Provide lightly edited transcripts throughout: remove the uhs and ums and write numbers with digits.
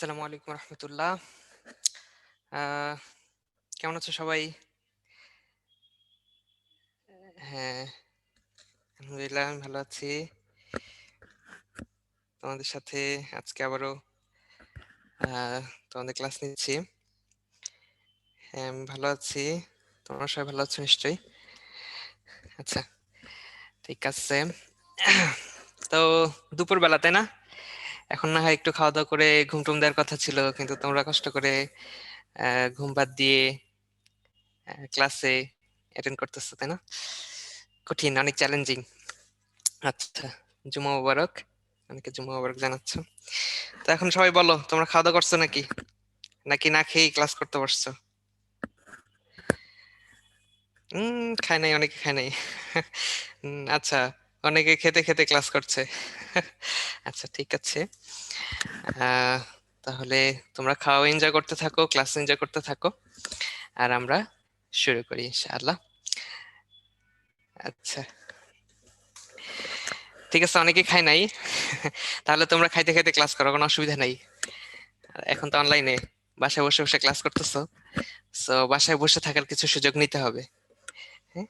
আসসালামু আলাইকুম রহমতুল্লাহ। আহ, কেমন আছো সবাই? হ্যাঁ, আলহামদুলিল্লাহ আমি ভালো আছি। তোমাদের সাথে আজকে আবারও আহ, তোমাদের ক্লাস নিচ্ছি। হ্যাঁ, আমি ভালো আছি। তোমরা সবাই ভালো আছো নিশ্চয়ই? আচ্ছা, ঠিক আছে। তো দুপুর বেলা, তাই না? এখন না হয় একটু খাওয়া দাওয়া করে ঘুম টুম দেওয়ার কথা ছিল, কিন্তু তোমরা কষ্ট করে ঘুম বাদ দিয়ে ক্লাসে অ্যাটেন্ড করতেছো, তাই না? কঠিন, অনেক চ্যালেঞ্জিং। আচ্ছা, জুমা মুবারক। অনেকে জুমা মুবারক জানাচ্ছো। তো এখন সবাই বলো, তোমরা খাওয়া দাওয়া করছো নাকি, নাকি না খেয়েই ক্লাস করতে বসছো? খায় নাই, অনেকে খায় নাই। আচ্ছা, অনেকে খেতে খেতে ক্লাস করছে। আচ্ছা, ঠিক আছে। আহ তাহলে তোমরা খাওয়া এনজয় করতে থাকো, ক্লাস এনজয় করতে থাকো, আর আমরা শুরু করি ইনশাআল্লাহ। আচ্ছা, ঠিক আছে, অনেকে খায় নাই। তাহলে তোমরা খাইতে খাইতে ক্লাস করো, কোনো অসুবিধা নাই। এখন তো অনলাইনে বাসায় বসে বসে ক্লাস করতেছো, সো বাসায় বসে থাকার কিছু সুযোগ নিতে হবে। হ্যাঁ,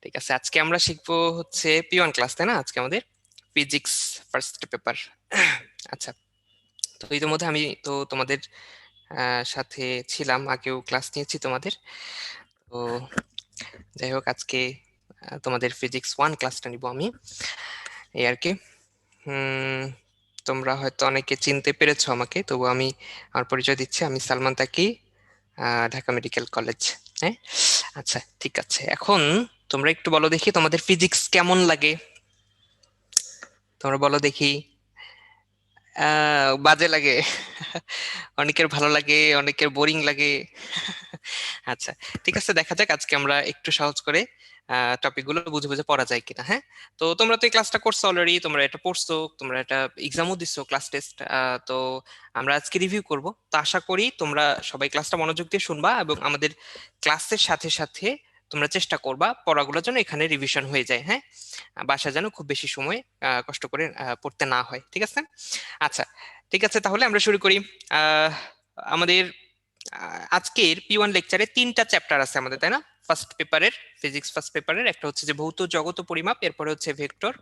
ঠিক আছে। আজকে আমরা শিখবো হচ্ছে P1 ক্লাস, তাই না? আজকে আমাদের ফিজিক্স ফার্স্ট পেপার। আচ্ছা, তো ইতিমধ্যে আমি তো তোমাদের সাথে ছিলাম, আগেও ক্লাস নিয়েছি তোমাদের। তো যাই হোক, আজকে তোমাদের ফিজিক্স 1 ক্লাসটা নিব আমি, এই আর কি। হুম, তোমরা হয়তো অনেকে চিনতে পেরেছো আমাকে, তবু আমি আমার পরিচয় দিচ্ছি। আমি সালমান তাকি, ঢাকা মেডিকেল কলেজ। হ্যাঁ, আচ্ছা, ঠিক আছে। এখন তোমরা একটু বলো দেখি, তোমাদের ফিজিক্স কেমন লাগে? তোমরা বলো দেখি। বাজে লাগে। অনেকের ভালো লাগে, অনেকের বোরিং লাগে। আচ্ছা, ঠিক আছে, দেখা যাক আজকে আমরা একটু সহজ করে টপিক গুলো বুঝে বুঝে পড়া যায় কিনা। হ্যাঁ, তো তোমরা তো এই ক্লাসটা করছো অলরেডি, তোমরা এটা পড়ছো, তোমরা এটা এক্সামও দিচ্ছ, ক্লাস টেস্ট। তো আমরা আজকে রিভিউ করব। তো আশা করি তোমরা সবাই ক্লাসটা মনোযোগ দিয়ে শুনবা, এবং আমাদের ক্লাসের সাথে সাথে তোমরা চেষ্টা করবা পড়াগুলো যেন এখানে রিভিশন হয়ে যায়। হ্যাঁ, বাসা যেন খুব বেশি সময় কষ্ট করে পড়তে না হয়, ঠিক আছে? আচ্ছা, ঠিক আছে, তাহলে আমরা শুরু করি। আহ, আমাদের আজকের P1 লেকচারে 3টা চ্যাপ্টার আছে আমাদের, তাই না? ফার্স্ট পেপারের, ফিজিক্স ফার্স্ট পেপারের একটা হচ্ছে যে ভৌত জগত ও পরিমাপ, এরপরে হচ্ছে ভেক্টর,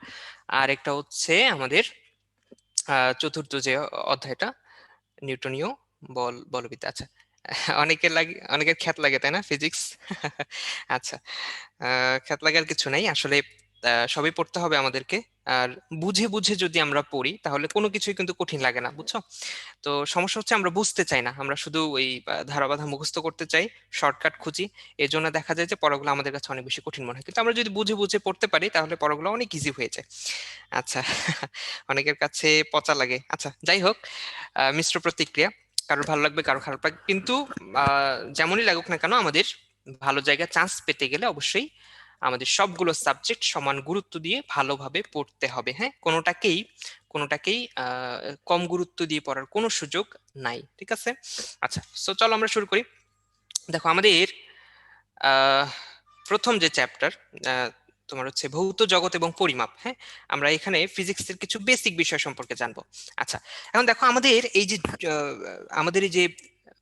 আর একটা হচ্ছে আমাদের চতুর্থ যে অধ্যায়টা, নিউটনীয় বলবিদ্যা। আচ্ছা, অনেকের লাগে, অনেকের খ্যাত লাগে, তাই না ফিজিক্স? আচ্ছা, খ্যাত লাগার কিছু নাই আসলে। সবই পড়তে হবে আমাদেরকে। আর বুঝে বুঝে যদি আমরা পড়ি তাহলে কোনো কিছুই কিন্তু কঠিন লাগে না, বুঝছো? তো সমস্যা হচ্ছে আমরা বুঝতে চাই না, আমরা শুধু ওই ধারা বাঁধা মুখস্থ করতে চাই, শর্টকাট খুঁজি। এই জন্য দেখা যায় যে পড়াগুলো আমাদের কাছে অনেক বেশি কঠিন মনে হয়, কিন্তু আমরা যদি বুঝে বুঝে পড়তে পারি তাহলে পড়াগুলো অনেক ইজি হয়ে যায়। আচ্ছা, অনেকের কাছে পচা লাগে। আচ্ছা, যাই হোক, মিশ্র প্রতিক্রিয়া, কারোর ভালো লাগবে, কারো খারাপ লাগবে, কিন্তু যেমনই লাগুক না কেন, আমাদের ভালো জায়গায় চান্স পেতে গেলে অবশ্যই আমাদের সবগুলো সাবজেক্ট সমান গুরুত্ব দিয়ে ভালোভাবে পড়তে হবে। হ্যাঁ, কোনোটাকেই কম গুরুত্ব দিয়ে পড়ার কোনো সুযোগ নাই, ঠিক আছে? আচ্ছা, সো চলো আমরা শুরু করি। দেখো, আমাদের আহ প্রথম যে চ্যাপ্টার তোমার হচ্ছে ভৌত জগৎ এবং পরিমাপ। হ্যাঁ, আমরা এখানে ফিজিক্সের কিছু বেসিক বিষয় সম্পর্কে জানবো। আচ্ছা, এখন দেখো, আমাদের এই যে আহ, আমাদের এই যে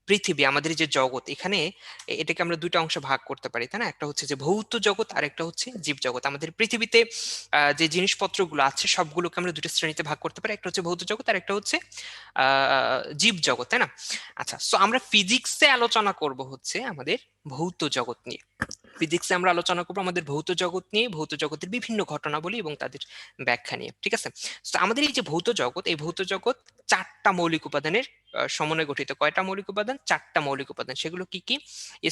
পৃথিবী, আমাদের এই যে জগৎ, এখানে এটাকে আমরা দুইটা অংশে ভাগ করতে পারি, তাই না? একটা হচ্ছে যে ভৌত জগৎ, আর একটা হচ্ছে জীব জগৎ। আমাদের পৃথিবীতে যে জিনিসপত্রগুলো আছে সবগুলোকে আমরা দুটো শ্রেণীতে ভাগ করতে পারি, একটা হচ্ছে ভৌত জগৎ আর একটা হচ্ছে জীব জগৎ, তাই না? আচ্ছা, সো আমরা ফিজিক্সে আলোচনা করব হচ্ছে আমাদের ভৌত জগৎ নিয়ে। ফিজিক্সে আমরা আলোচনা করবো আমাদের ভৌত জগৎ নিয়ে, ভৌত জগতের বিভিন্ন ঘটনাবলী এবং তাদের ব্যাখ্যা নিয়ে, ঠিক আছে? তো আমাদের এই যে ভৌত জগৎ, এই ভৌত জগৎ 4টা মৌলিক উপাদানের সমন্বয়ে গঠিত। কয়টা মৌলিক উপাদান? 4টা মৌলিক উপাদান। সেগুলো কি কি?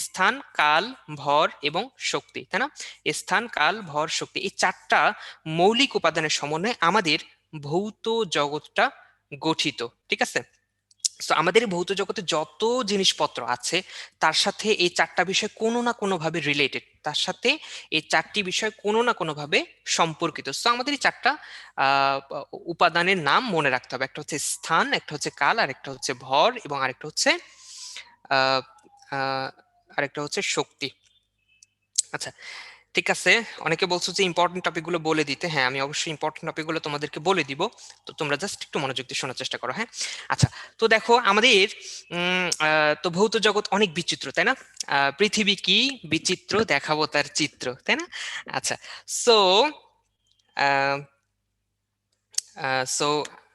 স্থান, কাল, ভর এবং শক্তি, তাই না? স্থান, কাল, ভর, শক্তি, এই 4টা মৌলিক উপাদানের সমন্বয়ে আমাদের ভৌত জগৎটা গঠিত, ঠিক আছে? তো আমাদের এই ভৌত জগতে যত জিনিসপত্র আছে তার সাথে এই 4টা বিষয় কোনো না কোনো ভাবে রিলেটেড, তার সাথে এই 4টি বিষয় কোনো না কোনো ভাবে সম্পর্কিত। তো আমাদের এই 4টা আহ উপাদানের নাম মনে রাখতে হবে। একটা হচ্ছে স্থান, একটা হচ্ছে কাল, আরেকটা হচ্ছে ভর, এবং আরেকটা হচ্ছে আহ আহ আরেকটা হচ্ছে শক্তি। আচ্ছা, ঠিক আছে, অনেকে বলছো যে ইম্পর্টেন্ট টপিকগুলো বলে দিতে। হ্যাঁ, আমি অবশ্যই ইম্পর্টেন্ট টপিকগুলো তোমাদেরকে বলে দিব, তো তোমরা জাস্ট একটু মনোযোগ দিয়ে শোনার চেষ্টা করো। হ্যাঁ, আচ্ছা। তো দেখো আমাদের তো ভৌত জগৎ অনেক বিচিত্র, তাই না? পৃথিবী কি বিচিত্র, দেখাবো তার চিত্র, তাই না? আচ্ছা। সো সো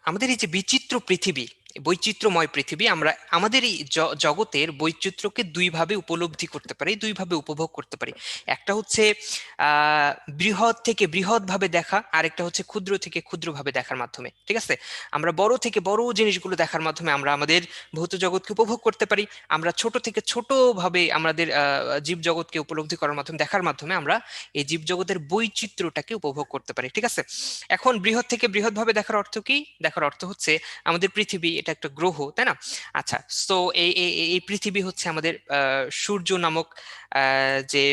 আমাদের এই যে বিচিত্র পৃথিবী, বৈচিত্র্যময় পৃথিবী, আমরা আমাদের এই জগতের বৈচিত্র্যকে দুইভাবে উপলব্ধি করতে পারি, দুইভাবে উপভোগ করতে পারি। একটা হচ্ছে আহ বৃহৎ থেকে বৃহৎ ভাবে দেখা, আর একটা হচ্ছে ক্ষুদ্র থেকে ক্ষুদ্র ভাবে দেখার মাধ্যমে। ঠিক আছে, আমরা বড় থেকে বড় জিনিসগুলো দেখার মাধ্যমে আমরা আমাদের ভৌত জগৎকে উপভোগ করতে পারি। আমরা ছোট থেকে ছোট ভাবে আমাদের জীব জগৎকে উপলব্ধি করার মাধ্যমে, দেখার মাধ্যমে আমরা এই জীব জগতের বৈচিত্র্যটাকে উপভোগ করতে পারি। ঠিক আছে, এখন বৃহৎ থেকে বৃহৎ ভাবে দেখার অর্থ কি? দেখার অর্থ হচ্ছে আমাদের পৃথিবী এটা একটা গ্রহ, তাই না? আচ্ছা। তো এই এই এই পৃথিবী হচ্ছে আমাদের সূর্য নামক যে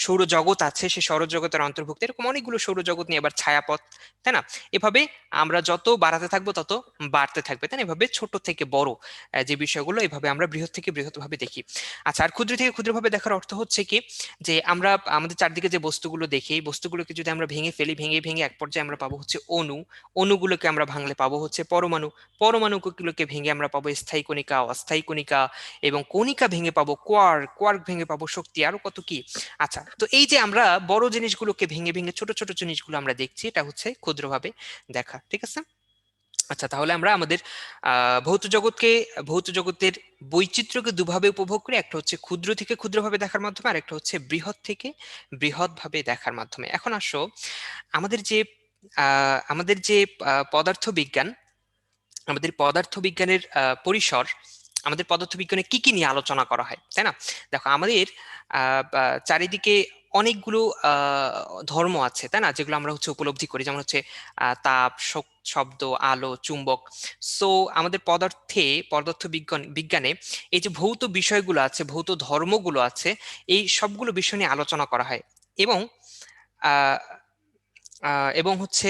সৌরজগৎ আছে, সেই সৌরজগতের অন্তর্ভুক্ত। এরকম অনেকগুলো সৌরজগৎ নিয়ে আবার ছায়াপথ, তাই না? এভাবে আমরা যত বাড়াতে থাকবো তত বাড়তে থাকবে, তাই না? এভাবে ছোট থেকে বড় যে বিষয়গুলো, এভাবে আমরা বৃহৎ থেকে বৃহৎ ভাবে দেখি। আচ্ছা, আর ক্ষুদ্র থেকে ক্ষুদ্র ভাবে দেখার অর্থ হচ্ছে কি, যে আমরা আমাদের চারদিকে যে বস্তুগুলো দেখি, এই বস্তুগুলোকে যদি আমরা ভেঙে ফেলি, ভেঙে ভেঙে এক পর্যায়ে আমরা পাবো হচ্ছে অণু। অণুগুলোকে আমরা ভাঙলে পাবো হচ্ছে পরমাণু। পরমাণুগুলোকে ভেঙে আমরা পাবো স্থায়ী কণিকা, অস্থায়ী কণিকা, এবং কণিকা ভেঙে পাবো কোয়ার্ক, কোয়ার্ক ভেঙে পাবো শক্তি, আরো কত কি। আচ্ছা, তো এই যে আমরা বড় জিনিসগুলোকে ভেঙে ভেঙে ছোট ছোট জিনিসগুলো আমরা দেখছি, এটা হচ্ছে ক্ষুদ্রভাবে দেখা। ঠিক আছে। আচ্ছা, তাহলে আমরা আমাদের ভৌত জগৎকে, ভৌত জগতের বৈচিত্র্যকে দুভাবে উপভোগ করি। একটা হচ্ছে ক্ষুদ্র থেকে ক্ষুদ্রভাবে দেখার মাধ্যমে, আর একটা হচ্ছে বৃহৎ থেকে বৃহৎ ভাবে দেখার মাধ্যমে। এখন আসো আমাদের যে আমাদের যে পদার্থ বিজ্ঞান, আমাদের পদার্থ বিজ্ঞানের পরিসর, আমাদের পদার্থ বিজ্ঞানে কি কি নিয়ে আলোচনা করা হয়, তাই না? দেখো আমাদের চারিদিকে অনেকগুলো ধর্ম আছে, তাই না, যেগুলো আমরা হচ্ছে উপলব্ধি করি, যেমন হচ্ছে তাপ, শব্দ, আলো, চুম্বক। সো আমাদের পদার্থ বিজ্ঞানে এই যে ভৌত বিষয়গুলো আছে, ভৌত ধর্মগুলো আছে, এই সবগুলো বিষয় নিয়ে আলোচনা করা হয়। এবং আহ এবং হচ্ছে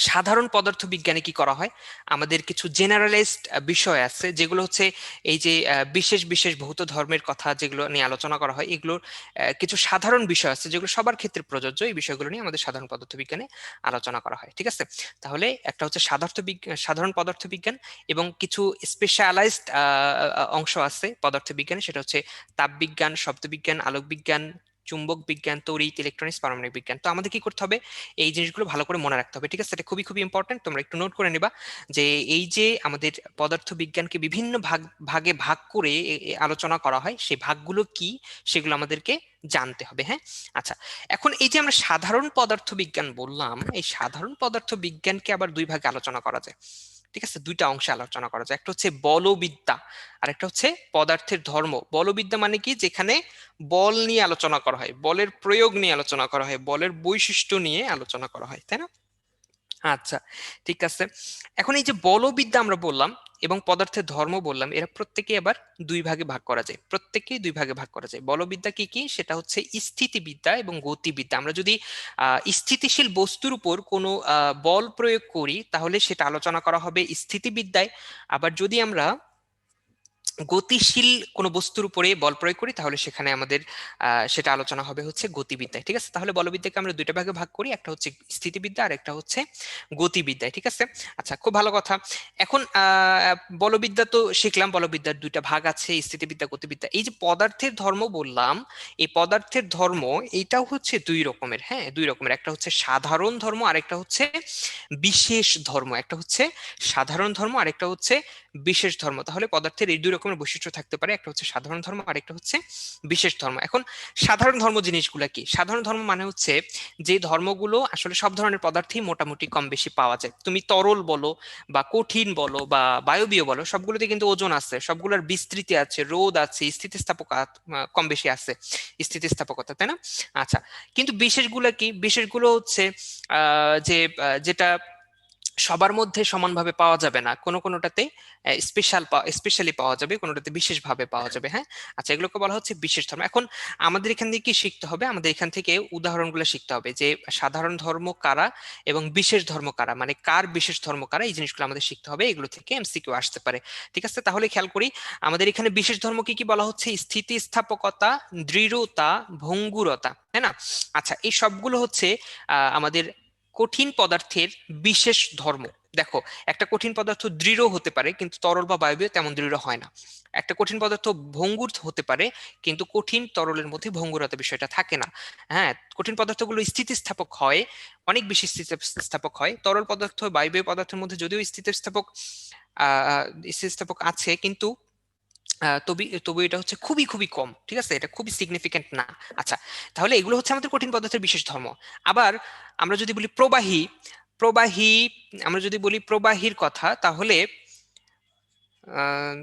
সাধারণ পদার্থ বিজ্ঞানে কি করা হয়, আমাদের কিছু জেনারেলাইজড বিষয় আছে, যেগুলো হচ্ছে এই যে বিশেষ বিশেষ ভৌত ধর্মের কথা যেগুলো নিয়ে আলোচনা করা হয়, এগুলোর কিছু সাধারণ বিষয় আছে যেগুলো সবার ক্ষেত্রে প্রযোজ্য। এই বিষয়গুলো নিয়ে আমাদের সাধারণ পদার্থ বিজ্ঞানে আলোচনা করা হয়। ঠিক আছে, তাহলে একটা হচ্ছে সাধারণ পদার্থ বিজ্ঞান, এবং কিছু স্পেশালাইজড অংশ আছে পদার্থ বিজ্ঞানে, সেটা হচ্ছে তাপবিজ্ঞান, শব্দবিজ্ঞান, আলোক বিজ্ঞান, চুম্বক বিজ্ঞান, তড়িৎ, ইলেকট্রনিক্স, পারমাণবিক বিজ্ঞান। তো আমাদের কি করতে হবে, এই জিনিসগুলো ভালো করে মনে রাখতে হবে। ঠিক আছে, এটা খুবই খুবই ইম্পর্টেন্ট, তোমরা একটু নোট করে নিবা যে এই যে আমাদের পদার্থ বিজ্ঞানকে বিভিন্ন ভাগে ভাগ করে আলোচনা করা হয়, সেই ভাগগুলো কি সেগুলো আমাদেরকে জানতে হবে। হ্যাঁ, আচ্ছা। এখন এই যে আমরা সাধারণ পদার্থ বিজ্ঞান বললাম, এই সাধারণ পদার্থ বিজ্ঞানকে আবার দুই ভাগে আলোচনা করা যায়। ঠিক আছে, দুইটা অংশে আলোচনা করা যায়। একটা হচ্ছে বলবিদ্যা, আর একটা হচ্ছে পদার্থের ধর্ম। বলবিদ্যা মানে কি, যেখানে বল নিয়ে আলোচনা করা হয়, বলের প্রয়োগ নিয়ে আলোচনা করা হয়, বলের বৈশিষ্ট্য নিয়ে আলোচনা করা হয়, তাই না? আচ্ছা, ঠিক আছে। এখন এই যে বলবিদ্যা আমরা বললাম এবং পদার্থের ধর্ম বললাম, এরা প্রত্যেকে আবার দুই ভাগে ভাগ করা যায়, প্রত্যেককেই দুই ভাগে ভাগ করা যায়। বলবিদ্যা কি কি, সেটা হচ্ছে স্থিতিবিদ্যা এবং গতিবিদ্যা। আমরা যদি স্থিতিশীল বস্তুর উপর কোনো বল প্রয়োগ করি, তাহলে সেটা আলোচনা করা হবে স্থিতিবিদ্যায়। আবার যদি আমরা গতিশীল কোনো বস্তুর উপরে বল প্রয়োগ করি, তাহলে সেখানে আমাদের সেটা আলোচনা হবে হচ্ছে গতিবিদ্যায়। ঠিক আছে, তাহলে বলবিদ্যাকে আমরা দুইটা ভাগে ভাগ করি, একটা হচ্ছে স্থিতিবিদ্যা আর একটা হচ্ছে গতিবিদ্যায়। ঠিক আছে, আচ্ছা, খুব ভালো কথা। এখন বলবিদ্যা তো শিখলাম, বলবিদ্যার দুইটা ভাগ আছে, স্থিতিবিদ্যা, গতিবিদ্যা। এই যে পদার্থের ধর্ম বললাম, এই পদার্থের ধর্ম এইটাও হচ্ছে দুই রকমের। হ্যাঁ, দুই রকমের, একটা হচ্ছে সাধারণ ধর্ম আর একটা হচ্ছে বিশেষ ধর্ম। একটা হচ্ছে সাধারণ ধর্ম আর একটা হচ্ছে বিশেষ ধর্ম। তাহলে পদার্থের এই দুই রকমের বৈশিষ্ট্য থাকতে পারে, একটা হচ্ছে সাধারণ ধর্ম আর একটা হচ্ছে বিশেষ ধর্ম। এখন সাধারণ ধর্ম জিনিসগুলো কি? সাধারণ ধর্ম মানে হচ্ছে যে ধর্মগুলো আসলে সব ধরনের পদার্থেই মোটামুটি কম বেশি পাওয়া যায়। তুমি তরল বলো বা কঠিন বলো বা বায়বীয় বলো, সবগুলোতে কিন্তু ওজন আছে, সবগুলোর বিস্তৃতি আছে, রোধ আছে, কম বেশি আছে, স্থিতিস্থাপকতা, তাই না? আচ্ছা, কিন্তু বিশেষগুলো কি? বিশেষগুলো হচ্ছে যেটা সবার মধ্যে সমানভাবে পাওয়া যাবে না, কোনোটাতে স্পেশালি পাওয়া যাবে, কোনোটাতে বিশেষভাবে পাওয়া যাবে। হ্যাঁ, আচ্ছা, এগুলোকে বলা হচ্ছে বিশেষ ধর্ম। এখন আমাদের এখান থেকে কি শিখতে হবে? আমাদের এখান থেকে উদাহরণগুলো শিখতে হবে যে সাধারণ ধর্ম কারা এবং বিশেষ ধর্ম কারা, মানে কার বিশেষ ধর্ম কারা, এই জিনিসগুলো আমাদের শিখতে হবে। এগুলো থেকে এমসিকিউ আসতে পারে। ঠিক আছে, তাহলে খেয়াল করি আমাদের এখানে বিশেষ ধর্ম কি কি বলা হচ্ছে? স্থিতিস্থাপকতা, দৃঢ়তা, ভঙ্গুরতা, তাই না? আচ্ছা, এই সবগুলো হচ্ছে আমাদের কঠিন পদার্থের বিশেষ ধর্ম। দেখো, একটা কঠিন পদার্থ দৃঢ় হতে পারে কিন্তু তরল বা বায়বীয় তেমন দৃঢ় হয় না। একটা কঠিন পদার্থ ভঙ্গুর হতে পারে কিন্তু কঠিন তরলের মধ্যে ভঙ্গুরতা বিষয়টা থাকে না। হ্যাঁ, কঠিন পদার্থগুলো স্থিতিস্থাপক হয়, অনেক বেশি স্থিতিস্থাপক হয়। তরল পদার্থ বায়বীয় পদার্থের মধ্যে যদিও স্থিতিস্থাপক আছে, কিন্তু তবে তবু এটা হচ্ছে খুবই খুবই কম। ঠিক আছে, এটা খুবই সিগনিফিকেন্ট না। আচ্ছা, তাহলে এগুলো হচ্ছে আমাদের কঠিন পদার্থের বিশেষ ধর্ম। আবার আমরা যদি বলি প্রবাহী, প্রবাহী আমরা যদি বলি প্রবাহীর কথা, তাহলে আহ,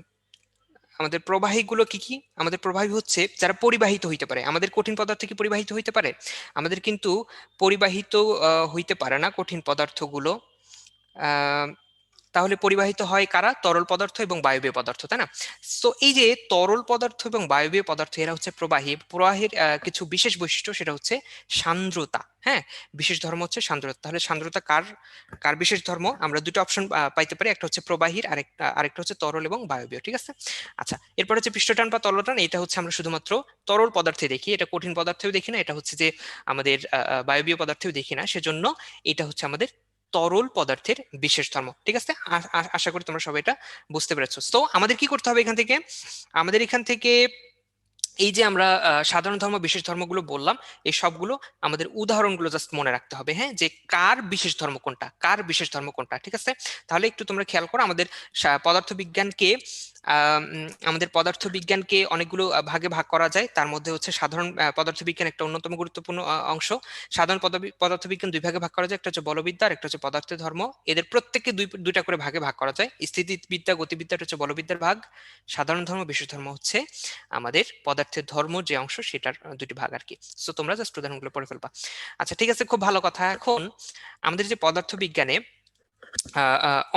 আমাদের প্রবাহীগুলো কি কি? আমাদের প্রবাহী হচ্ছে যারা পরিবাহিত হইতে পারে। আমাদের কঠিন পদার্থ কি পরিবাহিত হইতে পারে? আমাদের কিন্তু পরিবাহিত হইতে পারে না কঠিন পদার্থগুলো। আহ তাহলে পরিবাহিত হয় কারা? তরল পদার্থ এবং বায়বীয় পদার্থ, তাই না? তো এই যে তরল পদার্থ এবং বায়বীয় পদার্থ, এরা হচ্ছে প্রবাহী। প্রবাহের কিছু বিশেষ বৈশিষ্ট্য, সেটা হচ্ছে সান্দ্রতা। হ্যাঁ, বিশেষ ধর্ম হচ্ছে সান্দ্রতা। তাহলে সান্দ্রতা কার কার বিশেষ ধর্ম? আমরা দুটো অপশন পাইতে পারি, একটা হচ্ছে প্রবাহীর, আরেকটা হচ্ছে তরল এবং বায়বীয়। ঠিক আছে, আচ্ছা, এরপর হচ্ছে পৃষ্ঠটান বা তলটান। এটা হচ্ছে আমরা শুধুমাত্র তরল পদার্থে দেখি, এটা কঠিন পদার্থেও দেখি না, এটা হচ্ছে যে আমাদের বায়বীয় পদার্থেও দেখি না, সেজন্য এটা হচ্ছে আমাদের তরল পদার্থের বিশেষ ধর্ম। ঠিক আছে, আশা করি তোমরা সবাই এটা বুঝতে পেরেছো। তো আমাদের কি করতে হবে এখান থেকে? আমাদের এখান থেকে এই যে আমরা সাধারণ ধর্ম বিশেষ ধর্মগুলো বললাম, এই সবগুলো আমাদের উদাহরণগুলো জাস্ট মনে রাখতে হবে। হ্যাঁ, যে কার বিশেষ ধর্ম কোনটা, কার বিশেষ ধর্ম কোনটা। ঠিক আছে, তাহলে একটু তোমরা খেয়াল করো, আমাদের পদার্থবিজ্ঞানকে আমাদের পদার্থবিজ্ঞানকে অনেকগুলো ভাগে ভাগ করা যায়। তার মধ্যে হচ্ছে সাধারণ পদার্থবিজ্ঞান একটা অন্যতম গুরুত্বপূর্ণ অংশ। সাধারণ পদার্থবিজ্ঞান দুই ভাগে ভাগ করা যায়, একটা হচ্ছে বলবিদ্যা আর একটা হচ্ছে পদার্থের ধর্ম। এদের প্রত্যেককে দুইটা করে ভাগে ভাগ করা যায়। স্থিতিবিদ্যা গতিবিদ্যা হচ্ছে বলবিদ্যার ভাগ, সাধারণ ধর্ম বিশেষ ধর্ম হচ্ছে আমাদের পদার্থের ধর্ম যে অংশ, সেটার দুটি ভাগ আর কি। সো তোমরা জাস্ট উদাহরণগুলো পড়ে ফেলবা। আচ্ছা, ঠিক আছে, খুব ভালো কথা। এখন আমাদের যে পদার্থবিজ্ঞানে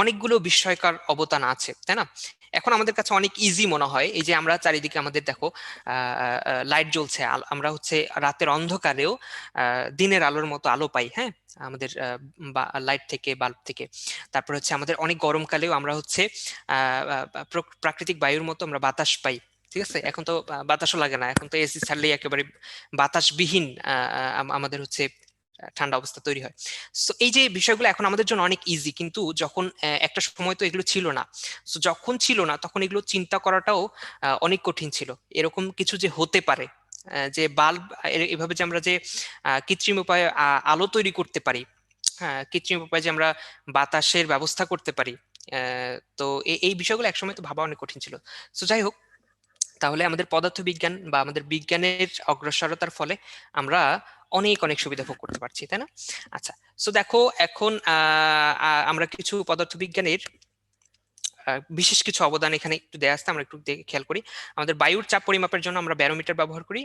অনেকগুলো বিস্ময়কর অবদান আছে, তাই না? এখন আমাদের কাছে অনেক ইজি মনে হয়, এই যে আমরা চারিদিকে আমাদের দেখো লাইট জ্বলছে, আমরা হচ্ছে রাতের অন্ধকারেও দিনের আলোর মতো আলো পাই। হ্যাঁ, আমাদের লাইট থেকে, বাল্ব থেকে। তারপর হচ্ছে আমাদের অনেক গরমকালেও আমরা হচ্ছে প্রাকৃতিক বায়ুর মতো আমরা বাতাস পাই। ঠিক আছে, এখন তো বাতাসও লাগে না, এখন তো এসি ছাড়লেই একেবারে বাতাসবিহীন আমাদের হচ্ছে ঠান্ডা অবস্থা তৈরি হয়। সো এই যে বিষয়গুলো এখন আমাদের জন্য অনেক ইজি, কিন্তু যখন একটা সময় তো এগুলো ছিল না। সো যখন ছিল না তখন এগুলো চিন্তা করাটাও অনেক কঠিন ছিল। এরকম কিছু যে হতে পারে, যে বাল্ব এভাবে যে আমরা যে কৃত্রিম উপায়ে আলো তৈরি করতে পারি, হ্যাঁ, কৃত্রিম উপায়ে যে আমরা বাতাসের ব্যবস্থা করতে পারি, তো এই বিষয়গুলো একসময় তো ভাবা অনেক কঠিন ছিল। সো যাই হোক, তাহলে আমাদের পদার্থবিজ্ঞান বা আমাদের বিজ্ঞানের অগ্রসরতার ফলে আমরা অনেক অনেক সুবিধা ভোগ করতে পারছি, তাই না? আচ্ছা, সো দেখো, এখন আমরা কিছু পদার্থবিজ্ঞানের বিশেষ কিছু অবদান এখানে একটু দেয়া আছে, আমরা একটু খেয়াল করি। আমাদের বায়ুর চাপ পরিমাপের জন্য আমরা ব্যারোমিটার ব্যবহার করি,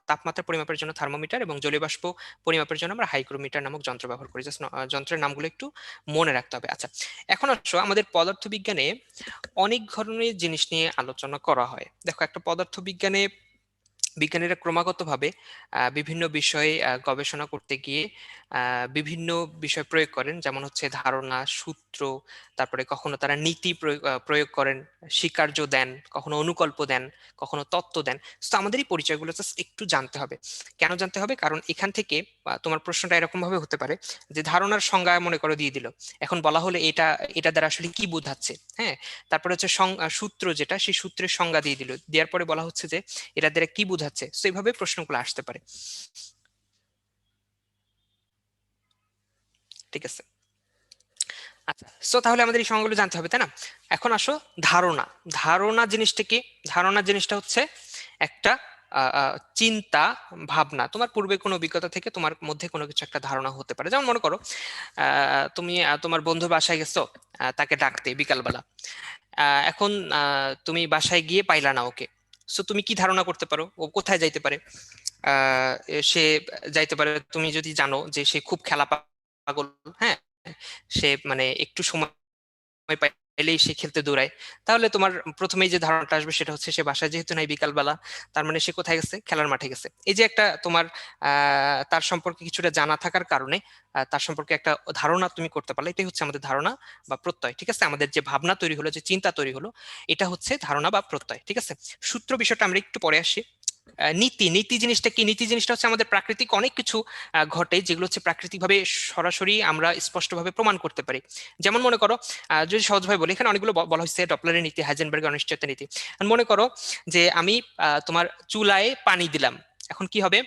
তাপমাত্রা পরিমাপের জন্য থার্মোমিটার, এবং জলীয় বাষ্প পরিমাপের জন্য আমরা হাইগ্রোমিটার নামক যন্ত্র ব্যবহার করি। জাস্ট যন্ত্রের নামগুলো একটু মনে রাখতে হবে। আচ্ছা, এখন আসো, আমাদের পদার্থবিজ্ঞানে অনেক ধরনের জিনিস নিয়ে আলোচনা করা হয়। দেখো, একটা পদার্থবিজ্ঞানে বিজ্ঞানীরা ক্রমাগতভাবে বিভিন্ন বিষয়ে গবেষণা করতে গিয়ে বিভিন্ন বিষয় প্রয়োগ করেন, যেমন হচ্ছে ধারণা, সূত্র, তারপরে কখনো তারা নীতি প্রয়োগ করেন, স্বীকার্য দেন, কখনো অনুকল্প দেন, কখনো তত্ত্ব দেন। তো আমাদের এই পরিচয়গুলো জাস্ট একটু জানতে হবে। কেন জানতে হবে? কারণ এখান থেকে তোমার প্রশ্নটা এরকম ভাবে হতে পারে যে ধারণার সংজ্ঞা মনে করো দিয়ে দিল, এখন বলা হলে এটা এটা দ্বারা আসলে কি বোঝাচ্ছে। হ্যাঁ, তারপরে হচ্ছে সূত্র, যেটা সেই সূত্রের সংজ্ঞা দিয়ে দিল, দেওয়ার পরে বলা হচ্ছে যে এটা দ্বারা কি বোঝাচ্ছে। তো এইভাবে প্রশ্নগুলো আসতে পারে। ঠিক আছে, আচ্ছা, সো তাহলে আমাদের এই সংজ্ঞাগুলো জানতে হবে, তাই না? এখন আসো, ধারণা। ধারণা জিনিসটা কি? ধারণা জিনিসটা হচ্ছে একটা চিন্তা, ভাবনা। তোমার পূর্বে কোনো অভিজ্ঞতা থেকে তোমার মধ্যে কোনো কিছু একটা ধারণা হতে পারে। যেমন মনে করো তুমি তোমার বন্ধুর বাসায় গেছো তাকে ডাকতে বিকালবেলা। এখন তুমি বাসায় গিয়ে পাইলা না ওকে। সো তুমি কি ধারণা করতে পারো ও কোথায় যাইতে পারে? সে যাইতে পারে, তুমি যদি জানো যে সে খুব খেলা পাগল, হ্যাঁ, সে মানে একটু সময় পাইলেই সে খেলতে দৌড়ায়, তাহলে তোমার প্রথমেই যে ধারণাটা আসবে সেটা হচ্ছে সে বাসায় যেহেতু নাই বিকালবেলা, তার মানে সে কোথায় গেছে? খেলার মাঠে গেছে। এই যে একটা তোমার তার সম্পর্কে কিছুটা জানা থাকার কারণে তার সম্পর্কে একটা ধারণা তুমি করতে পারলে, এটাই হচ্ছে আমাদের ধারণা বা প্রত্যয়। ঠিক আছে, আমাদের যে ভাবনা তৈরি হলো, যে চিন্তা তৈরি হলো, এটা হচ্ছে ধারণা বা প্রত্যয়। ঠিক আছে, সূত্র বিষয়টা আমরা একটু পরে আসি। নীতি, নীতি জিনিসটা কি? নীতি জিনিসটা হচ্ছে আমাদের প্রাকৃতিক অনেক কিছু ঘটে যেগুলো হচ্ছে প্রাকৃতিকভাবে সরাসরি আমরা স্পষ্টভাবে প্রমাণ করতে পারি। যেমন মনে করো, যদি সহজভাবে বলি, এখানে অনেকগুলো বলা হয়েছে ডপলারের নীতি, হাইজেনবার্গের অনিশ্চয়তা নীতি। মনে করো যে আমি তোমার চুলায় পানি দিলাম, এখন কি হবে?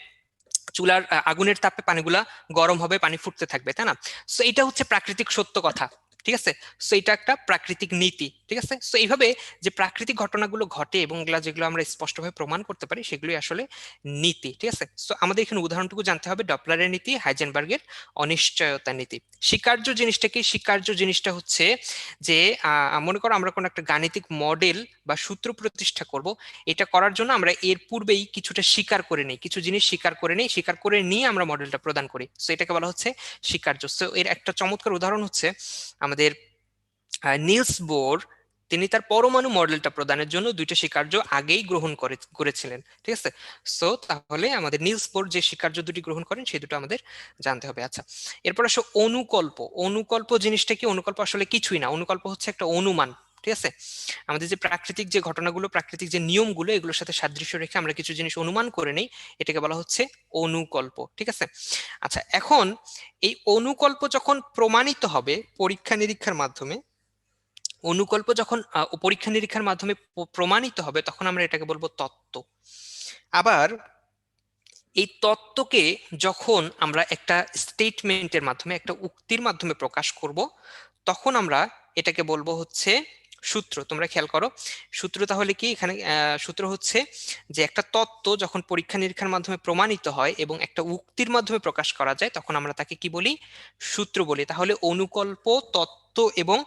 চুলার আগুনের তাপে পানিগুলা গরম হবে, পানি ফুটতে থাকবে, তাই না? সো এটা হচ্ছে প্রাকৃতিক সত্য কথা। ঠিক আছে, সো এটা একটা প্রাকৃতিক নীতি। ঠিক আছে, সো এইভাবে যে প্রাকৃতিক ঘটনাগুলো ঘটে এবং এগুলা যেগুলো আমরা স্পষ্টভাবে প্রমাণ করতে পারি সেগুলোই আসলে নীতি। ঠিক আছে, সো আমাদের এখানে উদাহরণটুকু জানতে হবে, ডপলারের নীতি, হাইজেনবার্গের অনিশ্চয়তা নীতি। স্বীকার্য জিনিসটা কি? স্বীকার্য জিনিসটা হচ্ছে যে মনে করো আমরা কোনো একটা গাণিতিক মডেল বা সূত্র প্রতিষ্ঠা করব, এটা করার জন্য আমরা এর পূর্বেই কিছুটা স্বীকার করে নিই, কিছু জিনিস স্বীকার করে নিই, স্বীকার করে নিয়ে আমরা মডেলটা প্রদান করি। সো এটাকে বলা হচ্ছে স্বীকার্য। সো এর একটা চমৎকার উদাহরণ হচ্ছে আমাদের নিলস বোর। তিনি তার পরমাণু মডেলটা প্রদানের জন্য দুইটা স্বীকার্য আগেই গ্রহণ করেছিলেন। ঠিক আছে, সো তাহলে আমাদের নিলস বোর যে স্বীকার্য দুটি গ্রহণ করেন সেই দুটো আমাদের জানতে হবে। আচ্ছা, এরপর আসো অনুকল্প। অনুকল্প জিনিসটা কি? অনুকল্প আসলে কিছুই না, অনুকল্প হচ্ছে একটা অনুমান। ঠিক আছে, আমাদের যে প্রাকৃতিক যে ঘটনাগুলো, প্রাকৃতিক যে নিয়মগুলো, এগুলোর সাথে সাদৃশ্য রেখে আমরা কিছু জিনিস অনুমান করে নেই, এটাকে বলা হচ্ছে অনুকল্প। ঠিক আছে, আচ্ছা, এখন এই অনুকল্প যখন প্রমাণিত হবে পরীক্ষা নিরীক্ষার মাধ্যমে, অনুকল্প যখন পরীক্ষা নিরীক্ষার মাধ্যমে প্রমাণিত হবে, তখন আমরা এটাকে বলবো তত্ত্ব। আবার এই তত্ত্বকে যখন আমরা একটা স্টেটমেন্টের মাধ্যমে, একটা উক্তির মাধ্যমে প্রকাশ করব, তখন আমরা এটাকে বলবো হচ্ছে সূত্র। তোমরা খেয়াল করো, সূত্র তাহলে কি? এখানে সূত্র হচ্ছে যে একটা তত্ত্ব যখন পরীক্ষা নিরীক্ষার মাধ্যমে প্রমাণিত হয় এবং একটা উক্তির মাধ্যমে প্রকাশ করা যায়, তখন আমরা তাকে কি বলি? সূত্র বলি। তাহলে অনুকল্প, তত্ত্ব এবং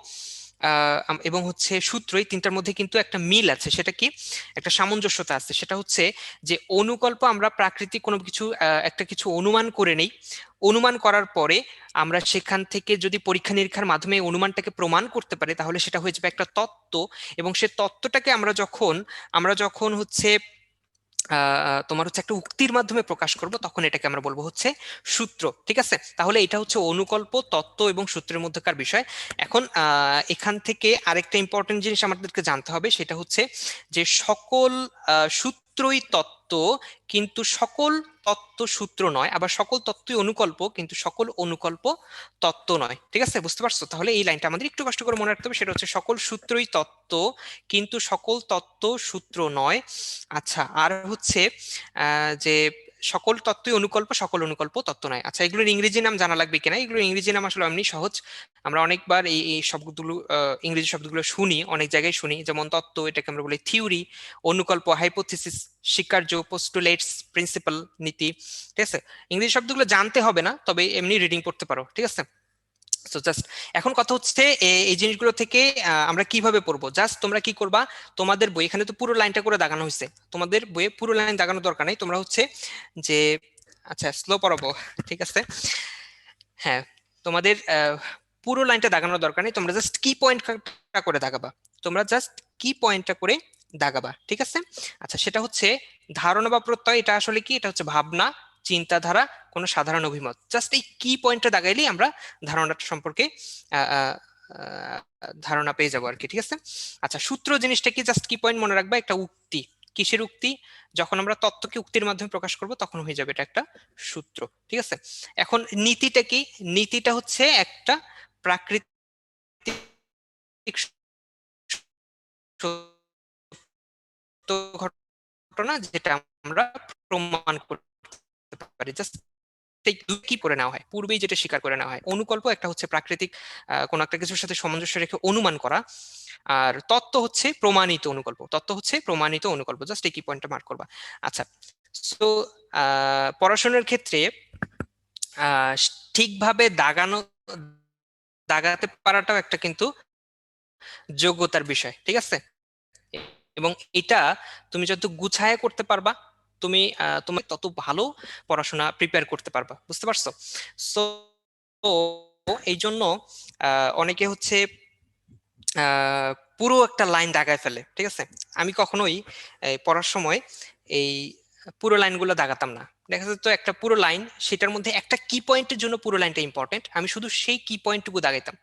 এবং হচ্ছে সূত্র, এই তিনটার মধ্যে কিন্তু একটা মিল আছে। সেটা কি? একটা সামঞ্জস্যতা আছে। সেটা হচ্ছে যে অনুকল্প আমরা প্রাকৃতিক কোনো কিছু একটা কিছু অনুমান করে নেই, অনুমান করার পরে আমরা সেখান থেকে যদি পরীক্ষা নিরীক্ষার মাধ্যমে এই অনুমানটাকে প্রমাণ করতে পারি, তাহলে সেটা হয়ে যাবে একটা তত্ত্ব। এবং সে তত্ত্বটাকে আমরা যখন হচ্ছে তোমার হচ্ছে একটা উক্তির মাধ্যমে প্রকাশ করব, তখন এটাকে আমরা বলবো হচ্ছে সূত্র। ঠিক আছে, তাহলে এটা হচ্ছে অনুকল্প, তত্ত্ব এবং সূত্রের মধ্যকার বিষয়। এখন এখান থেকে আরেকটা ইম্পর্টেন্ট জিনিস আমাদেরকে জানতে হবে, সেটা হচ্ছে যে সকল সূত্রই তত্ত্ব, কিন্তু সকল তত্ত্ব সূত্র নয়। আবার সকল তত্ত্বই অনুকল্প, কিন্তু সকল অনুকল্প তত্ত্ব নয়। ঠিক আছে, বুঝতে পারছো? তাহলে এই লাইনটা আমাদের একটু কষ্ট করে মনে রাখতে হবে, সেটা হচ্ছে সকল সূত্রই তত্ত্ব, কিন্তু সকল তত্ত্ব সূত্র নয়। আচ্ছা, আর হচ্ছে যে সকল তত্ত্বই অনুকল্প, সকল অনুকল্প তত্ত্ব নয়। আচ্ছা, এগুলোর ইংরেজি নাম জানা লাগবে কিনা? এগুলোর ইংরেজি নাম আসলে এমনি সহজ। আমরা অনেকবার এই শব্দগুলো, ইংরেজি শব্দগুলো শুনি, অনেক জায়গায় শুনি। যেমন তত্ত্ব, এটাকে আমরা বলি থিওরি। অনুকল্প হাইপোথিসিস, স্বীকার্য পোস্টুলেটস, প্রিন্সিপাল, নীতি। ঠিক আছে, ইংরেজি শব্দগুলো জানতে হবে না, তবে এমনি রিডিং করতে পারো। ঠিক আছে, তো জাস্ট এখন কথা হচ্ছে এই জিনিসগুলো থেকে আমরা কিভাবে পড়বো। জাস্ট তোমরা কি করবা, তোমাদের বই, এখানে তো পুরো লাইনটা করে দাগানো হয়েছে, তোমাদের বইয়ে পুরো লাইন দাগানোর দরকার নেই। তোমরা হচ্ছে যে, আচ্ছা স্লো পড়াবো, ঠিক আছে, হ্যাঁ, তোমাদের পুরো লাইনটা দাগানোর দরকার নেই, তোমরা জাস্ট কি পয়েন্টটা করে দাগাবা। তোমরা জাস্ট কি পয়েন্টটা করে দাগাবা। ঠিক আছে, আচ্ছা, সেটা হচ্ছে ধারণা বা প্রত্যয়। এটা আসলে কি? এটা হচ্ছে ভাবনা, চিন্তাধারা, কোনো সাধারণ অভিমত। জাস্ট এই কি পয়েন্টটা দাগাইলেই আমরা ধারণাটা সম্পর্কে আহ, আহ, আহ, ধারণা পেয়ে যাবো আর কি। ঠিক আছে, আচ্ছা, সূত্র জিনিসটা কি? জাস্ট কি পয়েন্ট মনে রাখবা, একটা উক্তি। কিসের উক্তি? যখন আমরা তত্ত্বকে উক্তির মাধ্যমে প্রকাশ করব, তখন হয়ে যাবে এটা একটা সূত্র। ঠিক আছে, এখন নীতিটা কি? নীতিটা হচ্ছে একটা প্রাকৃতিক সত্য ঘটনা, যেটা আমরা প্রমাণ করতে পারি। জাস্ট কি করে নেওয়া হয়, পূর্বেই যেটা স্বীকার করে নেওয়া হয়। অনুকল্প একটা হচ্ছে প্রাকৃতিক কোন একটা কিছুর সাথে সামঞ্জস্য রেখে অনুমান করা। আর তত্ত্ব হচ্ছে প্রমাণিত অনুকল্প, তত্ত্ব হচ্ছে প্রমাণিত অনুকল্প। জাস্ট এই কি পয়েন্টটা মার্ক করবা। আচ্ছা, সো পড়াশোনার ক্ষেত্রে আহ ঠিকভাবে দাগাতে পারাটাও একটা কিন্তু যোগ্যতার বিষয়। ঠিক আছে, এবং এটা তুমি যত গুছায় করতে পারবা, তুমি তত ভালো পড়াশোনা প্রিপেয়ার করতে পারবা। বুঝতে পারছো? সো এই জন্য অনেকে হচ্ছে পুরো একটা লাইন দাগায় ফেলে, ঠিক আছে। আমি কখনোই পড়ার সময় এই পুরো লাইনগুলো দাগাতাম না। দেখা যেত একটা পুরো লাইন, সেটার মধ্যে একটা কি পয়েন্টের জন্য পুরো লাইনটা ইম্পর্টেন্ট, আমি শুধু সেই কি পয়েন্টটুকু দাগাইতাম।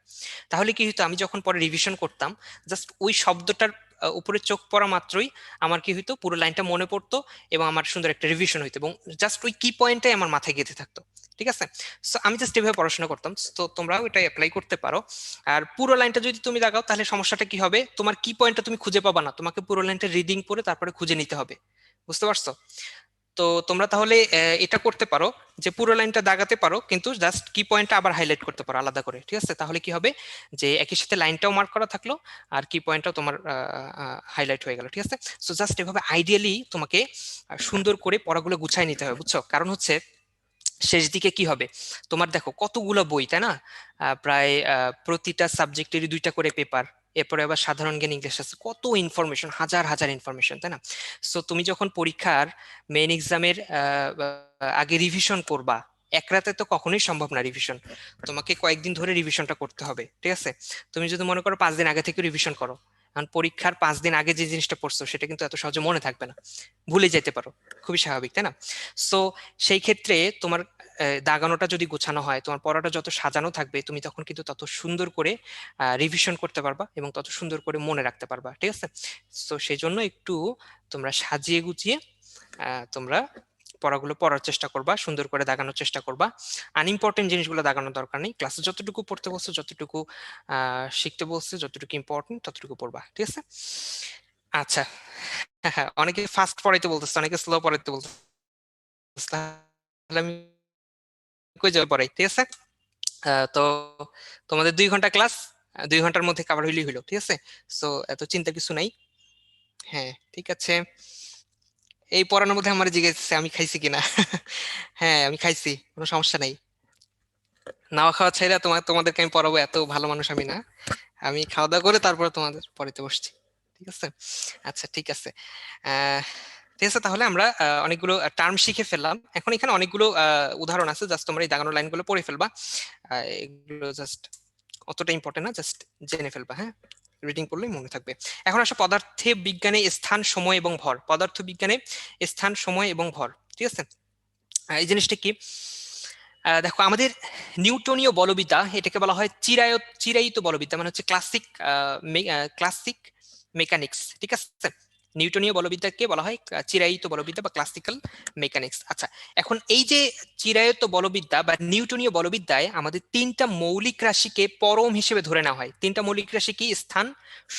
তাহলে কি হতো, আমি যখন পরে রিভিশন করতাম, জাস্ট ওই শব্দটার উপরে চোখ পড়া মাত্রই আমার কি হইতো, পুরো লাইনটা মনে পড়তো এবং আমার সুন্দর একটা রিভিশন হইতো এবং জাস্ট ওই কি পয়েন্টটাই আমার মাথায় গেঁথে থাকতো, ঠিক আছে। সো আমি জাস্ট এভাবে পড়াশোনা করতাম, তো তোমরাও এটা অ্যাপ্লাই করতে পারো। আর পুরো লাইনটা যদি তুমি দাগাও তাহলে সমস্যাটা কি হবে, তোমার কি পয়েন্টটা তুমি খুঁজে পাবা না, তোমাকে পুরো লাইনটা রিডিং করে তারপরে খুঁজে নিতে হবে, বুঝতে পারছো? তো তোমরা তাহলে এটা করতে পারো যে পুরো লাইনটা দাগাতে পারো, কিন্তু জাস্ট কি পয়েন্টটা আবার হাইলাইট করতে পারো আলাদা করে, ঠিক আছে। তাহলে কি হবে যে একই সাথে লাইনটাও মার্ক করা থাকলো আর কি পয়েন্টটাও তোমার হাইলাইট হয়ে গেল, ঠিক আছে। সো জাস্ট এভাবে আইডিয়ালি তোমাকে সুন্দর করে পড়াগুলো গুছাই নিতে হবে, বুঝছো? কারণ হচ্ছে শেষ দিকে কি হবে, তোমার দেখো কতগুলো বই, তাই না? প্রায় প্রতিটা সাবজেক্টেরই 2টা করে পেপার, এরপরে আবার সাধারণ জ্ঞান ইংলিশ আছে, কত ইনফরমেশন, হাজার হাজার ইনফরমেশন, তাই না? সো তুমি যখন পরীক্ষার মেইন এক্সামের আগে রিভিশন করবা, এক রাতে তো কখনোই সম্ভব না রিভিশন, তোমাকে কয়েকদিন ধরে রিভিশনটা করতে হবে, ঠিক আছে। তুমি যদি মনে করো 5 দিন আগে থেকে রিভিশন করো, কারণ পরীক্ষার 5 দিন আগে যে জিনিসটা পড়ছো সেটা কিন্তু এত সহজে মনে থাকবে না, ভুলে যেতে পারো, খুবই স্বাভাবিক, তাই না? সো সেই ক্ষেত্রে তোমার দাগানোটা যদি গোছানো হয়, তোমার পড়াটা যত সাজানো থাকবে, তুমি তখন কিন্তু তত সুন্দর করে রিভিশন করতে পারবা এবং তত সুন্দর করে মনে রাখতে পারবা, ঠিক আছে। তো সেই জন্য একটু তোমরা সাজিয়ে গুছিয়ে তোমরা পড়াগুলো পড়ার চেষ্টা করবা, সুন্দর করে দাগানোর চেষ্টা করবা। আনইম্পর্টেন্ট জিনিসগুলো দাগানোর দরকার নেই, ক্লাসে যতটুকু পড়তে বলছো, যতটুকু শিখতে বলছে, যতটুকু ইম্পর্টেন্ট ততটুকু পড়বা, ঠিক আছে। আচ্ছা, হ্যাঁ হ্যাঁ, অনেকে ফাস্ট পড়াইতে বলতেছে, অনেকে স্লো পড়াইতে বলতেছে, তাহলে আমি কই যাবো পড়াই, ঠিক আছে। তো তোমাদের 2 ঘন্টা ক্লাস, 2 ঘন্টার মধ্যে কাভার হইলেই হইলো, ঠিক আছে। সো এত চিন্তা কিছু নাই। হ্যাঁ ঠিক আছে, এই পড়ানোর মধ্যে আমার জিজ্ঞেস আমি খাইছি কিনা। হ্যাঁ আমি খাইছি, কোনো সমস্যা নাই। নাওয়া খাওয়া ছেড়ে তোমাদেরকে আমি পড়াবো, এত ভালো মানুষ আমি না। আমি খাওয়া দাওয়া করে তারপরে তোমাদের পড়াতে বসছি, ঠিক আছে। আচ্ছা ঠিক আছে। আহ ঠিক আছে, তাহলে আমরা অনেকগুলো টার্ম শিখে ফেললাম, এখন এখানে অনেকগুলো উদাহরণ আছে, জাস্ট তোমরা এই দাগানো লাইনগুলো পড়ে ফেলবা। এগুলো জাস্ট অতটা ইম্পর্টেন্ট না, জাস্ট জেনে ফেলবা, হ্যাঁ, রিডিং করলেই মনে থাকবে। এখন আসো পদার্থে বিজ্ঞানে স্থান সময় এবং ভর, পদার্থ বিজ্ঞানে স্থান সময় এবং ভর, ঠিক আছে। এই জিনিসটা কি, দেখো আমাদের নিউটনীয় বলবিদ্যা, এটাকে বলা হয় চিরায়ত বলবিদ্যা, মানে হচ্ছে ক্লাসিক মেকানিক্স, ঠিক আছে। নিউটনীয় বলবিদ্যাকে বলা হয় চিরায়িত বলবিদ্যা বা ক্লাসিক্যাল মেকানিক্স। আচ্ছা, এখন এই যে চিরায়ত বলবিদ্যা বা নিউটনীয় বলবিদ্যায় আমাদের 3টা মৌলিক রাশিকে পরম হিসেবে ধরে নেওয়া হয়। 3টা মৌলিক রাশি কি, স্থান,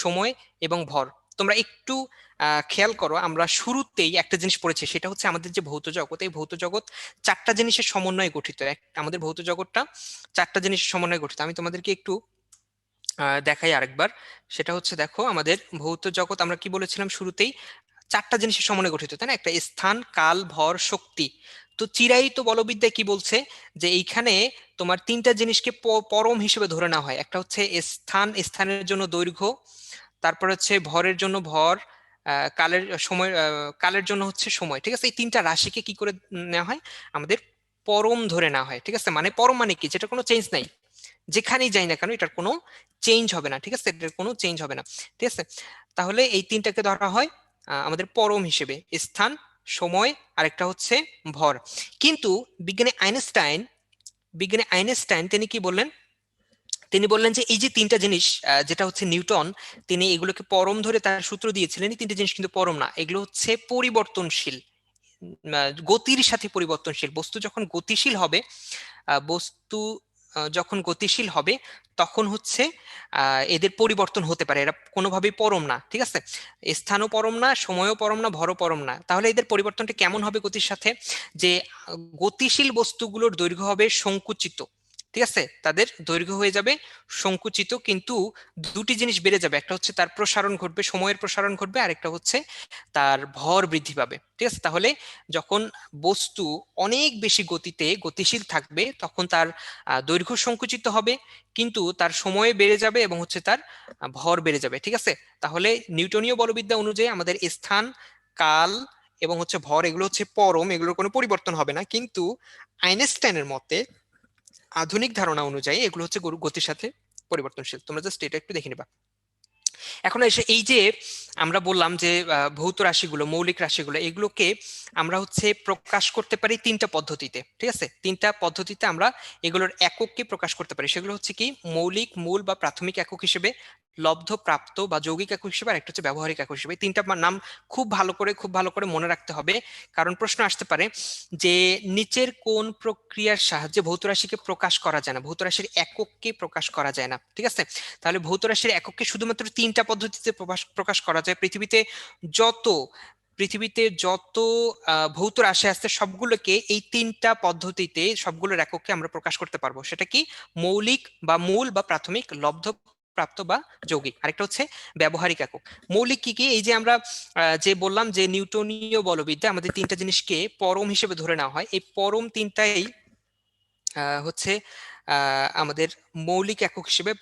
সময় এবং ভর। তোমরা একটু খেয়াল করো, আমরা শুরুতেই একটা জিনিস পড়েছি, সেটা হচ্ছে আমাদের যে ভৌত জগৎ, এই ভৌত জগৎ 4টা জিনিসের সমন্বয়ে গঠিত। আমাদের ভৌত জগৎটা 4টা জিনিসের সমন্বয়ে গঠিত। আমি তোমাদেরকে একটু দেখাই আরেকবার। সেটা হচ্ছে, দেখো আমাদের ভৌত জগৎ আমরা কি বলেছিলাম শুরুতেই, 4টা জিনিসের সমন্বয়ে গঠিত, তাই না? একটা স্থান, কাল, ভর, শক্তি। তো চিরায়িত বলবিদ্যায় কি বলছে, যে এইখানে তোমার 3টা জিনিসকে পরম হিসেবে ধরে নেওয়া হয়। একটা হচ্ছে স্থান, স্থানের জন্য দৈর্ঘ্য, তারপর হচ্ছে ভরের জন্য ভর, কালের সময়, কালের জন্য হচ্ছে সময়, ঠিক আছে। এই 3টা রাশিকে কি করে নেওয়া হয়, আমাদের পরম ধরে নেওয়া হয়, ঠিক আছে। মানে পরম মানে কি, যেটা কোনো চেঞ্জ নাই, যেখানেই যাই না কেন এটার কোনো চেঞ্জ হবে না, ঠিক আছে, এটার কোনো চেঞ্জ হবে না, ঠিক আছে। তাহলে এই 3টাকে ধরা হয় আমাদের পরম হিসেবে, স্থান, সময়, আরেকটা হচ্ছে ভর। কিন্তু বিজ্ঞানী আইনস্টাইন, তিনি কি বললেন, তিনি বললেন যে এই যে 3টা জিনিস, যেটা হচ্ছে নিউটন, তিনি এগুলোকে পরম ধরে তার সূত্র দিয়েছিলেন, এই 3টে জিনিস কিন্তু পরম না, এগুলো হচ্ছে পরিবর্তনশীল, গতির সাথে পরিবর্তনশীল। বস্তু যখন গতিশীল হবে, বস্তু যখন গতিশীল হবে তখন হচ্ছে এদের পরিবর্তন হতে পারে, এরা কোনোভাবেই পরম না, ঠিক আছে। স্থানও পরম না, সময়ও পরম না, ভরও পরম না। তাহলে এদের পরিবর্তনটা কেমন হবে গতির সাথে, যে গতিশীল বস্তুগুলোর দৈর্ঘ্য হবে সংকুচিত, ঠিক আছে, তাদের দৈর্ঘ্য হয়ে যাবে সংকুচিত, কিন্তু 2টি জিনিস বেড়ে যাবে, একটা হচ্ছে তার প্রসারণ ঘটবে, সময়ের প্রসারণ ঘটবে, আরেকটা হচ্ছে তার ভর বৃদ্ধি পাবে, ঠিক আছে। তাহলে যখন বস্তু অনেক বেশি গতিতে গতিশীল থাকবে তখন তার দৈর্ঘ্য সংকুচিত হবে, কিন্তু তার সময় বেড়ে যাবে এবং হচ্ছে তার ভর বেড়ে যাবে, ঠিক আছে। তাহলে নিউটনীয় বলবিদ্যা অনুযায়ী আমাদের স্থান, কাল এবং হচ্ছে ভর, এগুলো হচ্ছে পরম, এগুলোর কোনো পরিবর্তন হবে না। কিন্তু আইনস্টাইনের মতে আধুনিক ধারণা অনুযায়ী এগুলো হচ্ছে গতির সাথে পরিবর্তনশীল। তোমরা জাস্ট এটা একটু দেখে নিবা। এখন এসে এই যে আমরা বললাম যে ভৌত রাশিগুলো, মৌলিক রাশিগুলো, এগুলোকে আমরা হচ্ছে প্রকাশ করতে পারি তিনটা পদ্ধতিতে, ঠিক আছে? তিনটা পদ্ধতিতে আমরা এগুলোর একককে প্রকাশ করতে পারি। সেগুলো হচ্ছে কি, মৌলিক, মূল বা প্রাথমিক একক হিসেবে, লব্ধ, প্রাপ্ত বা যৌগিক একক হিসেবে, আর একটা হচ্ছে ব্যবহারিক একক হিসেবে। তিনটা নাম খুব ভালো করে মনে রাখতে হবে, কারণ প্রশ্ন আসতে পারে যে নিচের কোন প্রক্রিয়ার সাহায্যে ভৌত রাশিকে প্রকাশ করা যায় না, ভৌত রাশির একককে প্রকাশ করা যায় না, ঠিক আছে? তাহলে ভৌত রাশির একককে শুধুমাত্র তিনটা পদ্ধতিতে প্রকাশ করা যায়। যত পৃথিবীতে যত ভৌত রাশি আছে সবগুলোকে এই তিনটা পদ্ধতিতে সবগুলোর একককে আমরা প্রকাশ করতে পারবো। সেটা কি, মৌলিক বা মূল বা প্রাথমিক, লব্ধ, প্রাপ্ত বা যৌগিক। আরেকটা হচ্ছে ব্যবহারিক একক। মৌলিক কি কি, এই যে আমরা যে বললাম যে নিউটনীয় বলবিদ্যা আমাদের তিনটা জিনিসকে পরম হিসেবে ধরে নেওয়া হয়, এই পরম তিনটাই হচ্ছে আমাদের মৌলিক একক হিসেবে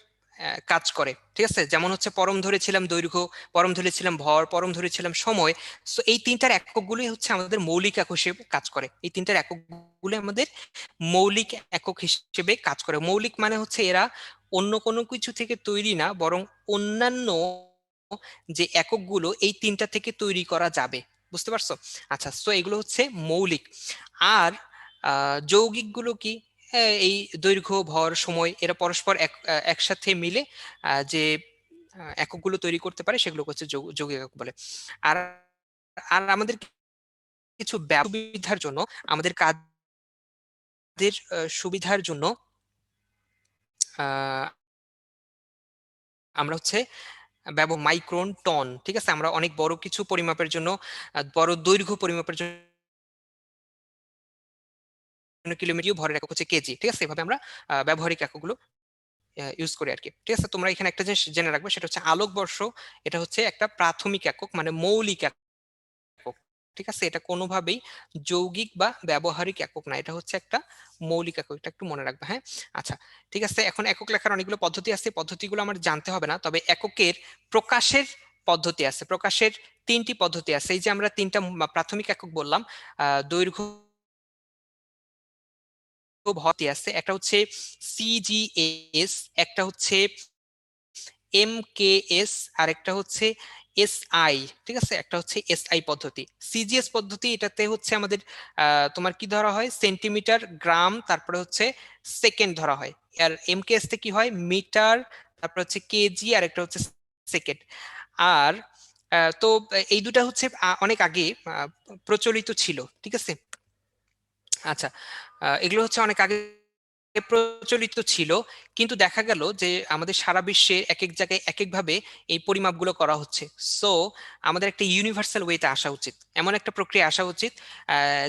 কাজ করে, ঠিক আছে? যেমন হচ্ছে পরম ধরেছিলাম দৈর্ঘ্য, পরম ধরেছিলাম ভর, পরম ধরেছিলাম সময়। সো এই তিনটার এককগুলোই হচ্ছে আমাদের মৌলিক একক হিসেবে কাজ করে। এই তিনটার এককগুলো আমাদের মৌলিক একক হিসেবে কাজ করে। মৌলিক মানে হচ্ছে এরা অন্য কোনো কিছু থেকে তৈরি না, বরং অন্যান্য যে এককগুলো এই তিনটা থেকে তৈরি করা যাবে। বুঝতে পারছো? আচ্ছা, সো এগুলো হচ্ছে মৌলিক। আর যৌগিক গুলো কি, এই দৈর্ঘ্য, ভর, সময়, এরা পরস্পর একসাথে মিলে যে এককগুলো তৈরি করতে পারে সেগুলো হচ্ছে যৌগিক একক বলে। আর আর আমাদের কিছু সুবিধার জন্য, আমাদের কাজের সুবিধার জন্য আহ, আমরা হচ্ছে মাইক্রন, টন, ঠিক আছে? আমরা অনেক বড় কিছু পরিমাপের জন্য, বড় দৈর্ঘ্য পরিমাপের জন্য কিলোমিটার, ভরের একক হচ্ছে কেজি, ঠিক আছে? এভাবে আমরা ব্যবহারিক এককগুলো ইউজ করি আর কি, ঠিক আছে? তোমরা এখানে একটা জিনিস জেনে রাখবে, সেটা হচ্ছে আলোকবর্ষ। এটা হচ্ছে একটা প্রাথমিক একক, মানে মৌলিক একক, ঠিক আছে? এটা কোনোভাবেই যৌগিক বা ব্যবহারিক একক না, এটা হচ্ছে একটা মৌলিক একক। এটা একটু মনে রাখবে, হ্যাঁ? আচ্ছা, ঠিক আছে। এখন একক লেখার অনেকগুলো পদ্ধতি আছে, পদ্ধতিগুলো আমার জানতে হবে না, তবে এককের প্রকাশের পদ্ধতি আছে। প্রকাশের তিনটি পদ্ধতি আছে। এই যে আমরা তিনটা প্রাথমিক একক বললাম, দৈর্ঘ্য, ভর্তি আছে, একটা হচ্ছে সিজিএস, একটা হচ্ছে এমকেএস, আর একটা হচ্ছে এসআই, ঠিক আছে? একটা হচ্ছে এসআই পদ্ধতি। সিজিএস পদ্ধতি, এটাতে হচ্ছে আমাদের তোমার কি ধরা হয়, সেন্টিমিটার, গ্রাম, তারপরে হচ্ছে সেকেন্ড ধরা হয়। আর এমকেএস তে কি হয়, মিটার, তারপরে হচ্ছে কেজি, আর একটা হচ্ছে সেকেন্ড। আর তো এই দুটা হচ্ছে অনেক আগে প্রচলিত ছিল, ঠিক আছে? আচ্ছা, এগুলো হচ্ছে অনেক আগে প্রচলিত ছিল, কিন্তু দেখা গেল যে আমাদের সারা বিশ্বে এক এক জায়গায় এক এক ভাবে এই পরিমাপগুলো করা হচ্ছে। সো আমাদের একটা ইউনিভার্সাল ওয়েতে আসা উচিত, এমন একটা প্রক্রিয়া আসা উচিত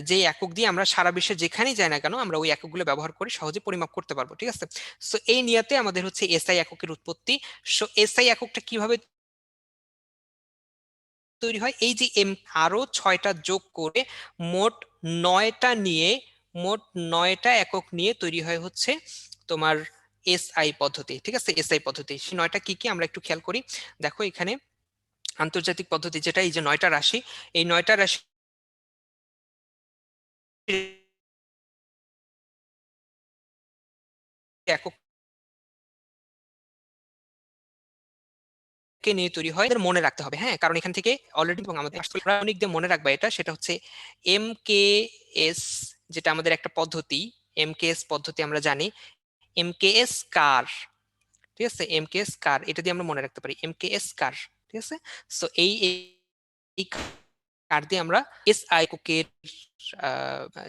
যে একক দিয়ে আমরা সারা বিশ্বে যেখানেই যাই না কেন আমরা ওই এককগুলো ব্যবহার করে সহজে পরিমাপ করতে পারবো, ঠিক আছে? সো এই নিয়তে আমাদের হচ্ছে এসআই এককের উৎপত্তি। সো এসআই এককটা কিভাবে তৈরি হয়, এই যে আরো 6টা যোগ করে মোট 9টা নিয়ে, মোট 9টা একক নিয়ে তৈরি হয় হচ্ছে তোমার এসআই পদ্ধতি, ঠিক আছে? এসআই পদ্ধতি, সেই 9টা কি কি আমরা একটু খেয়াল করি। দেখো এখানে আন্তর্জাতিক পদ্ধতি যেটা, এই যে 9টা রাশি, এই 9টা রাশি একক কে নিয়ে তৈরি হয়, মনে রাখতে হবে, হ্যাঁ? কারণ এখান থেকে অলরেডি আমাদের রাসায়নিক দিয়ে মনে রাখবা এটা, সেটা হচ্ছে এমকেএস, যেটা আমাদের একটা পদ্ধতি। এমকেএস পদ্ধতি আমরা জানি, এমকেএস কার, ঠিক আছে? এমকেএস কার, এটা দিয়ে আমরা মনে রাখতে পারি, এমকেএস কার, ঠিক আছে? সো এই কার দিয়ে আমরা এসআই এককের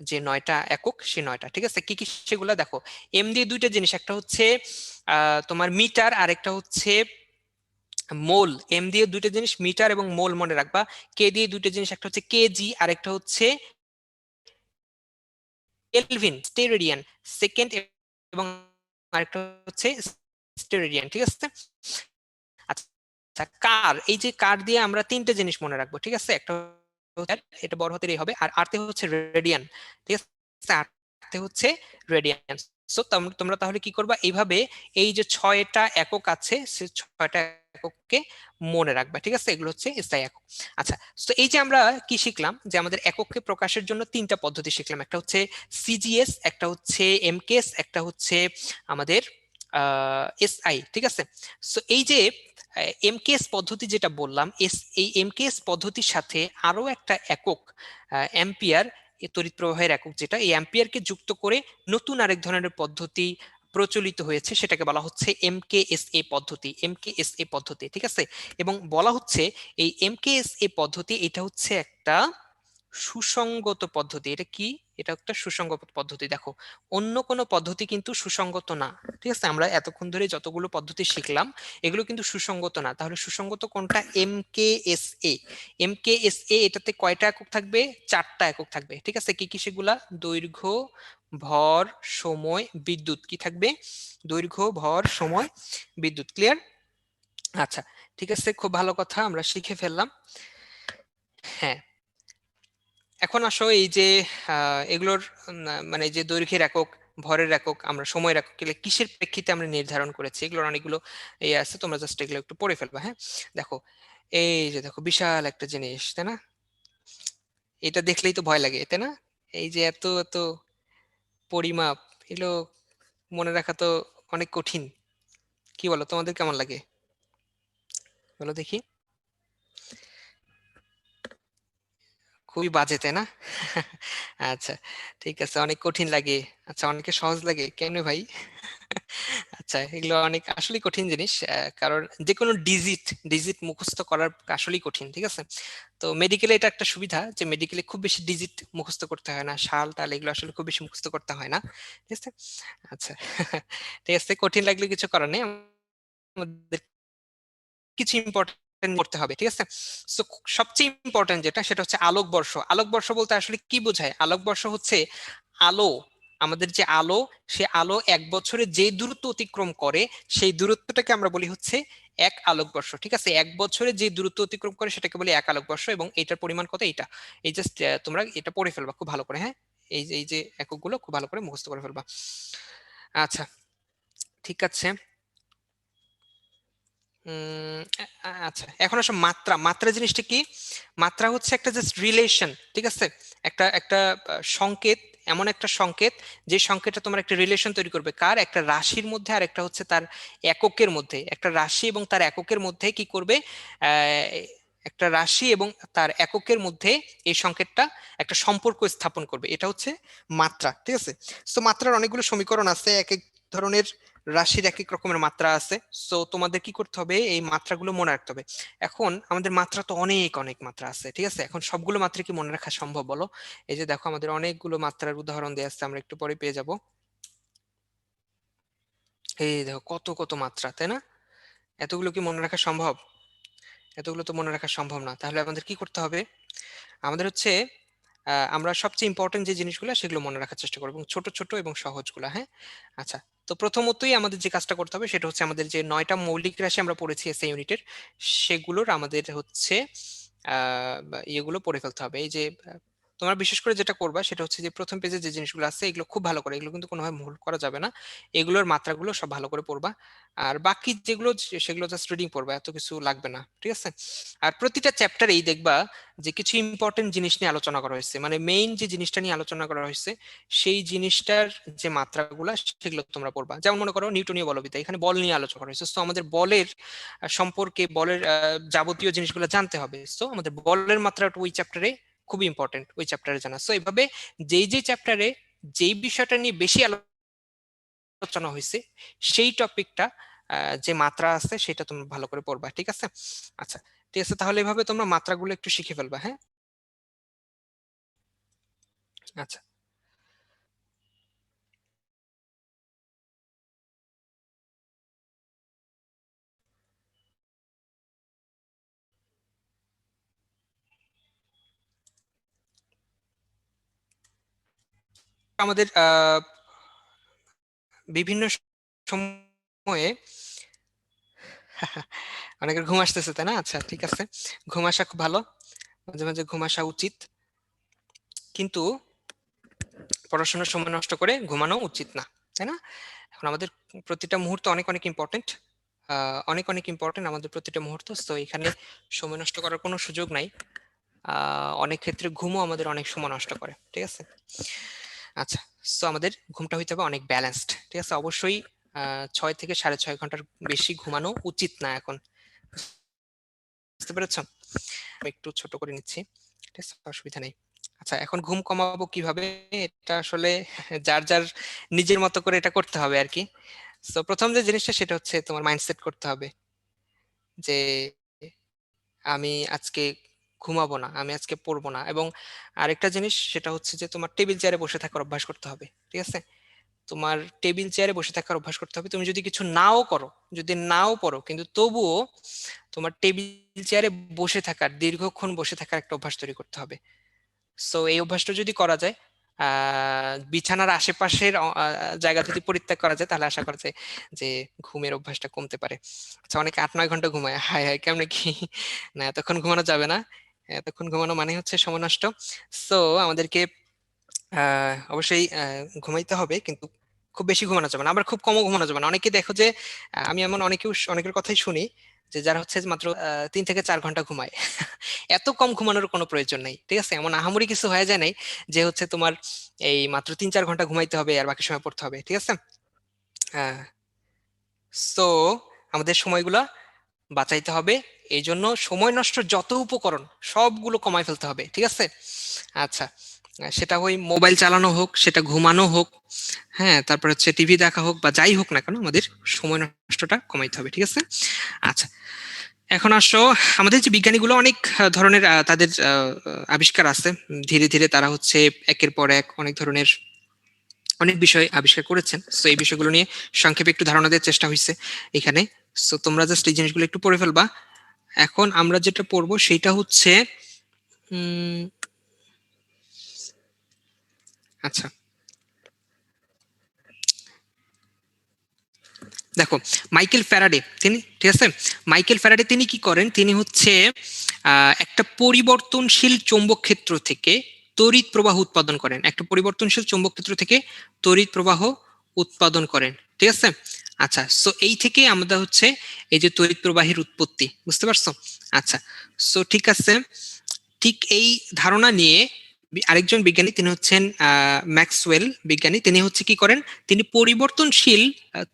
যে 9টা একক, সেই 9টা, ঠিক আছে? কি কি সেগুলো দেখো। এম দিয়ে দুইটা জিনিস, একটা হচ্ছে তোমার মিটার, আর একটা হচ্ছে মোল। এম দিয়ে দুইটা জিনিস, মিটার এবং মোল, মনে রাখবা। কে দিয়ে দুইটা জিনিস, একটা হচ্ছে কেজি, আর একটা হচ্ছে কেলভিন, স্টেরেডিয়ান, সেকেন্ড, এবং আরেকটা হচ্ছে স্টেরেডিয়ান, ঠিক আছে? আচ্ছা, কার, এই যে কার দিয়ে আমরা তিনটে জিনিস মনে রাখবো, ঠিক আছে? একটা হচ্ছে, এটা বড় হাতেরই হবে, আর আরতে হচ্ছে রেডিয়ান, ঠিক আছে? আরতে হচ্ছে রেডিয়ান। সো তোমরা তাহলে কি করবা, এইভাবে এই যে 6টা একক আছে, সে 6টা একককে মনে রাখবা, ঠিক আছে? এগুলো হচ্ছে স্থায়ী একক। আচ্ছা, তো এই যে আমরা কি শিখলাম, যে আমাদের একককে প্রকাশের জন্য তিনটা পদ্ধতি শিখলাম। একটা হচ্ছে সিজিএস, একটা হচ্ছে এমকেএস, একটা হচ্ছে আমাদের এসআই, ঠিক আছে? সো এই যে এমকেএস পদ্ধতি যেটা বললাম, এই এমকেএস পদ্ধতির সাথে আরো একটা একক, অ্যাম্পিয়ার, তড়িৎ প্রবাহের একক, যেটা এই অ্যাম্পিয়ারকে যুক্ত করে নতুন আরেক ধরনের পদ্ধতি প্রচলিত হয়েছে, সেটাকে বলা হচ্ছে এমকেএসএ পদ্ধতি, এমকেএসএ পদ্ধতি, ঠিক আছে? এবং বলা হচ্ছে এই এমকেএসএ পদ্ধতি এটা হচ্ছে একটা সুসংগত পদ্ধতি। এটা কি? এটা একটা সুসংগত পদ্ধতি। দেখো, অন্য কোনো পদ্ধতি কিন্তু সুসংগত না, ঠিক আছে? আমরা এতক্ষণ ধরে যতগুলো পদ্ধতি শিখলাম এগুলো কিন্তু সুসংগত না। তাহলে সুসংগত কোনটা? এমকেএসএ। এমকেএসএ এটাতে কয়টা একক থাকবে? চারটা একক থাকবে, ঠিক আছে? কি কি সেগুলা? দৈর্ঘ্য, ভর, সময়, বিদ্যুৎ। কি থাকবে? দৈর্ঘ্য, ভর, সময়, বিদ্যুৎ। ক্লিয়ার? আচ্ছা, ঠিক আছে, খুব ভালো কথা, আমরা শিখে ফেললাম। হ্যাঁ, এখন আসো এই যে এগুলোর মানে যে দৈর্ঘ্যের একক, ভরের একক, আমরা সময়ের একক এগুলো কিসের প্রেক্ষিতে আমরা নির্ধারণ করেছি, এগুলোর অনেকগুলো আছে, তোমরা জাস্ট এগুলো একটু পড়ে ফেলবা। হ্যাঁ, দেখো, এই যে দেখো, বিশাল একটা জিনিস, তাই না? এটা দেখলেই তো ভয় লাগে, তাই না? এই যে এত এত পরিমাপ, এগুলো মনে রাখা তো অনেক কঠিন। কি বলো, তোমাদের কেমন লাগে? বলো দেখি। খুবই বাজে, তাই না? আচ্ছা, ঠিক আছে, অনেক কঠিন লাগে। আচ্ছা, অনেকে সহজ লাগে কেন ভাই? আচ্ছা, এগুলো অনেক আসলে কঠিন জিনিস, কারণ যে কোনো ডিজিট ডিজিট মুখস্থ করার আসলেই কঠিন, ঠিক আছে? তো মেডিকেলে এটা একটা সুবিধা যে মেডিকেলে খুব বেশি ডিজিট মুখস্থ করতে হয় না, সাল টাল এগুলো আসলে খুব বেশি মুখস্থ করতে হয় না, ঠিক আছে? আচ্ছা, ঠিক আছে, কঠিন লাগলে কিছু করার নেই, আমাদের কিছু ইম্পর্টেন্ট করতে হবে, ঠিক আছে? সো সবচেয়ে ইম্পর্টেন্ট যেটা, সেটা হচ্ছে আলোকবর্ষ। আলোকবর্ষ বলতে আসলে কি বোঝায়? আলোকবর্ষ হচ্ছে আলো, আমাদের যে আলো, সে আলো এক বছরে যে দূরত্ব অতিক্রম করে সেই দূরত্বটাকে আমরা বলি হচ্ছে এক আলোকবর্ষ, ঠিক আছে? এক বছরে যে দূরত্ব অতিক্রম করে সেটাকে বলি এক আলোকবর্ষ, এবং এটার পরিমাণ কত? এটা এই জাস্ট তোমরা এটা পড়ে ফেলবা খুব ভালো করে, হ্যাঁ? এই যে এককগুলো খুব ভালো করে মুখস্থ করে ফেলবা। আচ্ছা, ঠিক আছে। আচ্ছা, এখন আসলে মাত্রা। মাত্রা জিনিসটা কি? মাত্রা হচ্ছে একটা জাস্ট রিলেশন, ঠিক আছে? একটা একটা সংকেত, এমন একটা সংকেত যে সংকেতটা তোমার একটা রিলেশন তৈরি করবে, কার? একটা রাশির মধ্যে, আর একটা হচ্ছে তার এককের মধ্যে। একটা রাশি এবং তার এককের মধ্যে কি করবে? আহ, একটা রাশি এবং তার এককের মধ্যে এই সংকেতটা একটা সম্পর্ক স্থাপন করবে, এটা হচ্ছে মাত্রা, ঠিক আছে? তো মাত্রার অনেকগুলো সমীকরণ আছে, এক এক ধরনের রাশির এক এক রকমের মাত্রা আছে। সো তোমাদের কি করতে হবে? এই মাত্রাগুলো মনে রাখতে হবে। এখন আমাদের মাত্রা তো অনেক অনেক মাত্রা আছে, ঠিক আছে? এখন সবগুলো মাত্রা কি মনে রাখা সম্ভব, বলো? এই যে দেখো, আমাদের অনেকগুলো মাত্রার উদাহরণ দেওয়া আছে, আমরা একটু পরে পেয়ে যাব। এই দেখো, কত কত মাত্রা, তাই না? এতগুলো কি মনে রাখা সম্ভব? এতগুলো তো মনে রাখা সম্ভব না। তাহলে আমাদের কি করতে হবে? আমাদের হচ্ছে আমরা সবচেয়ে ইম্পর্টেন্ট যে জিনিসগুলো সেগুলো মনে রাখার চেষ্টা করবো, এবং ছোট ছোট এবং সহজগুলো, হ্যাঁ? আচ্ছা, তো প্রথমতই আমাদের যে কাজটা করতে হবে সেটা হচ্ছে আমাদের যে 9টা মৌলিক রাশি আমরা পড়েছি এসএ ইউনিটের, সেগুলোর আমাদের হচ্ছে ইয়েগুলো পড়ে ফেলতে হবে। এই যে তোমরা বিশেষ করে যেটা করবা সেটা হচ্ছে যে প্রথম পেজে যে জিনিসগুলো আছে এগুলো খুব ভালো করে, এগুলো কিন্তু কোনোভাবে ভুল করা যাবে না, এগুলোর মাত্রাগুলো সব ভালো করে পড়বা। আর বাকি যেগুলো সেগুলো জাস্ট রিডিং পড়বা, এত কিছু লাগবে না, ঠিক আছে? আর প্রতিটা চ্যাপ্টারেই দেখবা যে কিছু ইম্পর্টেন্ট জিনিস নিয়ে আলোচনা করা হয়েছে, মানে মেইন যে জিনিসটা নিয়ে আলোচনা করা হয়েছে সেই জিনিসটার যে মাত্রাগুলো সেগুলো তোমরা পড়বা। যেমন মনে করো নিউটনীয় বলবিদ্যা, এখানে বল নিয়ে আলোচনা করা হয়েছে, তো আমাদের বলের সম্পর্কে, বলের যাবতীয় জিনিসগুলো জানতে হবে। তো আমাদের বলের মাত্রাটা ওই চ্যাপ্টারে খুবই ইম্পর্টেন্ট, ওই চ্যাপ্টারে জানা। তো এইভাবে যেই যেই চ্যাপ্টারে যেই বিষয়টা নিয়ে বেশি আলোচনা হয়েছে সেই টপিকটা যে মাত্রা আছে সেটা তোমরা ভালো করে পড়বা, ঠিক আছে? আচ্ছা, ঠিক আছে, তাহলে এভাবে তোমরা মাত্রাগুলো একটু শিখে ফেলবা, হ্যাঁ? আচ্ছা, আমাদের বিভিন্ন সময়ে অনেকের ঘুম আসতেছে, তাই না? আচ্ছা, ঠিক আছে, ঘুম আসা খুব ভালো, মাঝে মাঝে ঘুম আসা উচিত, কিন্তু পড়াশোনার সময় নষ্ট করে ঘুমানো উচিত না, তাই না? এখন আমাদের প্রতিটা মুহূর্ত অনেক অনেক ইম্পর্টেন্ট। অনেক অনেক ইম্পর্টেন্ট আমাদের প্রতিটা মুহূর্ত। তো এখানে সময় নষ্ট করার কোনো সুযোগ নাই। অনেক ক্ষেত্রে ঘুমও আমাদের অনেক সময় নষ্ট করে, ঠিক আছে? আচ্ছা, সো আমাদের ঘুমটা হইতে হবে অনেক ব্যালেন্সড, ঠিক আছে? অবশ্যই 6 থেকে 6.5 ঘন্টার বেশি ঘুমানো উচিত না এখন, বুঝতে পেরেছ? আমি একটু ছোট করে নিচ্ছি, ঠিক আছে? অসুবিধা নেই। আচ্ছা, এখন ঘুম কমাবো কিভাবে? এটা আসলে যার যার নিজের মতো করে এটা করতে হবে আর কি। তো প্রথম যে জিনিসটা সেটা হচ্ছে তোমার মাইন্ডসেট করতে হবে যে আমি আজকে ঘুমাবো না, আমি আজকে পড়বো না। এবং আরেকটা জিনিস সেটা হচ্ছে যে তোমার টেবিল চেয়ারে বসে থাকার অভ্যাস করতে হবে, ঠিক আছে? তোমার টেবিল চেয়ারে বসে থাকার অভ্যাস করতে হবে। তুমি যদি কিছু নাও করো, যদি নাও পড়ো, কিন্তু তবুও তোমার টেবিল চেয়ারে বসে থাকার, দীর্ঘক্ষণ বসে থাকার একটা অভ্যাস তৈরি করতে হবে। সো এই অভ্যাসটা যদি করা যায়, বিছানার আশেপাশের জায়গা যদি পরিত্যাগ করা যায়, তাহলে আশা করা যায় যে ঘুমের অভ্যাসটা কমতে পারে। আচ্ছা, অনেকে 8-9 ঘন্টা ঘুমায়, হায় হায় কেমনে কি! না, এতক্ষণ ঘুমানো যাবে না। এতক্ষণ ঘুমানো মানে হচ্ছে সময় নষ্ট। সো আমাদেরকে অবশ্যই ঘুমাইতে হবে, কিন্তু খুব বেশি ঘুমানো যাবে না, আবার খুব কমও ঘুমানো যাবে না। অনেকে দেখো যে আমি এমন অনেকের কথাই শুনি যে যারা হচ্ছে যে মাত্র 3 থেকে 4 ঘন্টা ঘুমায়। এত কম ঘুমানোর কোনো প্রয়োজন নেই, ঠিক আছে? এমন আহামরি কিছু হয়ে যায় নাই যে হচ্ছে তোমার এই মাত্র 3-4 ঘন্টা ঘুমাইতে হবে আর বাকি সময় পড়তে হবে, ঠিক আছে? সো আমাদের সময়গুলা বাঁচাইতে হবে। এই জন্য সময় নষ্ট যত উপকরণ সবগুলো কমায় ফেলতে হবে, ঠিক আছে? আচ্ছা, সেটা ওই মোবাইল চালানো হোক, সেটা ঘুমানো হোক, হ্যাঁ, তারপর হচ্ছে টিভি দেখা হোক বা যাই হোক না কেন, আমাদের সময় নষ্টটা কমাইতে হবে, ঠিক আছে? আচ্ছা, এখন আসো, আমাদের যে বিজ্ঞানীগুলো অনেক ধরনের তাদের আবিষ্কার আছে। ধীরে ধীরে তারা হচ্ছে একের পর এক অনেক ধরনের অনেক বিষয় আবিষ্কার করেছেন। সো এই বিষয়গুলো নিয়ে সংক্ষেপে একটু ধারণা দেওয়ার চেষ্টা হয়েছে এখানে। সো তোমরা জাস্ট এই জিনিসগুলো একটু পড়ে ফেলবা। এখন আমরা যেটা পড়বো সেটা হচ্ছে উম, আচ্ছা, দেখো, মাইকেল ফ্যারাডে তিনি, ঠিক আছে? মাইকেল ফ্যারাডে তিনি কি করেন? তিনি হচ্ছে একটা পরিবর্তনশীল চৌম্বক ক্ষেত্র থেকে তড়িৎ প্রবাহ উৎপাদন করেন। একটা পরিবর্তনশীল চৌম্বক ক্ষেত্র থেকে তড়িৎ প্রবাহ উৎপাদন করেন, ঠিক আছে? আচ্ছা, সো এই থেকে আমরা হচ্ছে এই যে তড়িৎ প্রবাহের উৎপত্তি, বুঝতে পারছো? আচ্ছা, সো ঠিক আছে। ঠিক এই ধারণা নিয়ে আরেকজন বিজ্ঞানী, তিনি হচ্ছেন ম্যাক্সওয়েল বিজ্ঞানী, তিনি হচ্ছে কি করেন? তিনি পরিবর্তনশীল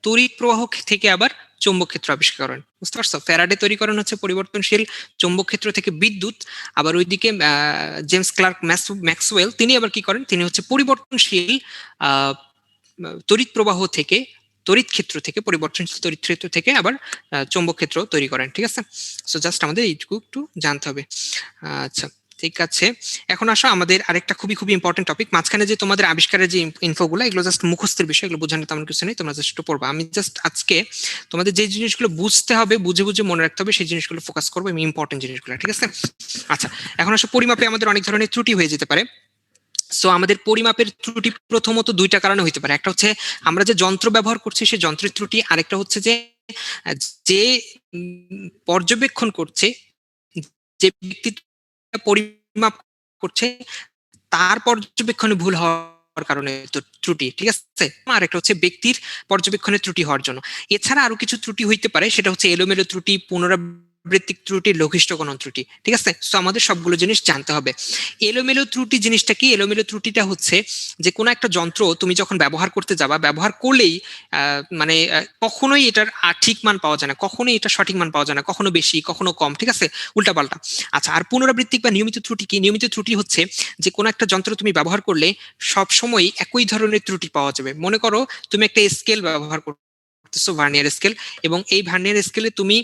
তড়িৎ প্রবাহ থেকে আবার চৌম্বক ক্ষেত্র আবিষ্কার করেন, বুঝতে পারছো? ফ্যারাডে তৈরি করেন হচ্ছে পরিবর্তনশীল চৌম্বক ক্ষেত্র থেকে বিদ্যুৎ। আবার ওইদিকে জেমস ক্লার্ক ম্যাক্সওয়েল তিনি আবার কি করেন? তিনি হচ্ছে পরিবর্তনশীল আহ তড়িৎ প্রবাহ থেকে, তড়িৎ ক্ষেত্র থেকে, পরিবর্তনশীল তড়িৎ ক্ষেত্র থেকে আবার চৌম্বক ক্ষেত্র তৈরি করেন, ঠিক আছে? সো জাস্ট আমাদের এইটুকু একটু জানতে হবে। আচ্ছা, ঠিক আছে। এখন আসো আমাদের আরেকটা খুবই খুবই ইম্পর্টেন্ট টপিক। মাঝখানে যে তোমাদের আবিষ্কারের যে ইনফোগুলো, এগুলো জাস্ট মুখস্থের বিষয়, এগুলো বোঝানো তেমন কিছু নেই, তোমরা জাস্ট একটু পড়বা। আমি জাস্ট আজকে তোমাদের যে জিনিসগুলো বুঝতে হবে, বুঝে বুঝে মনে রাখতে হবে, সেই জিনিসগুলো ফোকাস করবো, আমি ইম্পর্টেন্ট জিনিসগুলো, ঠিক আছে? আচ্ছা, এখন আসো পরিমাপে আমাদের অনেক ধরনের ত্রুটি হয়ে যেতে পারে। সো আমাদের পরিমাপের ত্রুটি প্রথমত দুইটা কারণে হইতে পারে। একটা হচ্ছে আমরা যে যন্ত্র ব্যবহার করছি সেই যন্ত্রের ত্রুটি, আরেকটা হচ্ছে যে যে পর্যবেক্ষণ করছে, যে ব্যক্তি পরিমাপ করছে, তার পর্যবেক্ষণে ভুল হওয়ার কারণে তো ত্রুটি, ঠিক আছে? আর একটা হচ্ছে ব্যক্তির পর্যবেক্ষণে ত্রুটি হওয়ার জন্য। এছাড়া আরো কিছু ত্রুটি হইতে পারে, সেটা হচ্ছে এলোমেলো ত্রুটি, পুনরাবৃত্তিক ত্রুটি, লঘিষ্ঠ গণন ত্রুটি, ঠিক আছে? সো আমাদের সবগুলো জিনিস জানতে হবে। এলোমেলো ত্রুটি জিনিসটা কি? এলোমেলো ত্রুটিটা হচ্ছে যে কোনো একটা যন্ত্র তুমি যখন ব্যবহার করতে যাবা, ব্যবহার করলেই মানে কখনোই এটার ঠিক মান পাওয়া যায় না, কখনোই এটা সঠিক মান পাওয়া যায় না, কখনো বেশি কখনো কম, ঠিক আছে? উল্টাপাল্টা। আচ্ছা, আর পুনরাবৃত্তিক বা নিয়মিত ত্রুটি কি? নিয়মিত ত্রুটি হচ্ছে যে কোনো একটা যন্ত্র তুমি ব্যবহার করলে সব সময় একই ধরনের ত্রুটি পাওয়া যাবে। মনে করো তুমি একটা স্কেল ব্যবহার করতেছো, ভার্নিয়ার স্কেল, এবং এই ভার্নিয়ার স্কেলে তুমি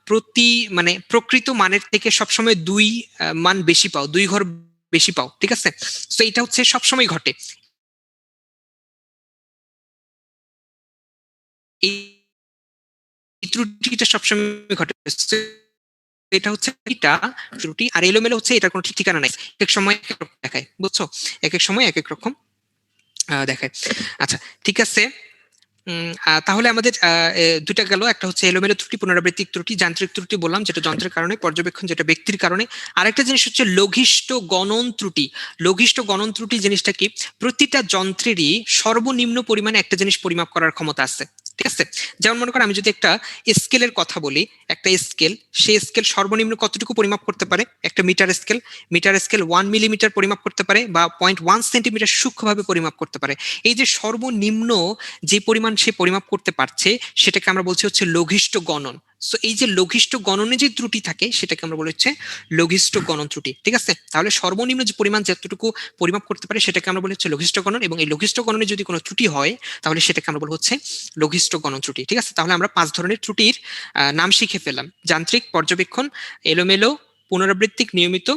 প্রতি মানে প্রকৃত মানের থেকে সবসময় 2 মান বেশি পাও, 2 ঘর বেশি পাও, ঠিক আছে? তো এটা হচ্ছে সবসময় ঘটে, এই ত্রুটিটা সবসময় ঘটে। So এটা হচ্ছে এটা ত্রুটি। আর এলোমেলো হচ্ছে এটার কোনো ঠিক ঠিকানা নাই, এক এক সময় এক এক রকম দেখায়, বুঝছো? এক এক সময় এক এক রকম দেখায়। আচ্ছা, ঠিক আছে। তাহলে আমাদের দুইটা গেল, একটা হচ্ছে এলোমেলো ত্রুটি, পুনরাবৃত্তিক ত্রুটি, যান্ত্রিক ত্রুটি বললাম যেটা যন্ত্রের কারণে, পর্যবেক্ষণ যেটা ব্যক্তির কারণে। আরেকটা জিনিস হচ্ছে লঘিষ্ঠ গণন ত্রুটি। লঘিষ্ঠ গণন ত্রুটি জিনিসটা কি? প্রতিটা যন্ত্রেরই সর্বনিম্ন পরিমাণে একটা জিনিস পরিমাপ করার ক্ষমতা আছে, ঠিক আছে? যেমন মনে করো আমি যদি একটা স্কেলের কথা বলি, একটা স্কেল, সেই স্কেল সর্বনিম্ন কতটুকু পরিমাপ করতে পারে? একটা মিটার স্কেল 1 মিলিমিটার পরিমাপ করতে পারে বা 0.1 সেন্টিমিটার সূক্ষ্মভাবে পরিমাপ করতে পারে। এই যে সর্বনিম্ন যে পরিমাণ সে পরিমাপ করতে পারছে সেটাকে আমরা বলছি হচ্ছে লঘিষ্ঠ গণন। সো এই যে লঘিষ্ঠ গণনে যে ত্রুটি থাকে সেটাকে আমরা বলি হচ্ছে লঘিষ্ঠ গণন ত্রুটি। ঠিক আছে? তাহলে সর্বনিম্ন যে পরিমাণ যতটুকু পরিমাপ করতে পারে সেটাকে আমরা বলি হচ্ছে লঘিষ্ঠ গণন, এবং এই লঘিষ্ঠ গণনে যদি কোনো ত্রুটি হয় তাহলে সেটাকে আমরা বলবো হচ্ছে লঘিষ্ঠ গণন ত্রুটি। ঠিক আছে? তাহলে আমরা 5 ধরনের ত্রুটির নাম শিখে ফেললাম: যান্ত্রিক, পর্যবেক্ষণ, এলোমেলো, পুনরাবৃত্তিক, নিয়মিত,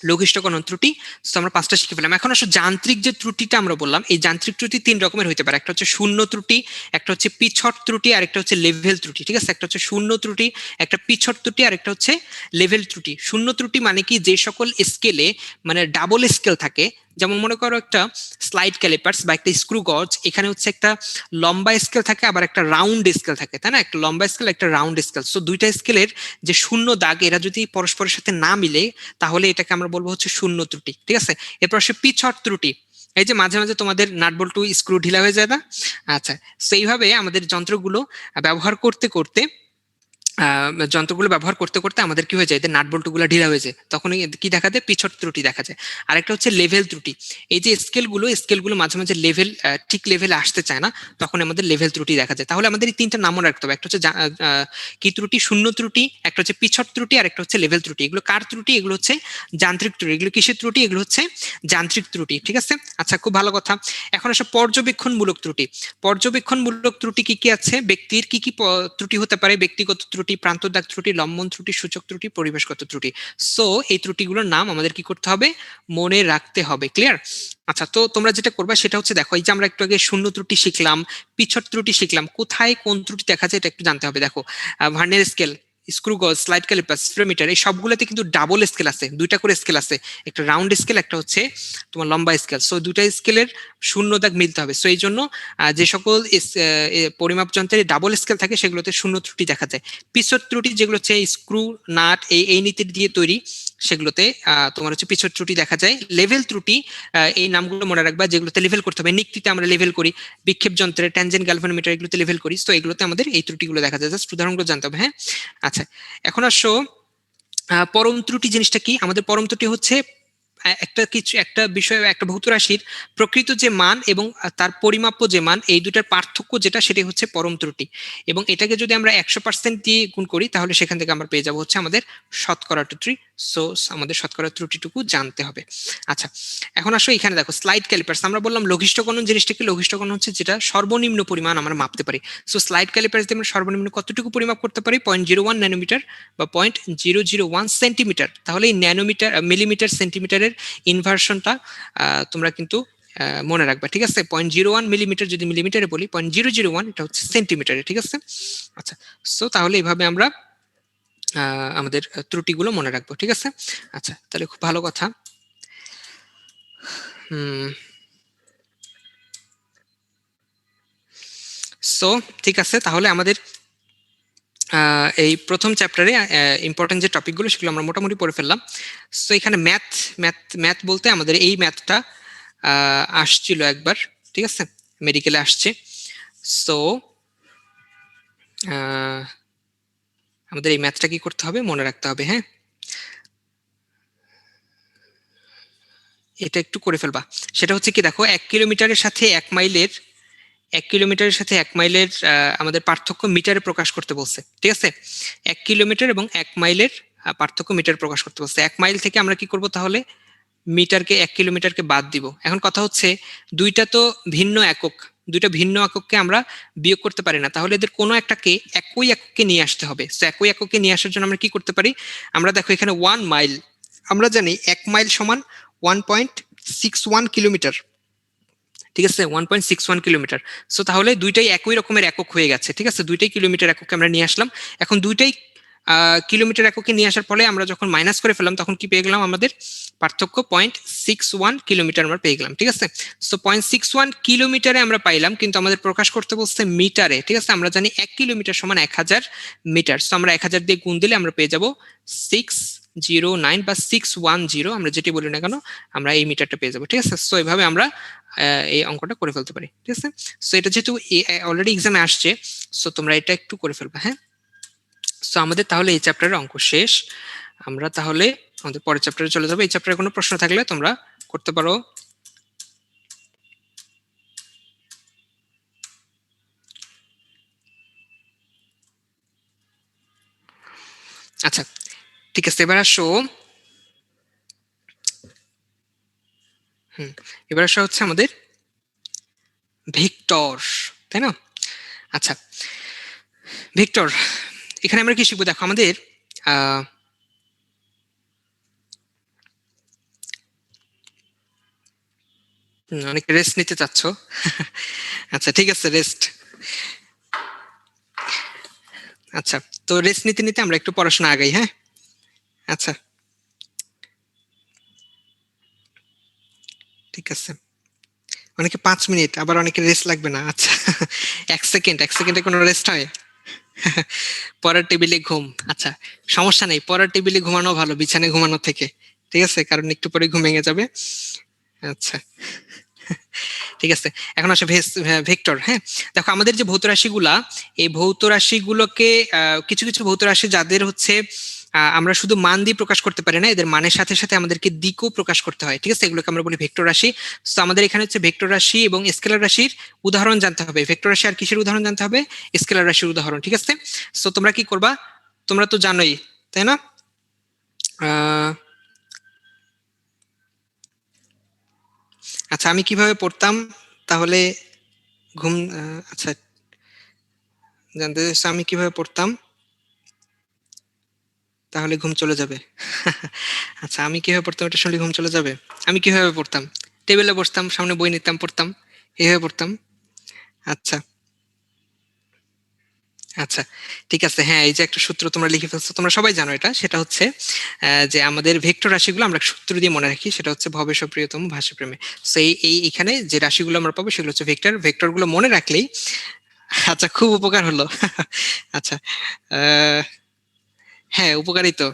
লঘিষ্ঠ গণন ত্রুটি। তো আমরা 5টা শিখে ফেলাম। এখন আসলে যান্ত্রিক যে ত্রুটিটা আমরা বললাম, এই যান্ত্রিক ত্রুটি 3 রকমের হতে পারে। একটা হচ্ছে শূন্য ত্রুটি, একটা হচ্ছে পিছট ত্রুটি, আর একটা হচ্ছে লেভেল ত্রুটি। ঠিক আছে? একটা হচ্ছে শূন্য ত্রুটি, একটা পিছট ত্রুটি, আর একটা হচ্ছে লেভেল ত্রুটি। শূন্য ত্রুটি মানে কি, যে সকল স্কেলে মানে ডাবল স্কেল থাকে, যেমন মনে করো একটা স্লাইড ক্যালিপার্স বা একটা স্ক্রু গজ, এখানে হচ্ছে একটা লম্বা স্কেল থাকে আবার একটা রাউন্ড স্কেল থাকে, তাই না? একটা লম্বা স্কেল, একটা রাউন্ড স্কেল। সো দুইটা স্কেলের যে শূন্য দাগ এরা যদি পরস্পরের সাথে না মিলে তাহলে এটাকে আমরা বলবো হচ্ছে শূন্য ত্রুটি। ঠিক আছে? এরপর আসে পিছট ত্রুটি। এই যে মাঝে মাঝে তোমাদের নাট বল্টু স্ক্রু ঢিলা হয়ে যায় না? আচ্ছা, সেইভাবে আমাদের যন্ত্রগুলো ব্যবহার করতে করতে যন্ত্রগুলো ব্যবহার করতে করতে আমাদের কি হয়ে যায়, নাট বল্টুগুলো ঢিলা হয়ে যায়, তখন কি দেখা যায়, পিছট ত্রুটি দেখা যায়। আরেকটা হচ্ছে লেভেল ত্রুটি। এই যে স্কেলগুলো মাঝে মাঝে লেভেল ঠিক লেভেলে আসতে চায় না, তখন আমাদের লেভেল ত্রুটি দেখা যায়। তাহলে আমাদের এই 3টা নামও রাখতে হবে। একটা হচ্ছে কি ত্রুটি, শূন্য ত্রুটি, একটা হচ্ছে পিছট ত্রুটি, আর একটা হচ্ছে লেভেল ত্রুটি। এগুলো কার ত্রুটি? এগুলো হচ্ছে যান্ত্রিক ত্রুটি। এগুলো কিসের ত্রুটি? এগুলো হচ্ছে যান্ত্রিক ত্রুটি। ঠিক আছে? আচ্ছা, খুব ভালো কথা। এখন আসলে পর্যবেক্ষণমূলক ত্রুটি। পর্যবেক্ষণমূলক ত্রুটি কি কি আছে? ব্যক্তির কি কি ত্রুটি হতে পারে? ব্যক্তিগত ত্রুটি, প্রান্ত দাগ ত্রুটি, লম্বন ত্রুটি, সূচক ত্রুটি, পরিবেশগত ত্রুটি। সো এই ত্রুটিগুলোর নাম আমাদের কি করতে হবে? মনে রাখতে হবে। ক্লিয়ার? আচ্ছা, তো তোমরা যেটা করবা সেটা হচ্ছে, দেখো এই যে আমরা একটু আগে শূন্য ত্রুটি শিখলাম, পিছট ত্রুটি শিখলাম, কোথায় কোন ত্রুটি দেখা যায় এটা একটু জানতে হবে। দেখো, ভার্নিয়ার স্কেল, স্ক্রু গজ, স্লাইড ক্যালিপার, স্পিরোমিটার, এই সবগুলোতে কিন্তু ডাবল স্কেল আছে, 2টা করে স্কেল আছে, একটা রাউন্ড স্কেল, একটা হচ্ছে তোমার লম্বা স্কেল। সো 2টা স্কেলের শূন্য দাগ মিলতে হবে। সো এই জন্য যে সকল পরিমাপ যন্ত্রের ডাবল স্কেল থাকে সেগুলোতে শূন্য ত্রুটি দেখা যায়। পিছট ত্রুটি যেগুলো হচ্ছে স্ক্রু, নাট, এই নীতি দিয়ে তৈরি, সেগুলোতে তোমার হচ্ছে পিছট ত্রুটি দেখা যায়। লেভেল ত্রুটি, এই নামগুলো মনে রাখবা, যেগুলোতে লেভেল করতে হবে। নিক্তিতে আমরা লেভেল করি, বিক্ষেপ যন্ত্রে, ট্যানজেন্ট গ্যালভানোমিটার, এগুলোতে লেভেল করি। তো এগুলোতে আমাদের এই ত্রুটিগুলো দেখা যায়। জাস্ট উদাহরণগুলো জানতে হবে। হ্যাঁ, আচ্ছা, এখন আসো পরম ত্রুটি জিনিসটা কি? আমাদের পরম ত্রুটি হচ্ছে একটা বিষয়, একটা ভৌত রাশির প্রকৃত যে মান এবং তার পরিমাপ্য যে মান, এই দুটার পার্থক্য যেটা, সেটাই হচ্ছে পরম ত্রুটি। এবং এটাকে যদি আমরা 100% দিয়ে গুণ করি তাহলে সেখান থেকে আমরা পেয়ে যাবো হচ্ছে আমাদের শতকরা ত্রুটি। সো আমাদের শতকরা ত্রুটিটুকু জানতে হবে। আচ্ছা, এখন আসো এখানে দেখো স্লাইড ক্যালিপার্স। আমরা বললাম লঘিষ্ঠ গণন জিনিসটা কি? লঘিষ্ঠ গণন হচ্ছে যেটা সর্বনিম্ন পরিমাণ আমরা মাপতে পারি। সো স্লাইড ক্যালিপার্স দিয়ে আমরা সর্বনিম্ন কতটুকু পরিমাপ করতে পারি? 0.01 ন্যানোমিটার বা 0.001 সেন্টিমিটার। তাহলে এই ন্যানোমিটার, মিলিমিটার, সেন্টিমিটারের ইনভার্সনটা তোমরা কিন্তু মনে রাখবা। ঠিক আছে? 0.01 মিলিমিটার যদি মিলিমিটারে বলি, 0.001 এটা হচ্ছে সেন্টিমিটারে। ঠিক আছে? আচ্ছা, সো তাহলে এইভাবে আমরা আমাদের ত্রুটিগুলো মনে রাখবো। ঠিক আছে? আচ্ছা, তাহলে খুব ভালো কথা। সো ঠিক আছে, তাহলে আমাদের এই প্রথম চ্যাপ্টারে ইম্পর্টেন্ট যে টপিকগুলো সেগুলো আমরা মোটামুটি পড়ে ফেললাম। সো এখানে ম্যাথ বলতে আমাদের এই ম্যাথটা আসছিল একবার। ঠিক আছে? মেডিকেলে আসছে। সো আমাদের এই ম্যাথটা কি করতে হবে? মনে রাখতে হবে। হ্যাঁ, এটা একটু করে ফেলবা। সেটা হচ্ছে কি, দেখো 1 কিলোমিটারের সাথে 1 মাইলের, 1 কিলোমিটারের সাথে 1 মাইলের আমাদের পার্থক্য মিটারে প্রকাশ করতে বলছে। ঠিক আছে? 1 কিলোমিটার এবং 1 মাইলের পার্থক্য মিটারে প্রকাশ করতে বলছে। 1 মাইল থেকে আমরা কি করব তাহলে? মিটারকে, 1 কিলোমিটারকে বাদ দিব। এখন কথা হচ্ছে, দুইটা তো ভিন্ন একক, দুইটা ভিন্ন একককে আমরা বিয়োগ করতে পারি না, তাহলে এদের কোনো একটাকে একই এককে নিয়ে আসতে হবে। তো একই এককে নিয়ে আসার জন্য আমরা কি করতে পারি? আমরা দেখো এখানে 1 মাইল, আমরা জানি 1 মাইল সমান 1.61 কিলোমিটার। ঠিক আছে? 1.61 কিলোমিটার। সো তাহলে দুইটাই একই রকমের একক হয়ে গেছে। ঠিক আছে? দুইটাই কিলোমিটার এককে আমরা নিয়ে আসলাম। এখন দুইটাই কিলোমিটার এককে নিয়ে আসার ফলে আমরা যখন মাইনাস করে ফেললাম তখন কি পেয়ে গেলাম? আমাদের পার্থক্য 0.61 কিলোমিটার আমরা পেয়ে গেলাম। ঠিক আছে? সো 0.61 কিলোমিটারে আমরা পাইলাম, কিন্তু আমাদের প্রকাশ করতে বলছে মিটারে। ঠিক আছে? আমরা জানি 1 কিলোমিটার সমান 1000 মিটার। সো আমরা 1000 দিয়ে গুণ দিলে আমরা পেয়ে যাব 609 বা 610, আমরা যেটি বলি না কেন আমরা এই মিটারটা পেয়ে যাবো। ঠিক আছে, সো এইভাবে আমরা এই অঙ্কটা করে ফেলতে পারি। ঠিক আছে, সো এটা যেহেতু অলরেডি এক্সামে আসছে, সো তোমরা এটা একটু করে ফেলবে। হ্যাঁ, সো আমাদের তাহলে এই চ্যাপ্টারের অঙ্ক শেষ। আমরা তাহলে আমাদের পরের চ্যাপ্টারে চলে যাবো। এই চ্যাপ্টারে কোনো প্রশ্ন থাকলে তোমরা করতে পারো। আচ্ছা ঠিক আছে, এবার আসো এবার আসা হচ্ছে আমাদের ভেক্টর, তাই না? আচ্ছা, ভেক্টর এখানে আমরা কি শিখবো? দেখো আমাদের অনেক রেস্ট নিতে চাচ্ছ। আচ্ছা ঠিক আছে, রেস্ট। আচ্ছা, তো রেস্ট নিতে নিতে আমরা একটু পড়াশোনা আগাই। হ্যাঁ, আচ্ছা ঠিক আছে। অনেকে 5 মিনিট, আবার অনেকে রেস্ট লাগবে না। আচ্ছা 1 সেকেন্ড, 1 সেকেন্ডে কোনো রেস্ট হয়? পড়ার টেবিলে ঘুম, আচ্ছা সমস্যা নেই, পড়ার টেবিলে ঘুমানো ভালো বিছানায় ঘুমানো থেকে। ঠিক আছে, কারণ একটু পরে ঘুম ভেঙে যাবে। আচ্ছা ঠিক আছে, এখন আসে ভেক্টর। হ্যাঁ, দেখো আমাদের যে ভৌত রাশিগুলা, এই ভৌত রাশিগুলোকে কিছু কিছু ভৌত রাশি যাদের হচ্ছে আমরা শুধু মান দিয়ে প্রকাশ করতে পারি না, এদের মানের সাথে সাথে আমাদেরকে দিকও প্রকাশ করতে হয়। ঠিক আছে, এগুলোকে আমরা বলি ভেক্টর রাশি। তো আমাদের এখানে হচ্ছে ভেক্টর রাশি এবং স্কেলার রাশির উদাহরণ জানতে হবে। ভেক্টর রাশি আর কিসের উদাহরণ জানতে হবে? স্কেলার রাশির উদাহরণ। ঠিক আছে, তো তোমরা কি করবা? তোমরা তো জানোই, তাই না? আচ্ছা, আমি কিভাবে পড়তাম তাহলে ঘুম আচ্ছা জানতে চাইছো আমি কিভাবে পড়তাম তাহলে ঘুম চলে যাবে? আচ্ছা, আমি কিভাবে পড়তাম এটা শুনলে ঘুম চলে যাবে? আমি কিভাবে পড়তাম? টেবিলে বসতাম, সামনে বই নিতাম, পড়তাম, এইভাবে পড়তাম। আচ্ছা আচ্ছা ঠিক আছে। হ্যাঁ, এই যে একটা সূত্র তোমরা লিখে ফেলছো, তোমরা সবাই জানো এটা, সেটা হচ্ছে যে আমাদের ভেক্টর রাশিগুলো আমরা সূত্র দিয়ে মনে রাখি, সেটা হচ্ছে ভবেশ প্রিয়তম ভাষাপ্রেমে। তো এখানে যে রাশিগুলো আমরা পাবো সেগুলো হচ্ছে ভেক্টর। ভেক্টর গুলো মনে রাখলেই, আচ্ছা খুব উপকার হলো। আচ্ছা, আহ, হ্যাঁ উপকারই তো।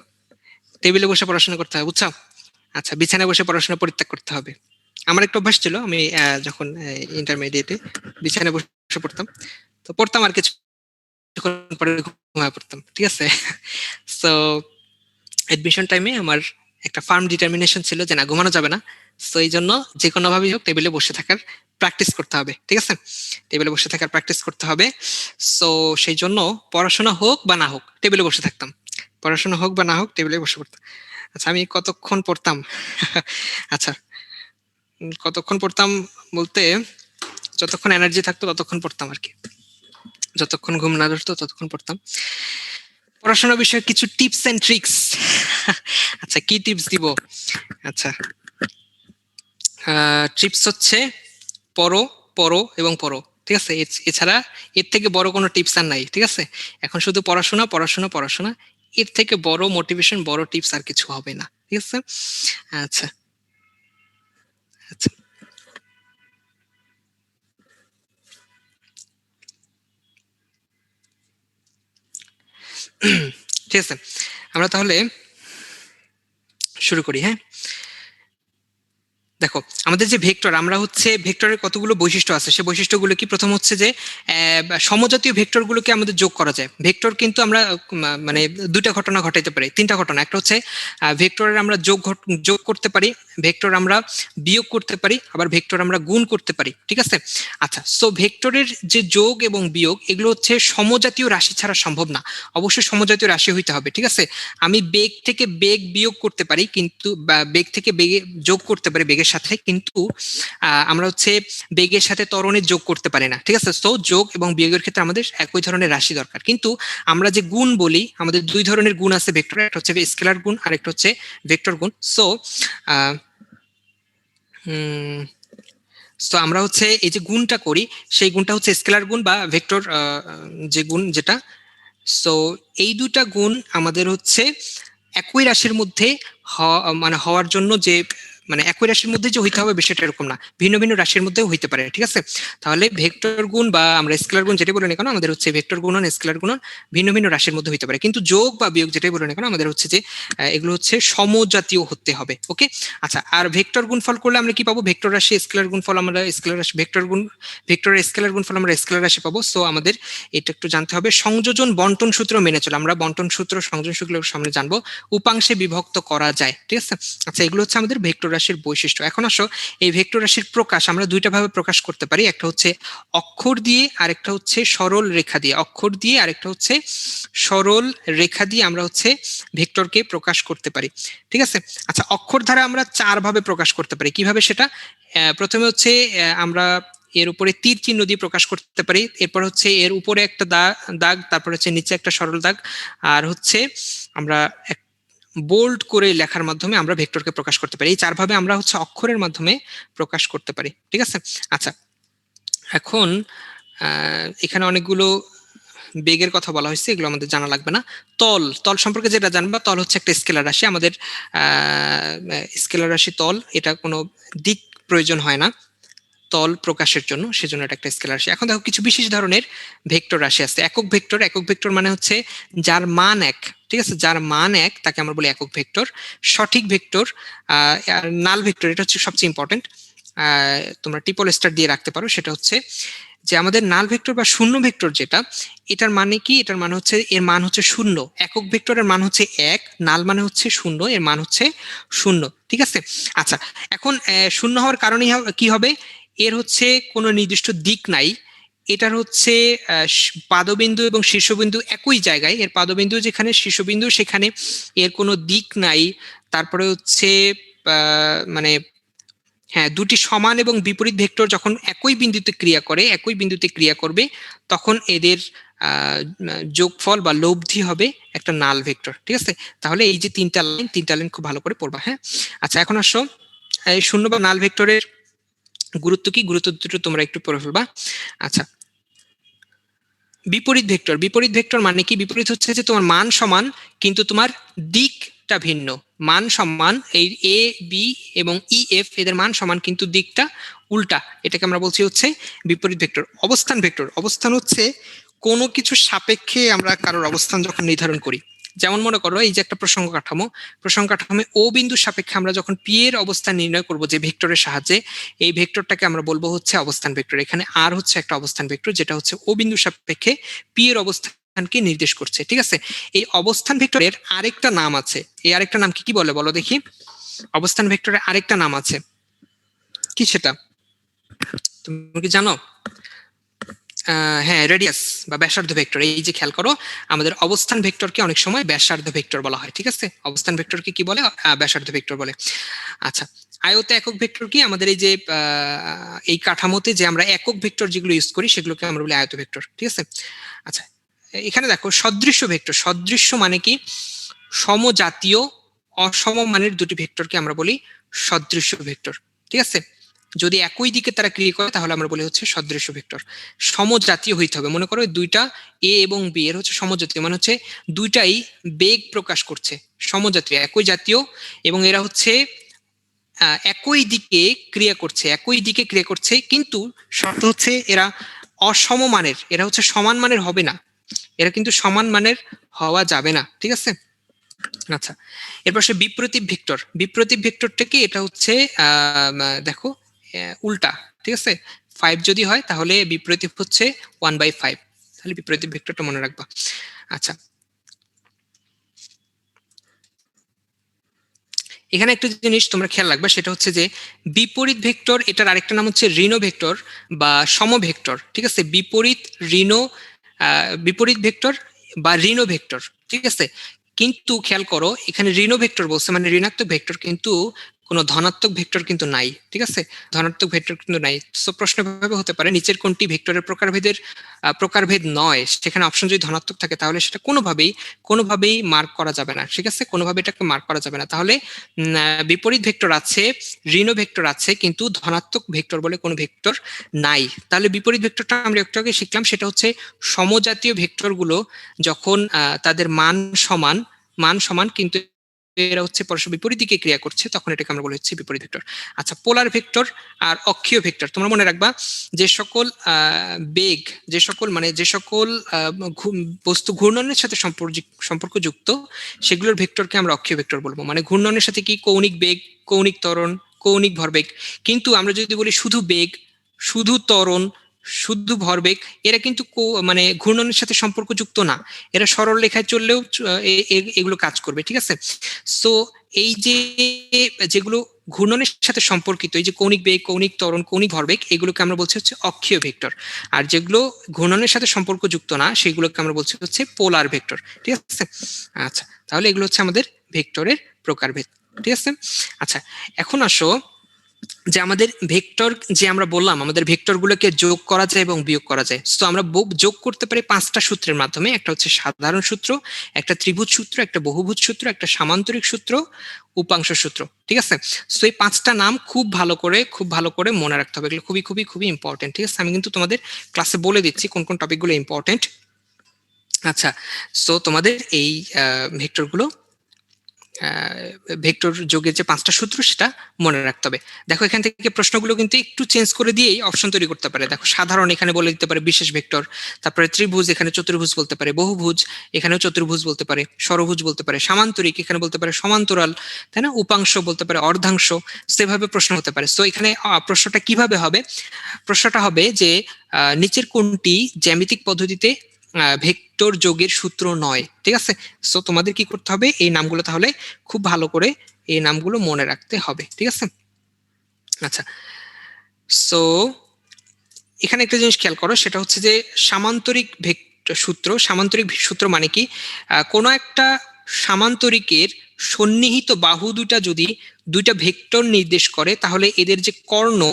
টেবিলে বসে পড়াশোনা করতে হবে, বুঝছো? আচ্ছা, বিছানায় বসে পড়াশোনা পরিত্যাগ করতে হবে। আমার একটা অভ্যাস ছিল, আমি যখন ইন্টারমিডিয়েটে বিছানায় বসে পড়তাম, তো পড়তাম আর কিছুক্ষণ পরে ঘুমায় পড়তাম। ঠিক আছে, সো এডমিশন টাইমে আমার একটা ফার্ম ডিটারমিনেশন ছিল যে না, ঘুমানো যাবে না। তো এই জন্য যে কোনো ভাবেই হোক টেবিলে বসে থাকার প্র্যাকটিস করতে হবে। ঠিক আছে, টেবিলে বসে থাকার প্র্যাকটিস করতে হবে। সো সেই জন্য পড়াশোনা হোক বা না হোক টেবিলে বসে থাকতাম, পড়াশোনা হোক বা না হোক টেবিলে বসে পড়তাম। আচ্ছা, আমি কতক্ষণ পড়তাম? আচ্ছা, কতক্ষণ পড়তাম বলতে যতক্ষণ এনার্জি থাকতো ততক্ষণ পড়তাম আর কি, যতক্ষণ ঘুম না ধরতো ততক্ষণ পড়তাম। পড়াশোনা বিষয়ে কিছু টিপস এন্ড ট্রিক্স। আচ্ছা, কি টিপস দিব? আচ্ছা, টিপস হচ্ছে পড়ো, পড়ো এবং পড়ো। ঠিক আছে, এছাড়া এর থেকে বড় কোনো টিপস আর নাই। ঠিক আছে, এখন শুধু পড়াশোনা পড়াশোনা পড়াশোনা, এর থেকে বড় মোটিভেশন, বড় টিপস আর কিছু হবে না। ঠিক আছে, আচ্ছা আচ্ছা ঠিক আছে, আমরা তাহলে শুরু করি। হ্যাঁ, দেখো আমাদের যে ভেক্টর, আমরা হচ্ছে ভেক্টরের কতগুলো বৈশিষ্ট্য আছে, সেই বৈশিষ্ট্যগুলো কি? প্রথম হচ্ছে যে সমজাতীয় ভেক্টরগুলোকে আমাদের যোগ করা যায়। ভেক্টর কিন্তু আমরা মানে দুইটা ঘটনা ঘটাইতে পারি, তিনটা ঘটনা। একটা হচ্ছে ভেক্টরের আমরা যোগ করতে পারি, ভেক্টর আমরা বিয়োগ করতে পারি, আবার ভেক্টর আমরা গুণ করতে পারি। ঠিক আছে, আচ্ছা, সো ভেক্টরের যে যোগ এবং বিয়োগ এগুলো হচ্ছে সমজাতীয় রাশি ছাড়া সম্ভব না, অবশ্যই সমজাতীয় রাশি হইতে হবে। ঠিক আছে, আমি বেগ থেকে বেগ বিয়োগ করতে পারি, কিন্তু বেগ থেকে বেগে যোগ করতে পারি বেগের সাথে, কিন্তু আমরা হচ্ছে বেগের সাথে ত্বরণের যোগ করতে পারি না। ঠিক আছে, তো যোগ এবং বিয়োগের ক্ষেত্রে আমাদের একই ধরনের রাশি দরকার। কিন্তু আমরা যে গুণ বলি, আমাদের দুই ধরনের গুণ আছে ভেক্টর, একটা হচ্ছে স্কেলার গুণ আর একটা হচ্ছে ভেক্টর গুণ। সো তো আমরা হচ্ছে এই যে গুণটা করি, সেই গুণটা হচ্ছে স্কেলার গুণ বা ভেক্টর যে গুণ যেটা। সো এই দুটা গুণ আমাদের হচ্ছে একই রাশির মধ্যে মানে হওয়ার জন্য যে মানে একই রাশির মধ্যে যে হইতে হবে বিষয়টা এরকম না, ভিন্ন ভিন্ন রাশির মধ্যেও হইতে পারে, ঠিক আছে। তাহলে ভেক্টর গুণ বা আমরা স্কেলার গুণ যেটাই বলি না কেন, আমাদের হচ্ছে ভেক্টর গুণন স্কেলার গুণন ভিন্ন ভিন্ন রাশির মধ্যে হইতে পারে, কিন্তু যোগ বা বিয়োগ যেটাই বলি না কেন আমাদের হচ্ছে যে এগুলো হচ্ছে সমজাতীয় হতে হবে। ওকে, আচ্ছা, আর ভেক্টর গুণফল করলে আমরা কি পাবো? ভেক্টর রাশি স্কেলার গুণফল আমরা স্কেলার রাশি, ভেক্টরের স্কেলার গুণফল আমরা স্কেলার রাশি পাবো। সো আমাদের এটা একটু জানতে হবে। সংযোজন বন্টন সূত্র মেনে চলে, আমরা বন্টন সূত্র সংযোজন সূত্র সামনে জানবো। উপাংশে বিভক্ত করা যায়, ঠিক আছে। আচ্ছা, এগুলো হচ্ছে আমাদের ভেক্টর রাশির বৈশিষ্ট্য। এখন আসো, এই ভেক্টর রাশির প্রকাশ আমরা দুইটা ভাবে প্রকাশ করতে পারি, একটা হচ্ছে অক্ষর দিয়ে আর একটা হচ্ছে সরল রেখা দিয়ে। অক্ষর দিয়ে আর একটা হচ্ছে সরল রেখা দিয়ে আমরা হচ্ছে ভেক্টরকে প্রকাশ করতে পারি, ঠিক আছে। আচ্ছা, অক্ষর দ্বারা আমরা চার ভাবে প্রকাশ করতে পারি, কিভাবে সেটা? প্রথমে হচ্ছে আমরা এর উপরে তীর চিহ্ন দিয়ে প্রকাশ করতে পারি, এরপর হচ্ছে এর উপরে একটা দাগ, তারপর হচ্ছে নিচে একটা সরল দাগ, আর হচ্ছে আমরা বোল্ড করে লেখার মাধ্যমে আমরা ভেক্টরকে প্রকাশ করতে পারি। এই চার ভাবে আমরা হচ্ছে অক্ষরের মাধ্যমে প্রকাশ করতে পারি, ঠিক আছে। আচ্ছা, এখন এখানে অনেকগুলো বেগের কথা বলা হয়েছে, এগুলো আমাদের জানা লাগবে না। তল, তল সম্পর্কে যেটা জানবা, তল হচ্ছে একটা স্কেলার রাশি, আমাদের স্কেলার রাশি তল, এটা কোনো দিক প্রয়োজন হয় না তল প্রকাশের জন্য, সেজন্য এটা একটা স্কেলার রাশি। এখন দেখো, কিছু বিশেষ ধরনের ভেক্টর রাশি আছে। একক ভেক্টর, একক ভেক্টর মানে হচ্ছে যার মান এক, ঠিক আছে, যার মান এক তাকে আমরা বলি একক ভেক্টর। সঠিক ভেক্টর আর নাল ভেক্টর, এটা হচ্ছে সবচেয়ে ইম্পর্টেন্ট, তোমরা ট্রিপল স্টার দিয়ে রাখতে পারো। সেটা হচ্ছে যে আমাদের নাল ভেক্টর বা শূন্য ভেক্টর যেটা, এটার মানে কি? এটার মানে হচ্ছে এর মান হচ্ছে শূন্য। একক ভেক্টরের মান হচ্ছে এক, নাল মানে হচ্ছে শূন্য, এর মান হচ্ছে শূন্য, ঠিক আছে। আচ্ছা, এখন শূন্য হওয়ার কারণে কি হবে? এর হচ্ছে কোনো নির্দিষ্ট দিক নাই, এটার হচ্ছে পাদবিন্দু এবং শীর্ষবিন্দু একই জায়গায়, এর পাদবিন্দু যেখানে শীর্ষবিন্দু সেখানে, এর কোনো দিক নাই। তারপরে হচ্ছে মানে হ্যাঁ, দুটি সমান এবং বিপরীত ভেক্টর যখন একই বিন্দুতে ক্রিয়া করে, একই বিন্দুতে ক্রিয়া করবে, তখন এদের যোগফল বা লব্ধি হবে একটা নাল ভেক্টর, ঠিক আছে। তাহলে এই যে তিনটা লাইন খুব ভালো করে পড়বা, হ্যাঁ। আচ্ছা, এখন আসো, এই শূন্য বা নাল ভেক্টরের গুরুত্ব কি, গুরুত্ব দুটো তোমরা একটু পড়ে ফেলবা। আচ্ছা, বিপরীত ভেক্টর, বিপরীত ভেক্টর মানে কি? বিপরীত হচ্ছে যে তোমার মান সমান কিন্তু তোমার দিকটা ভিন্ন। মান সমান, এই এ বি এবং ই এফ এদের মান সমান কিন্তু দিকটা উল্টা, এটাকে আমরা বলছি হচ্ছে বিপরীত ভেক্টর। অবস্থান ভেক্টর, অবস্থান হচ্ছে কোনো কিছু সাপেক্ষে আমরা কারোর অবস্থান যখন নির্ধারণ করি, যেমন মনে করো এই যে একটা প্রসঙ্গ কাঠামো, প্রসঙ্গ কাঠামো ও বিন্দু সাপেক্ষে আমরা যখন পি এর অবস্থান নির্ণয় করব যে ভেক্টরের সাহায্যে, এই ভেক্টরটাকে আমরা বলবো হচ্ছে অবস্থান ভেক্টর। এখানে আর হচ্ছে একটা অবস্থান ভেক্টর, যেটা হচ্ছে ও বিন্দু সাপেক্ষে পি এর অবস্থানকে নির্দেশ করছে, ঠিক আছে। এই অবস্থান ভেক্টরের আরেকটা নাম আছে, এই আরেকটা নাম কি কি বলে বলো দেখি? অবস্থান ভেক্টরের আরেকটা নাম আছে, কি সেটা তুমি কি জানো? হ্যাঁ, রেডিয়াস বা ব্যাসার্ধ ভেক্টর। এই যে খেয়াল করো, আমাদের অবস্থান ভেক্টরকে অনেক সময় ব্যাসার্ধ ভেক্টর বলা হয়, ঠিক আছে। অবস্থান ভেক্টরকে কি বলে? ব্যাসার্ধ ভেক্টর বলে। আচ্ছা, আয়ত একক ভেক্টর কি? আমাদের এই যে এই কাঠামোতে যে আমরা একক ভেক্টর যেগুলো ইউজ করি সেগুলোকে আমরা বলি আয়ত ভেক্টর, ঠিক আছে। আচ্ছা, এখানে দেখো সদৃশ্য ভেক্টর, সদৃশ্য মানে কি? সমজাতীয় অসমমানের দুটি ভেক্টরকে আমরা বলি সদৃশ্য ভেক্টর, ঠিক আছে। যদি একই দিকে তারা ক্রিয়া করে তাহলে আমরা বলি হচ্ছে সদৃশ্য ভেক্টর। সমজাতীয় হইতে হবে, মনে করো দুইটা এ এবং বি এর হচ্ছে সমজাতীয়, মানে হচ্ছে দুইটাই বেগ প্রকাশ করছে, সমজাতীয় একই জাতীয়, এবং এরা হচ্ছে একই দিকে ক্রিয়া করছে, একই দিকে ক্রিয়া করছে, কিন্তু শর্ত হচ্ছে এরা অসমমানের, এরা হচ্ছে সমান মানের হবে না, এরা কিন্তু সমান মানের হওয়া যাবে না, ঠিক আছে। আচ্ছা, এরপর সে বিপ্রতীপ ভেক্টর, বিপ্রতীপ ভেক্টরটা কি? এটা হচ্ছে দেখো উল্টা, ঠিক আছে। 5 যদি হয় তাহলে বিপ্রতীপ হচ্ছে 1/5, তাহলে বিপ্রতীপ ভেক্টরটা মনে রাখবা। আচ্ছা, এখানে একটা জিনিস তোমরা খেয়াল রাখবে, সেটা হচ্ছে যে বিপরীত ভেক্টর, এটার আরেকটা নাম হচ্ছে ঋণ ভেক্টর বা সমভেক্টর, ঠিক আছে। বিপরীত ঋণ, বিপরীত ভেক্টর বা ঋণ ভেক্টর, ঠিক আছে। কিন্তু খেয়াল করো, এখানে ঋণ ভেক্টর বলছে মানে ঋণাত্মক ভেক্টর, কিন্তু কোনো ধনাত্মক ভেক্টর কিন্তু নাই, ঠিক আছে। ধনাত্মক ভেক্টর কিন্তু নাই। সো প্রশ্ন ভাবে হতে পারে নিচের কোনটি ভেক্টরের প্রকারভেদ নয়? সেখানে অপশন যদি ধনাত্মক থাকে তাহলে সেটা কোনোভাবেই মার্ক করা যাবে না, ঠিক আছে, কোনোভাবে এটাকে মার্ক করা যাবে না। তাহলে বিপরীত ভেক্টর আছে, ঋণ ভেক্টর আছে, কিন্তু ধনাত্মক ভেক্টর বলে কোনো ভেক্টর নাই। তাহলে বিপরীত ভেক্টরটা আমরা একটু আগে শিখলাম, সেটা হচ্ছে সমজাতীয় ভেক্টরগুলো যখন তাদের মান সমান কিন্তু এরা হচ্ছে পরস্পর বিপরীত দিকে ক্রিয়া করছে, তখন এটাকে আমরা বলি হচ্ছে বিপরীত ভেক্টর। আচ্ছা, পোলার ভেক্টর আর অক্ষীয় ভেক্টর তোমরা মনে রাখবা, যে সকল বেগ, যে সকল বস্তু ঘূর্ণনের সাথে সম্পর্কযুক্ত সেগুলোর ভেক্টরকে আমরা অক্ষীয় ভেক্টর বলবো। মানে ঘূর্ণনের সাথে কি কৌণিক বেগ, কৌণিক ত্বরণ, কৌণিক ভরবেগ। কিন্তু আমরা যদি বলি শুধু বেগ, শুধু ত্বরণ, শুধু ভরবেগ, এরা কিন্তু মানে ঘূর্ণনের সাথে সম্পর্কযুক্ত না, এরা সরল রেখায় চললেও এগুলো কাজ করবে, ঠিক আছে। সো এই যে যেগুলো ঘূর্ণনের সাথে সম্পর্কিত, এই যে কৌণিক বেগ, কৌণিক ত্বরণ, কৌণিক ভরবেগ, এগুলোকে আমরা বলছি হচ্ছে অক্ষীয় ভেক্টর। আর যেগুলো ঘূর্ণনের সাথে সম্পর্কযুক্ত না সেগুলোকে আমরা বলছি হচ্ছে পোলার ভেক্টর, ঠিক আছে। আচ্ছা, তাহলে এগুলো হচ্ছে আমাদের ভেক্টরের প্রকারভেদ, ঠিক আছে। আচ্ছা, এখন আসো যে আমাদের ভেক্টর, যে আমরা বললাম আমাদের ভেক্টরগুলোকে যোগ করা যায় এবং বিয়োগ করা যায়। তো আমরা যোগ করতে পারি পাঁচটা সূত্রের মাধ্যমে। একটা হচ্ছে সাধারণ সূত্র, একটা ত্রিভুজ সূত্র, একটা বহুভুজ সূত্র, একটা সামান্তরিক সূত্র, উপাংশ সূত্র, ঠিক আছে। তো এই পাঁচটা নাম খুব ভালো করে মনে রাখতে হবে, এগুলো খুবই খুবই খুবই ইম্পর্টেন্ট, ঠিক আছে। আমি কিন্তু তোমাদের ক্লাসে বলে দিচ্ছি কোন কোন টপিকগুলো ইম্পর্টেন্ট। আচ্ছা, সো তোমাদের এই ভেক্টরগুলো, ভেক্টর যোগের যে পাঁচটা সূত্র সেটা মনে রাখতে হবে। দেখো এখান থেকে প্রশ্নগুলো কিন্তু একটু চেঞ্জ করে দিয়েই অপশন তৈরি করতে পারে। দেখো সাধারণ এখানে বলে দিতে পারে বিশেষ ভেক্টর, তারপরে ত্রিভুজ এখানে চতুর্ভুজ বলতে পারে, বহুভুজ এখানেও চতুর্ভুজ বলতে পারে, ষড়ভুজ বলতে পারে, সামান্তরিক এখানে বলতে পারে সমান্তরাল, তাই না, উপাংশ বলতে পারে অর্ধাংশ, সেভাবে প্রশ্ন হতে পারে। তো এখানে প্রশ্নটা কিভাবে হবে? প্রশ্নটা হবে যে নিচের কোনটি জ্যামিতিক পদ্ধতিতে ভেক্টর যোগের সূত্র নয়, ঠিক আছে। সো তোমাদের কি করতে হবে, এই নামগুলো তাহলে খুব ভালো করে এই নামগুলো মনে রাখতে হবে, ঠিক আছে। আচ্ছা, সো এখানে একটা জিনিস খেয়াল করো, সেটা হচ্ছে যে সামান্তরিক সামান্তরিক সূত্র মানে কি, কোনো একটা সামান্তরিকের সন্নিহিত বাহু দুটা যদি দুইটা ভেক্টর নির্দেশ করে, তাহলে এদের যে কর্ণ,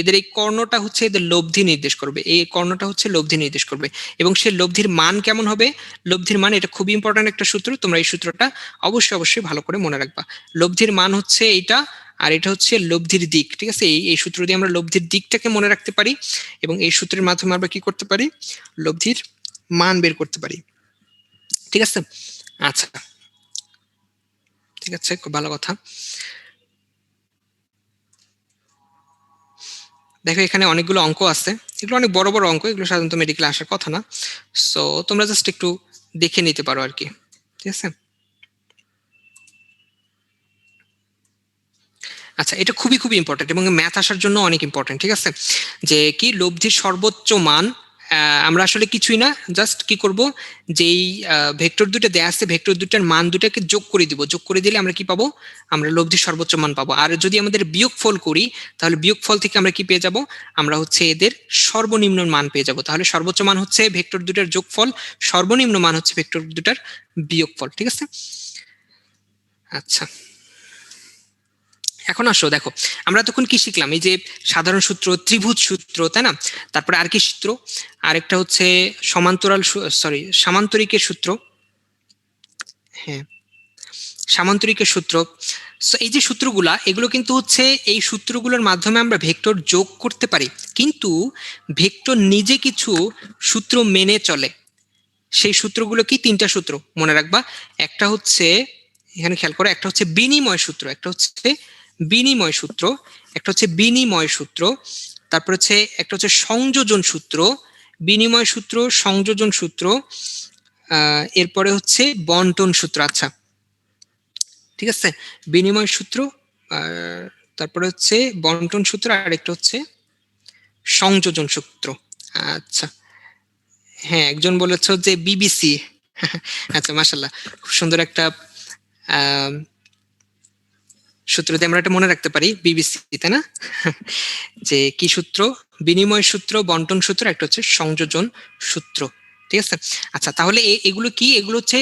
এদের এই কর্ণটা হচ্ছে এদের লব্ধি নির্দেশ করবে, এই কর্ণটা হচ্ছে লব্ধি নির্দেশ করবে। এবং সেই লব্ধির মান কেমন হবে? লব্ধির মান, এটা খুবই ইম্পর্টেন্ট একটা সূত্র, তোমরা এই সূত্রটা অবশ্যই ভালো করে মনে রাখবা। লব্ধির মান হচ্ছে এইটা, আর এটা হচ্ছে লব্ধির দিক, ঠিক আছে। এই সূত্র দিয়ে আমরা লব্ধির দিকটাকে মনে রাখতে পারি, এবং এই সূত্রের মাধ্যমে আমরা কি করতে পারি, লব্ধির মান বের করতে পারি, ঠিক আছে। আচ্ছা, ঠিক আছে, খুব ভালো কথা। দেখো এখানে অনেকগুলো অঙ্ক আছে, এগুলো অনেক বড় বড় অঙ্ক, এগুলো সাধারণত মেডিকেলে আসার কথা না। সো তোমরা জাস্ট একটু দেখে নিতে পারো আর কি, ঠিক আছে। আচ্ছা, এটা খুবই ইম্পর্টেন্ট এবং ম্যাথ আসার জন্য অনেক ইম্পর্টেন্ট, ঠিক আছে। যে কি লব্ধির সর্বোচ্চ মান, আমরা আসলে কিছুই না, জাস্ট কি করব, যেই ভেক্টর দুটো দেয়া আছে, ভেক্টর দুটার মান দুটাকে যোগ করে দিব, যোগ করে দিলে আমরা কি পাবো, আমরা লব্ধির সর্বোচ্চ মান পাবো। আর যদি আমাদের বিয়োগফল করি, তাহলে বিয়োগফল থেকে আমরা কি পেয়ে যাব, আমরা হচ্ছে এদের সর্বনিম্ন মান পেয়ে যাব। তাহলে সর্বোচ্চ মান হচ্ছে ভেক্টর দুটার যোগফল, সর্বনিম্ন মান হচ্ছে ভেক্টর দুটার বিয়োগফল, ঠিক আছে। আচ্ছা, এখন আসো দেখো, আমরা তখন কি শিখলাম, এই যে সাধারণ সূত্র, ত্রিভুজ সূত্র, তাই না, তারপরে আর কি সূত্র, আরেকটা হচ্ছে সামান্তরিকের সূত্র, হ্যাঁ, সামান্তরিকের সূত্র। এই যে সূত্রগুলা, এগুলো কিন্তু হচ্ছে এই সূত্রগুলোর মাধ্যমে আমরা ভেক্টর যোগ করতে পারি, কিন্তু ভেক্টর নিজে কিছু সূত্র মেনে চলে। সেই সূত্রগুলো কি, তিনটা সূত্র মনে রাখবা। একটা হচ্ছে, এখানে খেয়াল করো, একটা হচ্ছে বিনিময় সূত্র, একটা হচ্ছে বিনিময় সূত্র, একটা হচ্ছে বিনিময় সূত্র, তারপর হচ্ছে একটা হচ্ছে সংযোজন সূত্র, বিনিময় সূত্র, সংযোজন সূত্র, এরপরে হচ্ছে বন্টন সূত্র। আচ্ছা, ঠিক আছে, বিনিময় সূত্র, তারপরে হচ্ছে বন্টন সূত্র, আর একটা হচ্ছে সংযোজন সূত্র। আচ্ছা, হ্যাঁ, একজন বলেছ যে বিবিসি। আচ্ছা, মাশাল্লাহ, খুব সুন্দর একটা সূত্র দিয়ে আমরা এটা মনে রাখতে পারি, বিবিসি, তাই না। যে কি সূত্র, বিনিময় সূত্র, বন্টন সূত্র, একটা হচ্ছে সংযোজন সূত্র, ঠিক আছে। আচ্ছা, তাহলে এগুলো কি, এগুলো হচ্ছে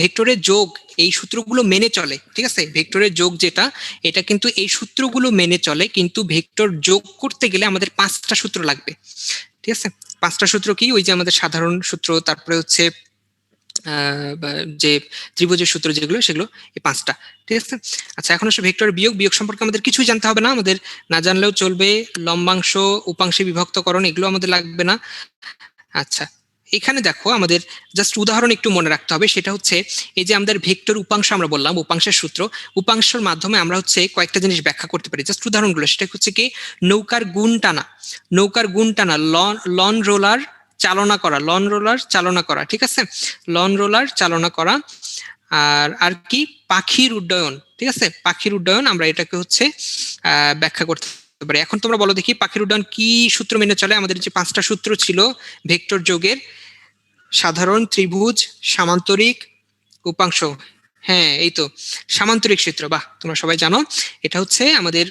ভেক্টরের যোগ, এই সূত্রগুলো মেনে চলে, ঠিক আছে। ভেক্টরের যোগ যেটা, এটা কিন্তু এই সূত্রগুলো মেনে চলে, কিন্তু ভেক্টর যোগ করতে গেলে আমাদের পাঁচটা সূত্র লাগবে, ঠিক আছে। পাঁচটা সূত্র কি, ওই যে আমাদের সাধারণ সূত্র, তারপরে হচ্ছে যে ত্রিভুজের সূত্র যেগুলো, সেগুলো এই পাঁচটা, ঠিক আছে। আচ্ছা, এখন আসলে ভেক্টর বিয়োগ সম্পর্কে আমাদের কিছুই জানতে হবে না, আমাদের না জানলেও চলবে। লম্বাংশ, উপাংশে বিভক্তকরণ, এগুলো আমাদের লাগবে না। আচ্ছা, এখানে দেখো আমাদের জাস্ট উদাহরণ একটু মনে রাখতে হবে, সেটা হচ্ছে এই যে আমাদের ভেক্টর উপাংশ আমরা বললাম, উপাংশের সূত্র, উপাংশের মাধ্যমে আমরা হচ্ছে কয়েকটা জিনিস ব্যাখ্যা করতে পারি। জাস্ট উদাহরণগুলো, সেটা হচ্ছে কি নৌকার গুণ টানা, নৌকার গুণ টানা, লন রোলার চালনা করা, লন রোলার চালনা করা, ঠিক আছে, লন রোলার চালনা করা। আর আর কি পাখির উড্ডয়ন, ঠিক আছে, পাখির উড্ডয়ন আমরা এটাকে হচ্ছে ব্যাখ্যা করতে পারি। এখন তোমরা বলো দেখি পাখির উড্ডয়ন কি সূত্র মেনে চলে? আমাদের যে 5টা সূত্র ছিল ভেক্টর যোগের, সাধারণ, ত্রিভুজ, সামান্তরিক, উপাংশ। হ্যাঁ এই তো সামান্তরিক সূত্র, বাহ তোমরা সবাই জানো। এটা হচ্ছে আমাদের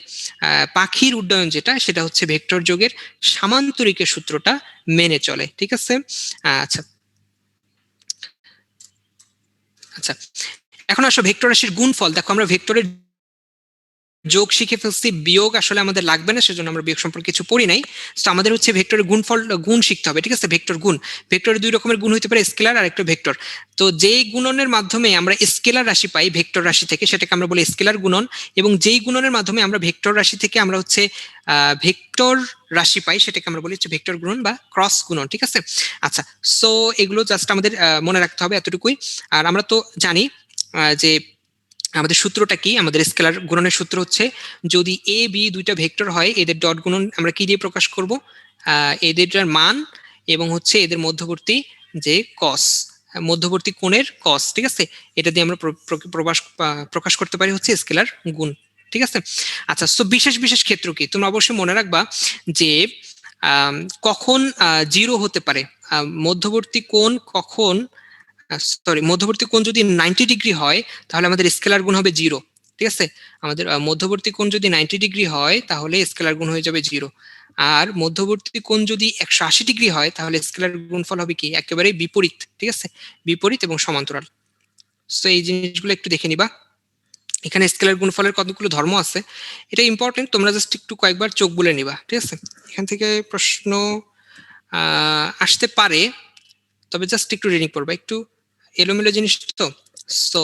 পাখির উড্ডয়ন যেটা, সেটা হচ্ছে ভেক্টর যোগের সামান্তরিকের সূত্রটা মেনে চলে, ঠিক আছে। আচ্ছা আচ্ছা, এখন আসো ভেক্টর রাশির গুণফল। দেখো আমরা ভেক্টরের যোগ শিখে ফেলছি, বিয়োগ আসলে আমাদের লাগবে না, সেজন্য আমরা বিয়োগ সম্পর্কে কিছু পড়ি নাই। তো আমাদের হচ্ছে ভেক্টরের গুণফল, গুণ শিখতে হবে, ঠিক আছে। ভেক্টর গুণ, ভেক্টরের 2 রকমের গুণ হতে পারে, স্কেলার আর একটা ভেক্টর। তো যেই গুণনের মাধ্যমে আমরা স্কেলার রাশি পাই ভেক্টর রাশি থেকে, সেটাকে আমরা বলি স্কেলার গুণন। এবং যেই গুণনের মাধ্যমে আমরা ভেক্টর রাশি থেকে আমরা হচ্ছে ভেক্টর রাশি পাই, সেটাকে আমরা বলি হচ্ছে ভেক্টর গুণন বা ক্রস গুণন, ঠিক আছে। আচ্ছা, সো এগুলো জাস্ট আমাদের মনে রাখতে হবে এতটুকুই। আর আমরা তো জানি যে আমাদের সূত্রটা কি, আমাদের স্কেলার গুণনের সূত্র হচ্ছে যদি এ বি দুইটা ভেক্টর হয়, এদের ডট গুণন আমরা কি দিয়ে প্রকাশ করব? এদের মান এবং হচ্ছে এদের মধ্যবর্তী যে কস, মধ্যবর্তী কোণের কস, ঠিক আছে, এটা দিয়ে আমরা প্রকাশ করতে পারি হচ্ছে স্কেলার গুণ, ঠিক আছে। আচ্ছা, তো বিশেষ বিশেষ ক্ষেত্র কি তোমরা অবশ্যই মনে রাখবা যে কখন জিরো হতে পারে, মধ্যবর্তী কোণ কখন, সরি, মধ্যবর্তী কোণ যদি 90 ডিগ্রি হয় তাহলে আমাদের স্কেলার গুণ হবে 0, ঠিক আছে। আমাদের মধ্যবর্তী কোণ যদি 90 ডিগ্রি হয় তাহলে স্কেলার গুণ হয়ে যাবে 0। আর মধ্যবর্তী কোণ যদি 180 ডিগ্রি হয় তাহলে স্কেলার গুণফল হবে কি একেবারে বিপরীত, ঠিক আছে, বিপরীত এবং সমান্তরাল। তো এই জিনিসগুলো একটু দেখে নিবা। এখানে স্কেলার গুণফলের কতগুলো ধর্ম আছে, এটা ইম্পর্টেন্ট, তোমরা জাস্ট একটু কয়েকবার চোখ বুলে নিবা, ঠিক আছে। এখান থেকে প্রশ্ন আসতে পারে, তবে জাস্ট একটু রিডিং পড়বা, একটু এলোমেলো জিনিস তো, সো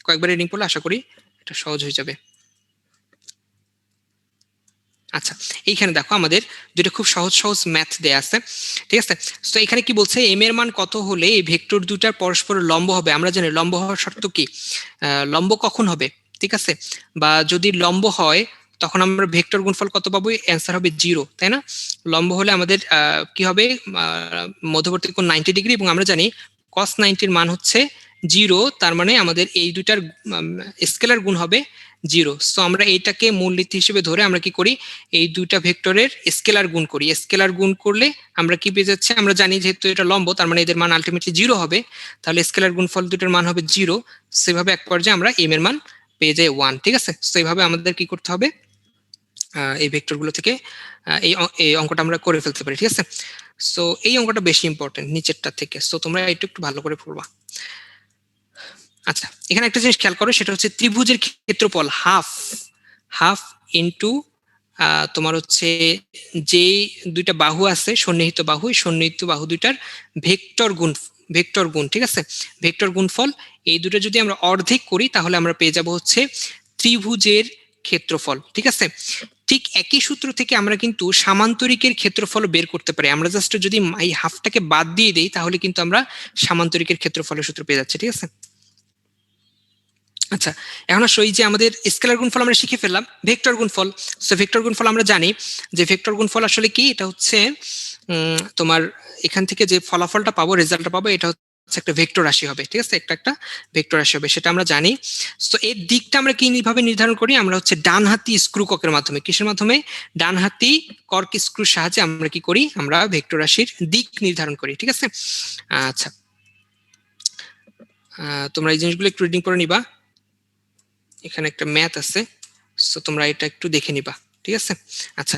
কয়েকবার রিডিং পড়লে আশা করি এটা সহজ হয়ে যাবে। আচ্ছা, এইখানে দেখো আমাদের দুটো খুব সহজ সহজ ম্যাথ দেয়া আছে, ঠিক আছে। তো এখানে কি বলছে, এম এর মান কত হলে এই ভেক্টর দুটার পরস্পর লম্ব হবে? আমরা জানি লম্ব হওয়ার শর্ত কি, লম্ব কখন হবে, ঠিক আছে, বা যদি লম্ব হয় তখন আমরা ভেক্টর গুণফল কত পাবো? অ্যান্সার হবে 0, তাই না? লম্ব হলে আমাদের কি হবে, মধ্যবর্তী কোণ 90 ডিগ্রি, এবং আমরা জানি cos 90 এর মান হচ্ছে 0, তার মানে আমাদের এই দুইটার স্কেলার গুণ হবে 0। সো আমরা এইটাকে মূলনীতি হিসেবে ধরে আমরা কি করি, এই দুইটা ভেক্টরের স্কেলার গুণ করি। স্কেলার গুণ করলে আমরা কি পেয়ে যাচ্ছে, আমরা জানি যেহেতু এটা লম্ব তার মানে এদের মান আলটিমেটলি 0 হবে, তাহলে স্কেলার গুণফল দুটোর মান হবে 0। সেভাবে এক পর্যায়ে আমরা এম এর মান পেয়ে যাই 1, ঠিক আছে। তো এইভাবে আমাদের কি করতে হবে, এই ভেক্টরগুলো থেকে এই অঙ্কটা আমরা করে ফেলতে পারি, ঠিক আছে। সো এই অঙ্কটা বেশি ইম্পর্টেন্ট নিচেরটা থেকে, সো তোমরা একটু একটু ভালো করে পড়বা। আচ্ছা, এখানে একটা জিনিস খেয়াল করো, সেটা হচ্ছে ত্রিভুজের ক্ষেত্রফল হাফ, হাফ ইন্টু তোমার হচ্ছে যে দুইটা বাহু আছে সন্নিহিত বাহু, এই সন্নিহিত বাহু দুইটার ভেক্টর গুণ, ভেক্টর গুণ, ঠিক আছে, ভেক্টর গুণফল। এই দুটো যদি আমরা অর্ধেক করি তাহলে আমরা পেয়ে যাব হচ্ছে ত্রিভুজের ক্ষেত্রফল, ঠিক আছে। ঠিক একই সূত্র থেকে আমরা কিন্তু সামান্তরিকের ক্ষেত্রফল বের করতে পারি। আমরা জাস্ট যদি এই হাফটাকে বাদ দিয়ে দেই তাহলে কিন্তু আমরা সামান্তরিকের ক্ষেত্রফলের সূত্র পেয়ে যাচ্ছি, ঠিক আছে। আচ্ছা, এখন আসো এই যে আমাদের স্কেলার গুণফল আমরা শিখে ফেললাম, ভেক্টর গুণফল। সো ভেক্টর গুণফল আমরা জানি যে ভেক্টর গুণফল আসলে কি, এটা হচ্ছে তোমার এখান থেকে যে ফলাফলটা পাবো, রেজাল্টটা পাবো, এটা হচ্ছে একটা ভেক্টর রাশি হবে, ঠিক আছে, একটা একটা ভেক্টর রাশি হবে, সেটা আমরা জানি। তো এর দিকটা আমরা কি ভাবে নির্ধারণ করি, আমরা হচ্ছে ডানহাতি স্ক্রু ককের মাধ্যমে, কিসের মাধ্যমে, ডানহাতি কর্ক স্ক্রুর সাহায্যে আমরা কি করি, আমরা ভেক্টর রাশির দিক নির্ধারণ করি, ঠিক আছে। আচ্ছা, তোমরা এই জিনিসগুলো একটু রিডিং করে নিবা, এখানে একটা ম্যাথ আছে, সো তোমরা এটা একটু দেখে নিবা, ঠিক আছে। আচ্ছা,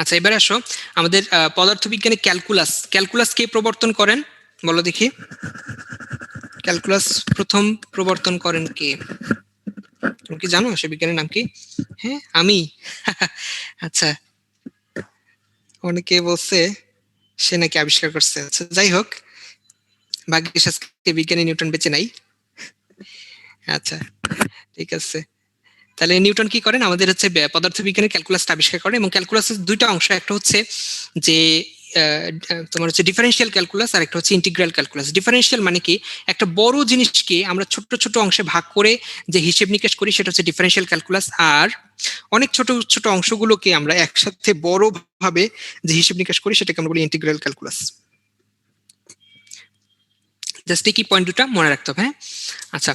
আচ্ছা এবারে আসো আমাদের পদার্থবিজ্ঞানে ক্যালকুলাস, ক্যালকুলাস কে প্রবর্তন করেন বলো দেখি, ক্যালকুলাস প্রথম প্রবর্তন করেন কে? তুমি কি জানো সে বিজ্ঞানের নাম কি? হ্যাঁ আমি আচ্ছা, অনেকে বলছে সে নাকি আবিষ্কার করছে। আচ্ছা যাই হোক, ভাগ্যিস আজকে বিজ্ঞানী নিউটন বেঁচে নাই। আচ্ছা ঠিক আছে, তাহলে নিউটন কি করেন, আমাদের হচ্ছে পদার্থবিজ্ঞানের ক্যালকুলাসটা আবিষ্কার করেন, এবং ক্যালকুলাসের দুইটা অংশ, একটা হচ্ছে যে তোমার হচ্ছে ডিফারেন্সিয়াল ক্যালকুলাস, আর একটা হচ্ছে ইন্টিগ্রাল ক্যালকুলাস। ডিফারেন্সিয়াল মানে কি, একটা বড় জিনিসকে আমরা ছোট ছোট অংশে ভাগ করে যে হিসেব নিকেশ করি সেটা হচ্ছে ডিফারেন্সিয়াল ক্যালকুলাস, আর অনেক ছোট ছোট অংশগুলোকে আমরা একসাথে বড় ভাবে যে হিসেব নিকেশ করি সেটাকে আমরা বলি ইন্টিগ্রাল ক্যালকুলাস। জাস্ট কি পয়েন্ট দুটা মনে রাখতে হবে, হ্যাঁ। আচ্ছা,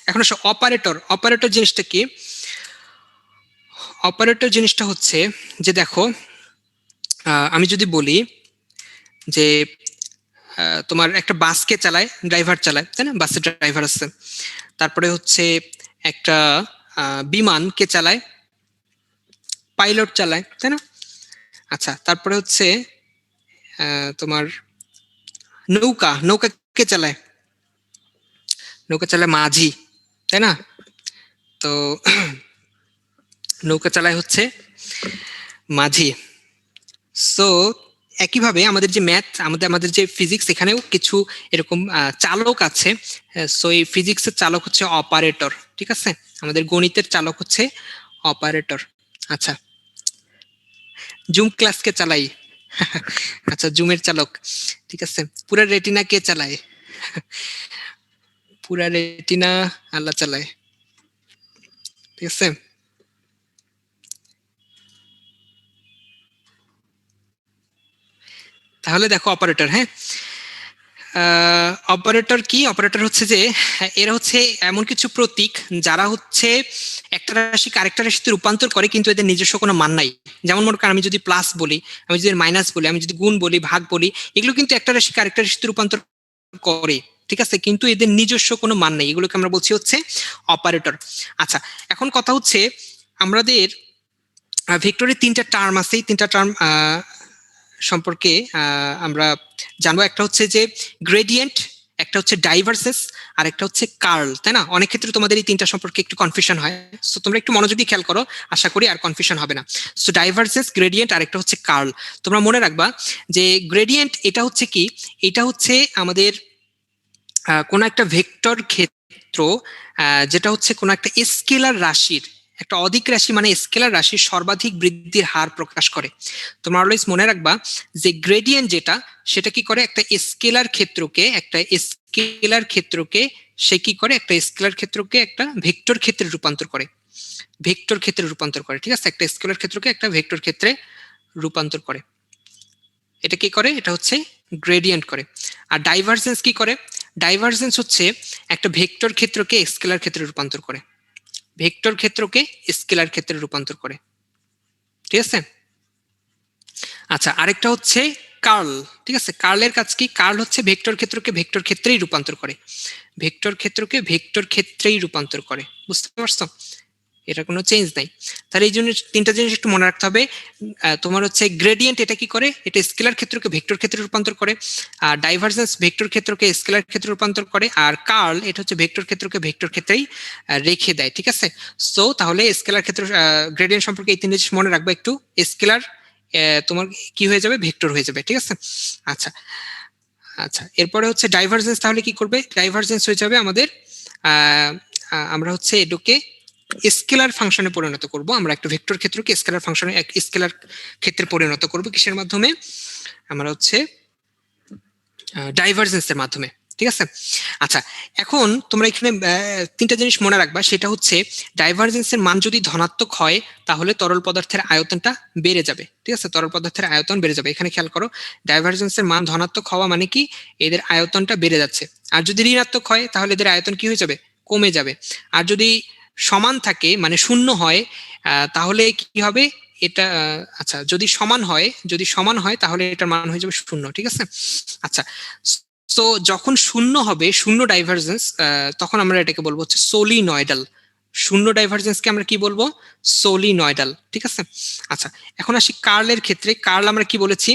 এখন আসো অপারেটর। অপারেটর জিনিসটা কি? অপারেটর জিনিসটা হচ্ছে যে দেখো, আমি যদি বলি যে তোমার একটা বাসকে চালায়, ড্রাইভার চালায়, তাই না, বাসের ড্রাইভার আছে। তারপরে হচ্ছে একটা বিমানকে চালায়, পাইলট চালায়, তাই না। আচ্ছা, তারপরে হচ্ছে তোমার নৌকা, নৌকা কে চালায়? নৌকা চালায় মাঝি, তাই না। তো নৌকা চালায় হচ্ছে মাঝি। সো একইভাবে আমাদের যে ম্যাথ, আমাদের যে ফিজিক্স, এখানেও কিছু এরকম চালক আছে। সো এই ফিজিক্সের চালক হচ্ছে অপারেটর, ঠিক আছে। আমাদের গণিতের চালক হচ্ছে অপারেটর। আচ্ছা, জুম ক্লাসকে চালাই। আচ্ছা, জুমের চালক, ঠিক আছে। পুরা রেটিনা কে চালায়? পুরা রেটিনা আল্লাহ চালায়, ঠিক আছে। তাহলে দেখো অপারেটর, হ্যাঁ, অপারেটর কি? অপারেটর হচ্ছে যে এরা হচ্ছে এমন কিছু প্রতীক যারা হচ্ছে একটা রাশিকে আরেকটা রাশিতে রূপান্তর করে, কিন্তু এদের নিজস্ব কোনো মান নাই। যেমন মনে করেন, আমি যদি প্লাস বলি, আমি যদি মাইনাস বলি, আমি যদি গুণ বলি, ভাগ বলি, এগুলো কিন্তু একটা রাশিকে আরেকটা রাশিতে রূপান্তর করে, ঠিক আছে, কিন্তু এদের নিজস্ব কোনো মান নেই। এগুলোকে আমরা বলছি হচ্ছে অপারেটর। আচ্ছা, এখন কথা হচ্ছে আমাদের ভেক্টরের তিনটা টার্ম আছে। এই তিনটা টার্ম সম্পর্কে আমরা জানবো। একটা হচ্ছে যে গ্রেডিয়েন্ট, একটা হচ্ছে ডাইভারসেস, আর একটা হচ্ছে কার্ল, তাই না। অনেক ক্ষেত্রে তোমাদের এই তিনটা সম্পর্কে একটু কনফিউশন হয়, সো তোমরা একটু মনোযোগ দিয়ে খেয়াল করো, আশা করি আর কনফিউশন হবে না। সো ডাইভারসেস, গ্রেডিয়েন্ট, আর একটা হচ্ছে কার্ল। তোমরা মনে রাখবা যে গ্রেডিয়েন্ট এটা হচ্ছে কি, এটা হচ্ছে আমাদের কোন একটা ভেক্টর ক্ষেত্র, যেটা হচ্ছে কোন একটা স্কেলার রাশির, একটা অধিক রাশি মানে স্কেলার রাশির সর্বাধিক বৃদ্ধির হার প্রকাশ করে। তোমরা অলওয়েজ মনে রাখবা যে গ্রেডিয়েন্ট যেটা, সেটা কি করে, একটা স্কেলার ক্ষেত্রকে, সে কি করে, একটা স্কেলার ক্ষেত্রকে একটা ভেক্টর ক্ষেত্রে রূপান্তর করে, ভেক্টর ক্ষেত্রে রূপান্তর করে, ঠিক আছে। একটা স্কেলার ক্ষেত্রকে একটা ভেক্টর ক্ষেত্রে রূপান্তর করে, এটা কি করে, এটা হচ্ছে গ্রেডিয়েন্ট করে। আর ডাইভারজেন্স কি করে? ডাইভারজেন্স হচ্ছে একটা ভেক্টর ক্ষেত্রকে স্কেলার ক্ষেত্রে রূপান্তর করে, ভেক্টর ক্ষেত্রকে স্কেলার ক্ষেত্রে রূপান্তর করে, ঠিক আছে। আচ্ছা, আরেকটা হচ্ছে কার্ল, ঠিক আছে। কার্লের কাজ কি? কার্ল হচ্ছে ভেক্টর ক্ষেত্রকে ভেক্টর ক্ষেত্রেই রূপান্তর করে, ভেক্টর ক্ষেত্রকে ভেক্টর ক্ষেত্রেই রূপান্তর করে, বুঝতে পারছো? এটা কোনো চেঞ্জ নাই। তাহলে এই জন্য তিনটা জিনিস একটু মনে রাখতে হবে। তোমার হচ্ছে গ্রেডিয়েন্ট, এটা কি করে, এটা স্কেলার ক্ষেত্রকে ভেক্টর ক্ষেত্রে রূপান্তর করে। আর ডাইভারজেন্স ভেক্টর ক্ষেত্রকে স্কেলার ক্ষেত্রে রূপান্তর করে। আর কার্ল এটা হচ্ছে ভেক্টর ক্ষেত্রকে ভেক্টর ক্ষেত্রেই রেখে দেয়, ঠিক আছে। সো তাহলে স্কেলার ক্ষেত্র, গ্রেডিয়েন্ট সম্পর্কে এই তিনটা জিনিস মনে রাখবে একটু। স্কেলার তোমার কি হয়ে যাবে, ভেক্টর হয়ে যাবে, ঠিক আছে। আচ্ছা, আচ্ছা, এরপরে হচ্ছে ডাইভারজেন্স। তাহলে কি করবে? ডাইভারজেন্স হয়ে যাবে আমাদের আমরা হচ্ছে এটাকে স্কেলার ফাংশনে পরিণত করব। আমরা একটা ভেক্টর ক্ষেত্রকে স্কেলার ফাংশনে, এক স্কেলার ক্ষেত্রে পরিণত করব। কিসের মাধ্যমে? আমরা হচ্ছে ডাইভারজেন্সের মাধ্যমে, ঠিক আছে। আচ্ছা, এখন তোমরা এখানে তিনটা জিনিস মনে রাখবা, সেটা হচ্ছে ডাইভারজেন্সের মান যদি ধনাত্মক হয় তাহলে তরল পদার্থের আয়তনটা বেড়ে যাবে, ঠিক আছে, তরল পদার্থের আয়তন বেড়ে যাবে। এখানে খেয়াল করো, ডাইভারজেন্সের মান ধনাত্মক হওয়া মানে কি, এদের আয়তনটা বেড়ে যাচ্ছে। আর যদি ঋণাত্মক হয় তাহলে এদের আয়তন কি হয়ে যাবে, কমে যাবে। আর যদি সমান থাকে মানে শূন্য হয়, তাহলে কি হবে এটা, আচ্ছা, যদি সমান হয়, তাহলে এটার মান হয়ে যাবে শূন্য, ঠিক আছে। আচ্ছা, তো যখন শূন্য হবে, শূন্য ডাইভারজেন্স, তখন আমরা এটাকে বলবো হচ্ছে সোলিনয়েডাল। শূন্য ডাইভারজেন্সকে আমরা কি বলবো, সোলিনয়েডাল, ঠিক আছে। আচ্ছা, এখন আসি কার্লের ক্ষেত্রে। কার্ল আমরা কি বলেছি,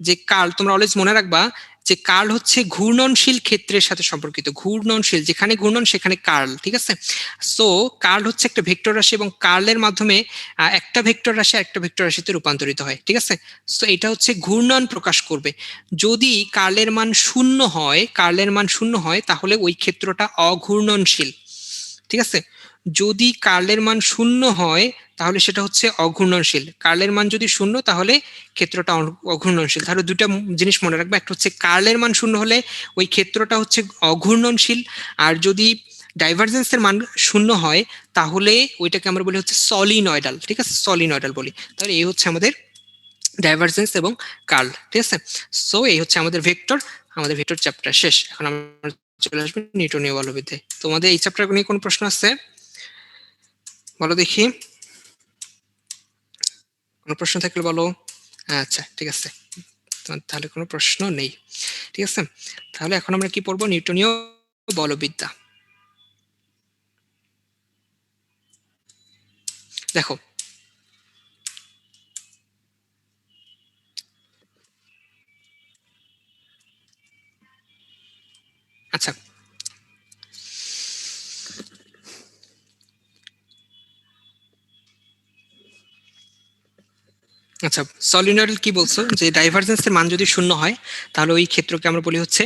যে কার্ল, তোমরা অলওয়েজ মনে রাখবা যে কার্ল হচ্ছে ঘূর্ণনশীল ক্ষেত্রের সাথে সম্পর্কিত। ঘূর্ণনশীল, যেখানে ঘূর্ণন সেখানে কার্ল, ঠিক আছে। সো কার্ল হচ্ছে একটা ভেক্টর রাশি, এবং কার্লের মাধ্যমে একটা ভেক্টর রাশি একটা ভেক্টর রাশিতে রূপান্তরিত হয়, ঠিক আছে। সো এটা হচ্ছে ঘূর্ণন প্রকাশ করবে। যদি কার্লের মান শূন্য হয়, তাহলে ওই ক্ষেত্রটা অঘূর্ণনশীল, ঠিক আছে। যদি কার্লের মান শূন্য হয় তাহলে সেটা হচ্ছে অঘূর্ণনশীল। কার্লের মান যদি শূন্য তাহলে ক্ষেত্রটা অঘূর্ণনশীল। তাহলে দুটা জিনিস মনে রাখবে, একটা হচ্ছে কার্লের মান শূন্য হলে ওই ক্ষেত্রটা হচ্ছে অঘূর্ণনশীল, আর যদি ডাইভারজেন্সের মান শূন্য হয় তাহলে ওইটাকে আমরা বলি হচ্ছে সলিনয়েডাল। ঠিক আছে, সলিনয়েডাল বলি। তাহলে এই হচ্ছে আমাদের ডাইভারজেন্স এবং কার্ল। ঠিক আছে, সো এই হচ্ছে আমাদের ভেক্টর। আমাদের ভেক্টর চ্যাপ্টার শেষ। এখন আমরা চলে আসবে নিউটনীয় বলবিদ্যায়। তোমাদের এই চ্যাপ্টার নিয়ে কোন প্রশ্ন আছে বলো দেখি, কোনো প্রশ্ন থাকলে বলো। আচ্ছা ঠিক আছে, তাহলে কোনো প্রশ্ন নেই। ঠিক আছে, তাহলে এখন আমরা কি পড়বো, নিউটনীয় বলবিদ্যা। দেখো আচ্ছা আচ্ছা, সলিনয়েডাল কি বলছো, যে ডাইভারজেন্সের মান যদি শূন্য হয় তাহলে ওই ক্ষেত্রকে আমরা বলি হচ্ছে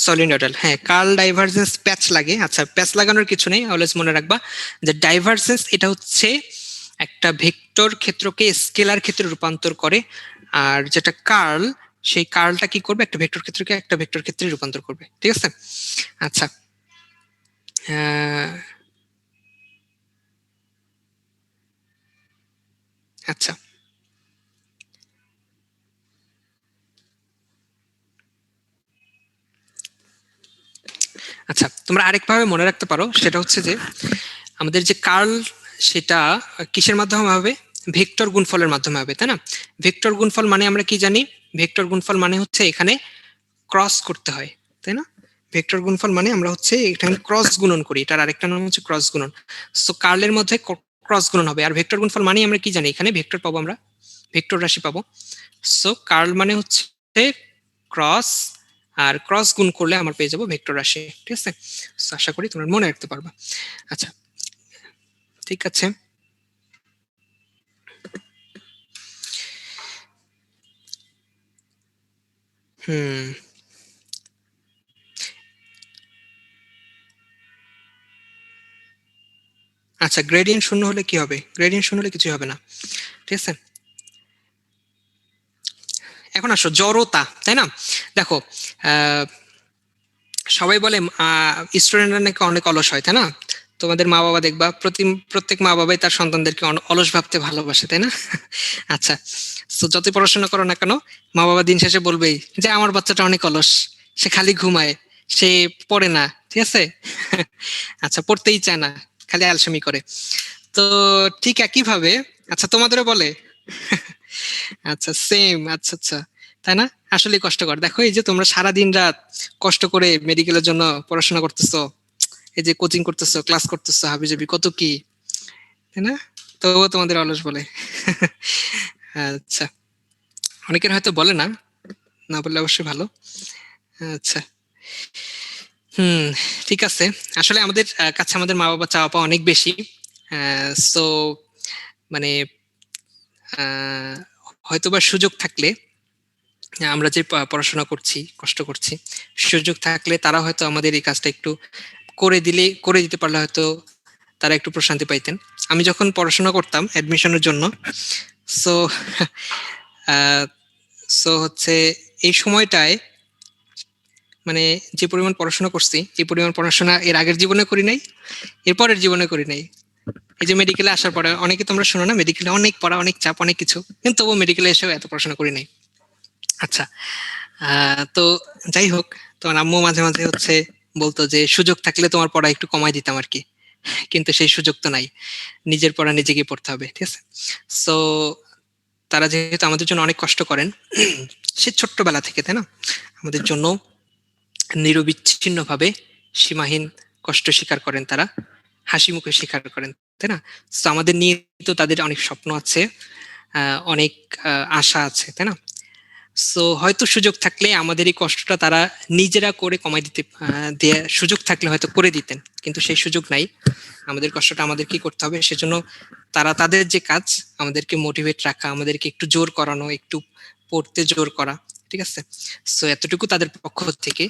সলিনয়েডাল। হ্যাঁ, কার্ল ডাইভারজেন্স প্যাচ লাগে। আচ্ছা, প্যাচ লাগানোর কিছু নেই, অলওয়েজ মনে রাখবা যে ডাইভারজেন্স এটা হচ্ছে একটা ভেক্টর ক্ষেত্রকে স্কেলার ক্ষেত্রে রূপান্তর করে, আর যেটা কার্ল, সেই কার্লটা কি করবে, একটা ভেক্টর ক্ষেত্রকে একটা ভেক্টর ক্ষেত্রে রূপান্তর করবে। ঠিক আছে, আচ্ছা আচ্ছা আচ্ছা, তোমরা আরেকভাবে মনে রাখতে পারো, সেটা হচ্ছে যে আমাদের যে কার্ল, সেটা কিসের মাধ্যমে হবে, ভেক্টর গুণফলের মাধ্যমে হবে, তাই না? ভেক্টর গুণফল মানে আমরা কি জানি, ভেক্টর গুণফল মানে হচ্ছে এখানে ক্রস করতে হয়, তাই না? ভেক্টর গুণফল মানে আমরা হচ্ছে এখানে ক্রস গুণন করি, এটার আরেকটা নাম হচ্ছে ক্রস গুণন। সো কার্লের মধ্যে ক্রস গুণন হবে। আর ভেক্টর গুণফল মানে আমরা কি জানি, এখানে ভেক্টর পাবো, আমরা ভেক্টর রাশি পাবো। সো কার্ল মানে হচ্ছে ক্রস, আর ক্রস গুণ করলে আমরা পেয়ে যাবো ভেক্টর রাশি। ঠিক আছে, আশা করি তোমরা মনে রাখতে পারবা। আচ্ছা ঠিক আছে, হুম, আচ্ছা গ্রেডিয়েন্ট শূন্য হলে কি হবে, গ্রেডিয়েন্ট শূন্য হলে কিছুই হবে না। ঠিক আছে, এখন আসো জড়তা, তাই না? দেখো সবাই বলে স্টুডেন্টরা নাকি অনেক অলস হয়, তাই না? তোমাদের মা বাবা দেখবা প্রত্যেক মা বাবাই তার সন্তানদেরকে অলস ভাবতে ভালোবাসে, তাই না? আচ্ছা, তো যতই পড়াশোনা করো না কেন, মা বাবা দিন শেষে বলবেই যে আমার বাচ্চাটা অনেক অলস, সে খালি ঘুমায়, সে পড়ে না। ঠিক আছে, আচ্ছা পড়তেই চায় না, খালি আলসেমি করে। তো ঠিক একই ভাবে, আচ্ছা তোমাদেরও বলে? আচ্ছা সেম, আচ্ছা আচ্ছা, তাই না? আসলে কষ্টকর। দেখো এই যে তোমরা সারা দিন রাত কষ্ট করে মেডিকেলের জন্য পড়াশোনা করতেছো, এই যে কোচিং করতেছো, ক্লাস করতেছো, হাবিজাবি কত কি, তাই না? তবুও তোমাদের অলস বলে। আচ্ছা, অনেকের হয়তো বলে না, না বললে অবশ্যই ভালো। আচ্ছা, হুম, ঠিক আছে। আসলে আমাদের কাছে আমাদের মা বাবা চাওয়া পাওয়া অনেক বেশি। সো মানে আহ, হয়তোবা সুযোগ থাকলে, আমরা যে পড়াশোনা করছি, কষ্ট করছি, সুযোগ থাকলে তারা হয়তো আমাদের এই কাজটা একটু করে দিতে পারলে হয়তো তারা একটু প্রশান্তি পাইতেন। আমি যখন পড়াশোনা করতাম অ্যাডমিশনের জন্য, সো সো হচ্ছে এই সময়টায় মানে যে পরিমাণ পড়াশোনা করছি, এই পরিমাণ পড়াশোনা এর আগের জীবনে করি নাই, এর পরের জীবনে করি নাই। এই যে মেডিকেলে আসার পরে অনেকে তোমরা শোনো না, মেডিকেলে অনেক পড়া, অনেক চাপ, অনেক কিছু, কিন্তু তবুও মেডিকেলে এসেও এত পড়াশোনা করি নাই। আচ্ছা, তো যাই হোক, তোমার আম্মু মাঝে মাঝে হচ্ছে বলতো যে সুযোগ থাকলে তোমার পড়া একটু কমাই দিতাম আর কি, কিন্তু সেই সুযোগ তো নাই, নিজের পড়া নিজেকে পড়তে হবে। ঠিক আছে, সো তারা যেহেতু আমাদের জন্য অনেক কষ্ট করেন, সে ছোট্টবেলা থেকে, তাই না? আমাদের জন্য নিরবিচ্ছিন্ন ভাবে সীমাহীন কষ্ট স্বীকার করেন তারা, হাসি মুখে স্বীকার করেন, তাই না? তো আমাদের নিয়ে তো তাদের অনেক স্বপ্ন আছে, অনেক আশা আছে, তাই না? সো হয়তো সুযোগ থাকলে আমাদের এই কষ্টটা তারা নিজেরা করে কমাই দিতে, দিয়ে সুযোগ থাকলে হয়তো করে দিতেন, কিন্তু সেই সুযোগ নাই। আমাদের কষ্টটা আমাদের কি করতে হবে, সেজন্য তারা তাদের যে কাজ, আমাদেরকে মোটিভেট রাখা, আমাদেরকে একটু জোর করানো, একটু পড়তে জোর করা। ঠিক আছে, সো এতটুকু তাদের পক্ষ থেকে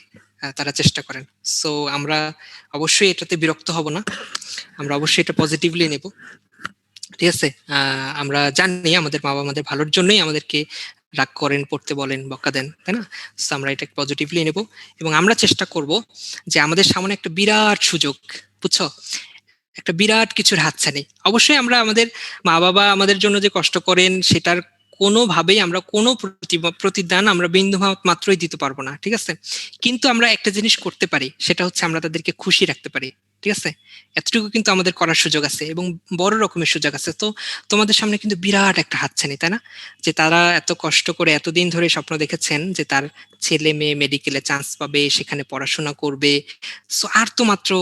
তারা চেষ্টা করেন। সো আমরা অবশ্যই এটাতে বিরক্ত হব না, আমরা অবশ্যই এটা পজিটিভলি নেব। ঠিক আছে, আমরা জানি আমাদের মা বাবা আমাদের ভালোর জন্যই আমাদেরকে রাগ করেন, পড়তে বলেন, বকা দেন, তাই না? সো আমরা এটাকে পজিটিভলি নেব এবং আমরা চেষ্টা করব যে আমাদের সামনে একটা বিরাট সুযোগ, বুঝছো, একটা বিরাট কিছুর হাতছানি। অবশ্যই আমরা আমাদের মা বাবা আমাদের জন্য যে কষ্ট করেন সেটার কোনোভাবেই আমরা কোনো প্রতিদান আমরা বিন্দু মাত্রই দিতে পারবো না, ঠিক আছে? কিন্তু আমরা একটা জিনিস করতে পারি, সেটা হচ্ছে আমরা তাদেরকে খুশি রাখতে পারি, ঠিক আছে? এতটুকু কিন্তু আমাদের করার সুযোগ আছে এবং বড় রকমের সুযোগ আছে। তো তোমাদের সামনে কিন্তু বিরাট একটা হাতছানি, তাই না? যে তারা এত কষ্ট করে এতদিন ধরে স্বপ্ন দেখেছেন যে তার ছেলে মেয়ে মেডিকেলে চান্স পাবে, সেখানে পড়াশোনা করবে। সো আর তো মাত্র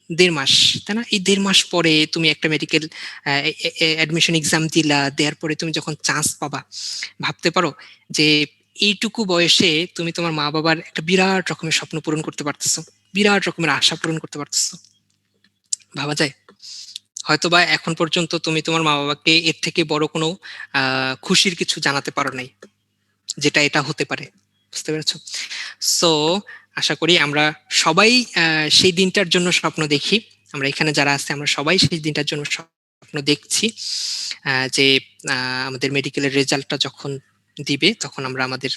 1.5 মাস, তাই না? এই 1.5 মাস পরে তুমি একটা মেডিকেল অ্যাডমিশন এক্সাম দিলা, দেওয়ার পরে তুমি যখন চান্স পাবা, ভাবতে পারো যে এইটুকু বয়সে তুমি তোমার মা বাবার একটা বিরাট রকমের স্বপ্ন পূরণ করতে পারতেছো, বিরাট রকমের আশা পূরণ করতে পারতেছো। ভাবা যায়? হয়তোবা এখন পর্যন্ত তুমি তোমার মা বাবাকে এর থেকে বড় কোনো খুশির কিছু জানাতে পারো নাই, যেটা এটা হতে পারে। বুঝতে পেরেছো? সো আশা করি আমরা সবাই সেই দিনটার জন্য স্বপ্ন দেখি। আমরা এখানে যারা আছে আমরা সবাই সেই দিনটার জন্য স্বপ্ন দেখছি, যে আমাদের মেডিকেলের রেজাল্টটা যখন দিবে তখন আমরা আমাদের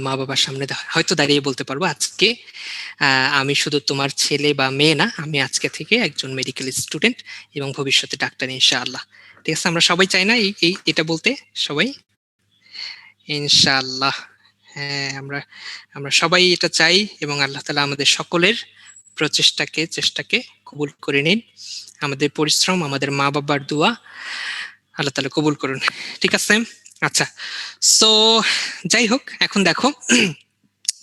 মা বাবার সামনে হয়তো দাঁড়িয়ে বলতে পারবো, আজকে আমি শুধু তোমার ছেলে বা মেয়ে না, আমি আজকে থেকে একজন মেডিকেল স্টুডেন্ট এবং ভবিষ্যতে ডাক্তার ইনশাআল্লাহ। ঠিক আছে, আমরা সবাই চাই না এটা বলতে? সবাই ইনশাআল্লাহ। হ্যাঁ, আমরা আমরা সবাই এটা চাই এবং আল্লাহ তাআলা আমাদের সকলের চেষ্টাকে কবুল করে নিন। আমাদের পরিশ্রম, আমাদের মা বাবার দোয়া আল্লাহ তাআলা কবুল করুন। ঠিক আছে? আচ্ছা, সো যাই হোক, এখন দেখো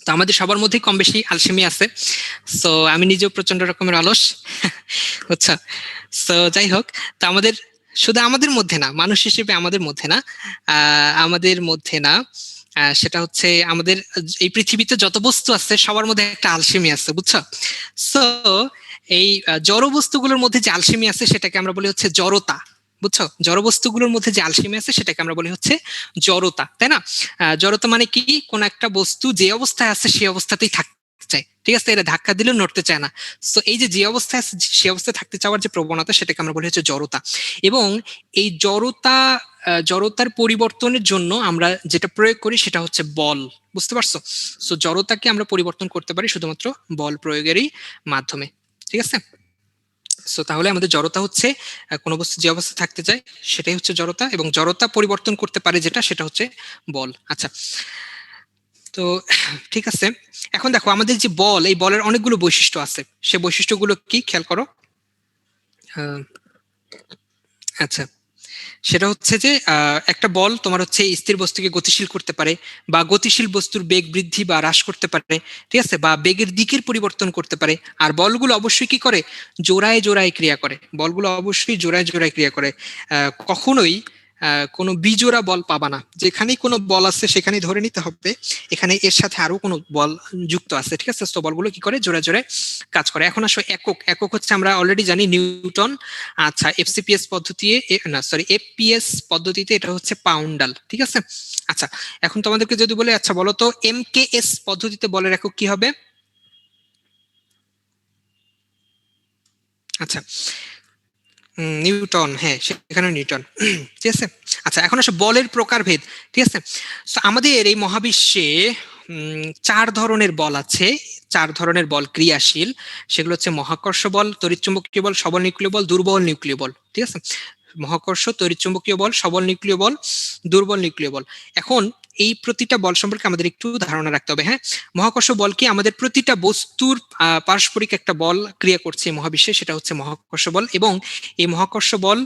তো আমাদের সবার মধ্যেই কম বেশি আলসেমি আছে। সো আমি নিজেও প্রচন্ড রকমের অলস, বুঝছো? সো যাই হোক, তো আমাদের শুধু আমাদের মধ্যে না, মানুষ হিসেবে আমাদের মধ্যে না, আমাদের মধ্যে না, সেটা হচ্ছে আমাদের এই পৃথিবীতে যত বস্তু আছে সবার মধ্যে একটা আলসেমি আছে, বুঝছো? সো এই জড় বস্তুগুলোর মধ্যে যে আলসেমি আছে সেটাকে আমরা বলি হচ্ছে জড়তা, বুঝছো? জড় বস্তুগুলোর মধ্যে যে আলসেমি আছে সেটাকে আমরা বলি হচ্ছে জড়তা, তাই না? জড়তা মানে কি? কোন একটা বস্তু যে অবস্থায় আছে সেই অবস্থাতেই থাকতে চায়, ঠিক আছে? এটা ধাক্কা দিলে নড়তে চায় না। তো এই যে অবস্থায় আছে সে অবস্থায় থাকতে চাওয়ার যে প্রবণতা, সেটাকে আমরা বলি হচ্ছে জড়তা। এবং এই জড়তার পরিবর্তনের জন্য আমরা যেটা প্রয়োগ করি সেটা হচ্ছে বল। বুঝতে পারছো? সো জড়তাকে আমরা পরিবর্তন করতে পারি শুধুমাত্র বল প্রয়োগেরই মাধ্যমে। ঠিক আছে? সো তাহলে আমাদের জড়তা হচ্ছে কোনো বস্তু যে অবস্থায় থাকতে চায় সেটাই হচ্ছে জড়তা, এবং জড়তা পরিবর্তন করতে পারে যেটা, সেটা হচ্ছে বল। আচ্ছা, তো ঠিক আছে, এখন দেখো আমাদের যে বল, এই বলের অনেকগুলো বৈশিষ্ট্য আছে। সে বৈশিষ্ট্যগুলো কি খেয়াল করো। আচ্ছা, সেটা হচ্ছে যে একটা বল তোমার হচ্ছে স্থির বস্তুকে গতিশীল করতে পারে, বা গতিশীল বস্তুর বেগ বৃদ্ধি বা হ্রাস করতে পারে, ঠিক আছে, বা বেগের দিকের পরিবর্তন করতে পারে। আর বলগুলো অবশ্যই কি করে? জোড়ায় জোড়ায় ক্রিয়া করে। বলগুলো অবশ্যই জোড়ায় জোড়ায় ক্রিয়া করে। কখনোই কোনো বিজোড়া বল পাবা না। যেখানেই কোনো বল আছে সেখানেই ধরে নিতে হবে এখানে এর সাথে আরো কোনো বল যুক্ত আছে, ঠিক আছে? তো বলগুলো কি করে? জোড়ায় জোড়ায় কাজ করে। এখন আসো একক। একক হচ্ছে আমরা অলরেডি জানি নিউটন। আচ্ছা, এফসিপিএস পদ্ধতি, না সরি, এফপিএস পদ্ধতিতে এটা হচ্ছে পাউন্ডাল, ঠিক আছে? আচ্ছা, এখন তোমাদেরকে যদি বলে, আচ্ছা বলো তো এমকেএস পদ্ধতিতে বলের একক কি হবে? আচ্ছা, নিউটন, হ্যাঁ সেখানে নিউটন। ঠিক আছে? আচ্ছা, এখন আসলে বলের প্রকারভেদ। ঠিক আছে, তো আমাদের এই মহাবিশ্বে 4 ধরনের বল আছে। 4 ধরনের বল ক্রিয়াশীল। সেগুলো হচ্ছে মহাকর্ষ বল, তড়িৎচুম্বকীয় বল, সবল নিউক্লিয় বল, দুর্বল নিউক্লিয় বল। ঠিক আছে, মহাকর্ষ, তড়িৎচুম্বকীয় বল, সবল নিউক্লিয় বল, দুর্বল নিউক্লিয় বল। এখন এই প্রতিটা বল সম্পর্কে আমাদের একটু ধারণা রাখতে হবে। হ্যাঁ, মহাকর্ষ বল কি? আমাদের প্রতিটা বস্তুর পারস্পরিক একটা বল ক্রিয়া করছে মহাবিশ্বে, সেটা হচ্ছে মহাকর্ষ বল। এবং এই মহাকর্ষ বল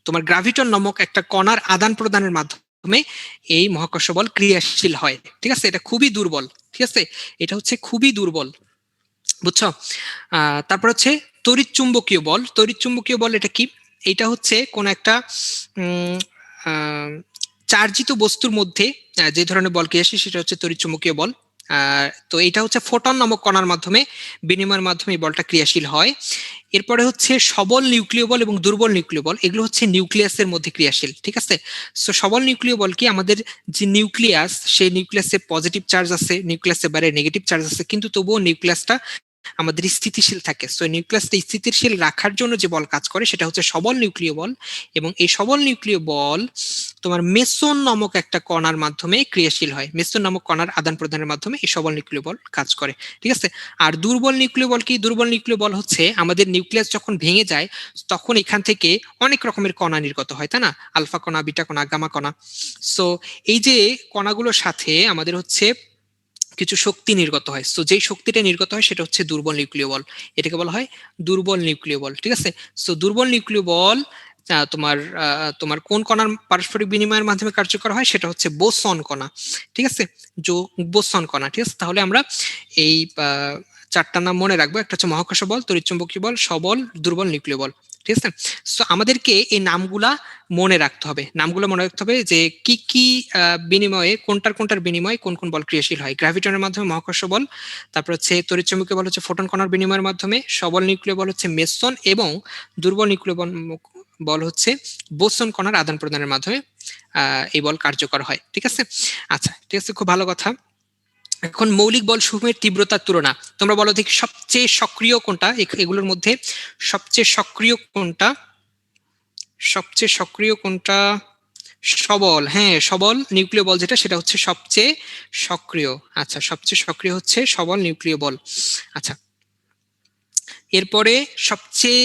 তোমার গ্রাভিটন নামক একটা কণার আদান প্রদানের মাধ্যমে এই মহাকর্ষ বল ক্রিয়াশীল হয়। ঠিক আছে, এটা খুবই দুর্বল। ঠিক আছে, এটা হচ্ছে খুবই দুর্বল, বুঝছো? তারপর হচ্ছে তড়িৎ চুম্বকীয় বল। তড়িৎ চুম্বকীয় বল এটা কি? এটা হচ্ছে কোন একটা চার্জিত বস্তুর মধ্যে যে ধরনের বল ক্রিয়াশীল সেটা হচ্ছে তড়িৎ চুম্বকীয় বল। তো এটা হচ্ছে ফোটন নামক কণার মাধ্যমে বিনিময়ের মাধ্যমে এই বলটা ক্রিয়াশীল হয়। এরপরে হচ্ছে সবল নিউক্লিয় বল এবং দুর্বল নিউক্লিয় বল, এগুলো হচ্ছে নিউক্লিয়াসের মধ্যে ক্রিয়াশীল, ঠিক আছে। সো সবল নিউক্লিয় বল কি, আমাদের যে নিউক্লিয়াস, সেই নিউক্লিয়াসে পজিটিভ চার্জ আছে, নিউক্লিয়াসের বাইরে নেগেটিভ চার্জ আছে, কিন্তু তবুও নিউক্লিয়াসটা আমাদের স্থিতিশীল থাকে। সো নিউক্লিয়াসটা স্থিতিশীল রাখার জন্য যে বল কাজ করে সেটা হচ্ছে সবল নিউক্লিয় বল। এবং এই সবল নিউক্লিয় বল তোমার মেসন নামক একটা কণার মাধ্যমে ক্রিয়াশীল হয়। মেসন নামক কণার আদান প্রদানের মাধ্যমে এই সবল নিউক্লিয় বল কাজ করে, ঠিক আছে। আর দুর্বল নিউক্লিয় বল কি, দুর্বল নিউক্লিয় বল হচ্ছে আমাদের নিউক্লিয়াস যখন ভেঙে যায় তখন এখান থেকে অনেক রকমের কণা নির্গত হয়, তাই না, আলফা কণা, বিটা কণা, গামা কণা। সো এই যে কণাগুলোর সাথে আমাদের হচ্ছে কিছু শক্তি নির্গত হয়। সো যেই শক্তিটা নির্গত হয় সেটা হচ্ছে দুর্বল নিউক্লিয় বল, এটাকে বলা হয় দুর্বল নিউক্লিয় বল, ঠিক আছে। সো দুর্বল নিউক্লিয় বল তোমার তোমার কোন কণার পারস্পরিক বিনিময়ের মাধ্যমে কার্যকর হয়, সেটা হচ্ছে বোসন কণা, ঠিক আছে, বোসন কণা, ঠিক আছে। তাহলে আমরা এই চারটা নাম মনে রাখবো, একটা হচ্ছে মহাকর্ষ বল, তড়িৎচুম্বকীয় বল, সবল, দুর্বল নিউক্লিয় বল, ঠিক আছে। সো আমাদেরকে এই নামগুলা মনে রাখতে হবে, নামগুলো মনে রাখতে হবে যে কি কি বিনিময়ে কোনটার কোনটার বিনিময়ে কোন কোন বল ক্রিয়াশীল হয়। গ্র্যাভিটনের মাধ্যমে মহাকর্ষ বল, তারপর হচ্ছে তড়িৎচুম্বকীয় বল হচ্ছে ফোটন কণার বিনিময়ের মাধ্যমে, সবল নিউক্লিয় বল হচ্ছে মেসন, এবং দুর্বল নিউক্লিয় বল হচ্ছে বোসন কণার আদান প্রদানের মাধ্যমে এই বল কার্যকর হয়, ঠিক আছে। আচ্ছা, ঠিক আছে, খুব ভালো কথা। এখন মৌলিক বল সমূহের তীব্রতার তুলনা, তোমরা বলো দেখি সবচেয়ে সক্রিয় কোনটা এগুলোর মধ্যে, সবচেয়ে সক্রিয় কোনটা, সবচেয়ে সক্রিয় কোনটা, সবল, হ্যাঁ সবল নিউক্লিয় বল যেটা সেটা হচ্ছে সবচেয়ে সক্রিয়। আচ্ছা, সবচেয়ে সক্রিয় হচ্ছে সবল নিউক্লিয় বল। আচ্ছা, এরপরে সবচেয়ে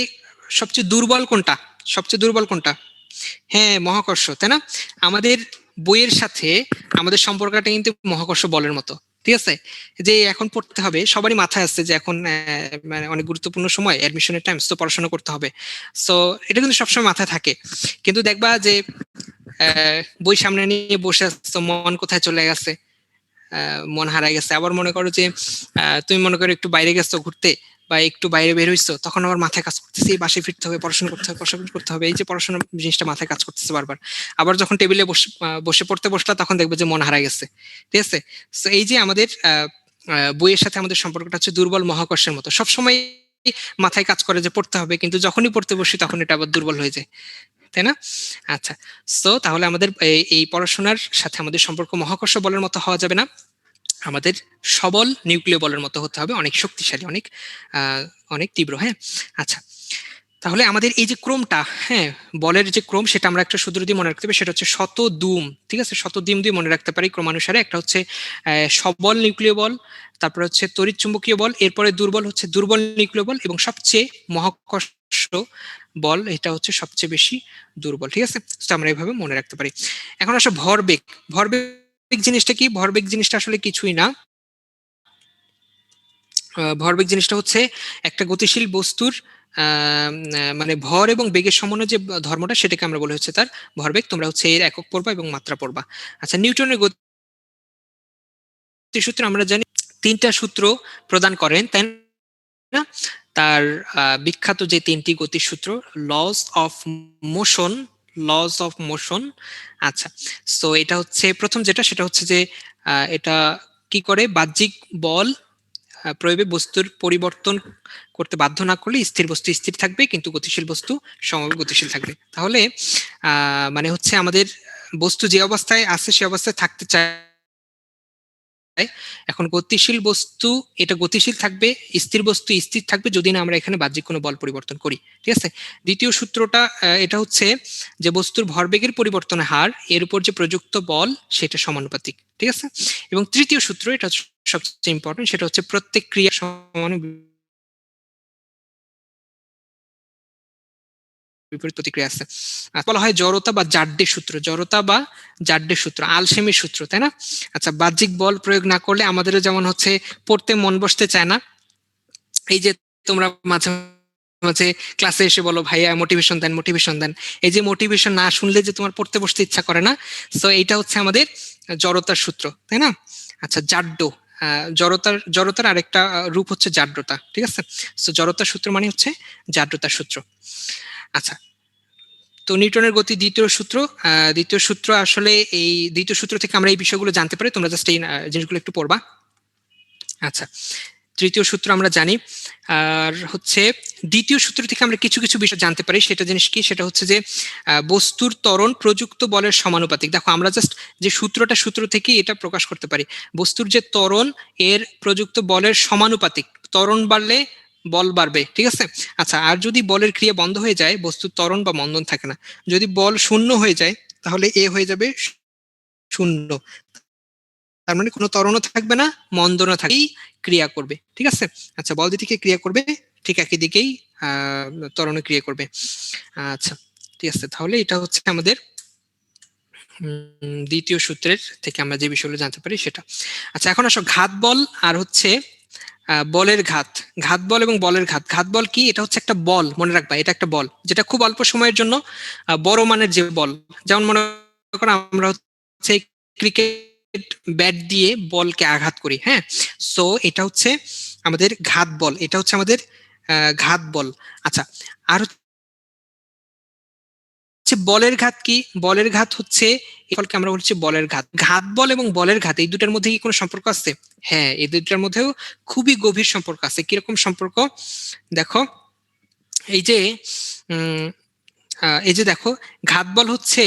সবচেয়ে দুর্বল কোনটা, সবচেয়ে দুর্বল কোনটা, হ্যাঁ মহাকর্ষ, তাই না। আমাদের বইয়ের সাথে আমাদের সম্পর্কটা কিন্তু মহাকর্ষ বলের মতো, ঠিক আছে। যে এখন পড়তে হবে, সবারই মাথায় আসছে যে এখন মানে অনেক গুরুত্বপূর্ণ সময়, অ্যাডমিশনের টাইম, তো পড়াশোনা করতে হবে। সো এটা কিন্তু সবসময় মাথায় থাকে, কিন্তু দেখবা যে বই সামনে নিয়ে বসে আসছো, মন কোথায় চলে গেছে, মন হারাই গেছে। আবার মনে করো যে তুমি মনে করো একটু বাইরে গেছো ঘুরতে, বা একটু বাইরে বের হইছো, তখন আবার মাথায় কাজ করতেছে বাসায় ফিরতে হবে, পড়াশোনা করতে হবে, পড়াশোনা করতে হবে, এই যে পড়াশোনা জিনিসটা মাথায় কাজ করতেছে বারবার। আবার যখন টেবিলে বসে বসে পড়তে বসলা তখন দেখবে যে মন হারাই গেছে, ঠিক আছে। তো এই যে আমাদের বইয়ের সাথে আমাদের সম্পর্কটা হচ্ছে দুর্বল মহাকর্ষের মতো, সবসময় মাথায় কাজ করে যে পড়তে হবে, কিন্তু যখনই পড়তে বসি তখন এটা আবার দুর্বল হয়ে যায়, তাই না। আচ্ছা, তো তাহলে আমাদের এই পড়াশোনার সাথে আমাদের সম্পর্ক মহাকর্ষ বলের মতো হওয়া যাবে না, আমাদের সবল নিউক্লিয় বলের মতো হতে হবে, অনেক শক্তিশালী, অনেক অনেক তীব্র, হ্যাঁ। আচ্ছা, তাহলে আমাদের এই যে ক্রমটা, হ্যাঁ বলের যে ক্রম, সেটা আমরা একটা সূত্র দিয়ে মনে রাখতে হবে, সেটা হচ্ছে শতদুম, ঠিক আছে, শতদিম দিয়ে মনে রাখতে পারি ক্রমানুসারে। একটা হচ্ছে সবল নিউক্লিয় বল, তারপরে হচ্ছে তড়িৎ চুম্বকীয় বল, এরপরে দুর্বল হচ্ছে দুর্বল নিউক্লিয় বল, এবং সবচেয়ে মহাকর্ষ বল এটা হচ্ছে সবচেয়ে বেশি দুর্বল, ঠিক আছে। তো আমরা এইভাবে মনে রাখতে পারি। এখন আসলে ভরবেগ, ভরবেগ জিনিসটা কি, ভরবেগ জিনিসটা আসলে কিছুই না। ভরবেগ জিনিসটা হচ্ছে একটা গতিশীল বস্তুর মানে ভর এবং বেগের সমন্বয় যে ধর্মটা, সেটাকে আমরা বলে হচ্ছে তার ভরবেগ। তোমরা হচ্ছে এর একক পড়বা এবং মাত্রা পড়বা। আচ্ছা, নিউটনের গতিসূত্র আমরা জানি, তিনটা সূত্র প্রদান করেন, তাই না। তার বিখ্যাত যে তিনটি গতিসূত্র, laws of motion, laws of motion. আচ্ছা, সো এটা হচ্ছে প্রথম যেটা, সেটা হচ্ছে যে এটা কি করে, বাহ্যিক বল প্রয়োগে বস্তুর পরিবর্তন করতে বাধ্য না করলে স্থির বস্তু স্থির থাকবে, কিন্তু গতিশীল বস্তু সমভাবে গতিশীল থাকবে। তাহলে মানে হচ্ছে আমাদের বস্তু যে অবস্থায় আছে সে অবস্থায় থাকতে চায়, এখন গতিশীল বস্তু এটা গতিশীল থাকবে, স্থির বস্তু স্থির থাকবে যদি না আমরা এখানে বাহ্যিক কোনো বল পরিবর্তন করি, ঠিক আছে। দ্বিতীয় সূত্রটা এটা হচ্ছে যে বস্তুর ভরবেগের পরিবর্তনের হার এর উপর যে প্রযুক্ত বল সেটা সমানুপাতিক, ঠিক আছে। এবং তৃতীয় সূত্র, এটা সবচেয়ে ইম্পর্টেন্ট, সেটা হচ্ছে প্রত্যেক ক্রিয়া সমান বিপরীত প্রতিক্রিয়া আছে। বলা হয় জড়তা বা জাড্ডের সূত্র, জড়তা বা জাড্ডের সূত্র, আলসেমির সূত্র, তাই না। আচ্ছা, বাহ্যিক বল প্রয়োগ না করলে আমাদেরও যেমন হচ্ছে পড়তে মন বসতে চায় না। এই যে তোমরা মাঝে মাঝে ক্লাসে এসে বলো ভাইয়া মোটিভেশন দেন, মোটিভেশন দেন, এই যে মোটিভেশন না শুনলে যে তোমার পড়তে বসতে ইচ্ছা করে না, সো এইটা হচ্ছে আমাদের জড়তার সূত্র, তাই না। আচ্ছা, জাড্য, জড়তার আরেকটা রূপ হচ্ছে জাড্যতা, ঠিক আছে। সো জড়তার সূত্র মানে হচ্ছে জাড্যতার সূত্র। আচ্ছা, তো নিউটনের গতি দ্বিতীয় সূত্র, দ্বিতীয় সূত্র আসলে এই দ্বিতীয় সূত্র থেকে আমরা এই বিষয়গুলো জানতে পারি, তোমরা জাস্ট এই জিনিসগুলো একটু পড়বা। আচ্ছা, তৃতীয় সূত্র আমরা জানি। আর হচ্ছে দ্বিতীয় সূত্র থেকে আমরা কিছু কিছু বিষয় জানতে পারি। সেটা জিনিস কি, সেটা হচ্ছে যে বস্তুর ত্বরণ প্রযুক্ত বলের সমানুপাতিক। দেখো আমরা জাস্ট যে সূত্র থেকে এটা প্রকাশ করতে পারি, বস্তুর যে ত্বরণ এর প্রযুক্ত বলের সমানুপাতিক, ত্বরণ বাড়লে বল বাড়বে, ঠিক আছে। আচ্ছা, আর যদি বলের ক্রিয়া বন্ধ হয়ে যায় বস্তুর ত্বরণ বা মন্দন থাকে না। যদি বল শূন্য হয়ে যায় তাহলে এ হয়ে যাবে শূন্য, তার মানে কোনো ত্বরণও থাকবে না, মন্দনও থাকেই ক্রিয়া করবে, ঠিক আছে। আচ্ছা, বল দিকে ক্রিয়া করবে ঠিক একই দিকেই ত্বরণও ক্রিয়া করবে। আচ্ছা, ঠিক আছে, তাহলে এটা হচ্ছে আমাদের দ্বিতীয় সূত্রের থেকে আমরা যে বিষয়গুলো জানতে পারি সেটা। আচ্ছা, এখন আসো ঘাত বল আর হচ্ছে বলের ঘাত। ঘাত বল এবং বলের ঘাত। ঘাত বল কি? এটা হচ্ছে একটা বল, মনে রাখবা এটা একটা বল যেটা খুব অল্প সময়ের জন্য বড় মানের যে বল, যেমন মনে করো আমরা হচ্ছে ক্রিকেট ব্যাট দিয়ে বলকে আঘাত করি, হ্যাঁ। সো এটা হচ্ছে আমাদের ঘাত বল, এটা হচ্ছে আমাদের ঘাত বল। আচ্ছা, আর হচ্ছে বলের ঘাত কি? বলের ঘাত হচ্ছে এই ফলকে আমরা বলছি বলের ঘাত। ঘাত বল এবং বলের ঘাত এই দুটার মধ্যে কি কোনো সম্পর্ক আছে? হ্যাঁ, এই দুটার মধ্যেও খুবই গভীর সম্পর্ক আছে। কিরকম সম্পর্ক? দেখো, এই যে উম এই যে দেখো, ঘাত বল হচ্ছে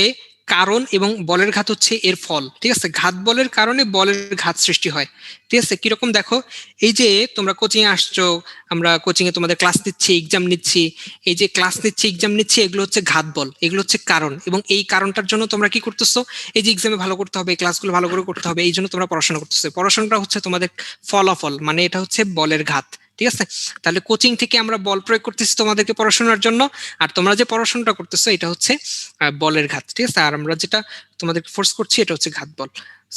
কারণ এবং বলের ঘাত হচ্ছে এর ফল, ঠিক আছে। ঘাত বলের কারণে বলের ঘাত সৃষ্টি হয়, ঠিক আছে। কিরকম দেখো, এই যে তোমরা কোচিং এ আসছো, আমরা কোচিং এ তোমাদের ক্লাস নিচ্ছি, এক্সাম নিচ্ছি, এই যে ক্লাস নিচ্ছি এক্সাম নিচ্ছি এগুলো হচ্ছে ঘাত বল, এগুলো হচ্ছে কারণ, এবং এই কারণটার জন্য তোমরা কি করতেছো, এই যে এক্সামে ভালো করতে হবে, ক্লাসগুলো ভালো করে করতে হবে, এই জন্য তোমরা পড়াশোনা করতেছো। পড়াশোনাটা হচ্ছে তোমাদের ফলাফল, মানে এটা হচ্ছে বলের ঘাত, ঠিক আছে। তাহলে কোচিং থেকে আমরা বল প্রয়োগ করতেছি তোমাদেরকে পড়াশোনার জন্য, আর তোমরা যে পড়াশোনাটা করতেছো এটা হচ্ছে বলের ঘাত, ঠিক আছে। আর আমরা যেটা তোমাদেরকে ফোর্স করছি এটা হচ্ছে ঘাত বল।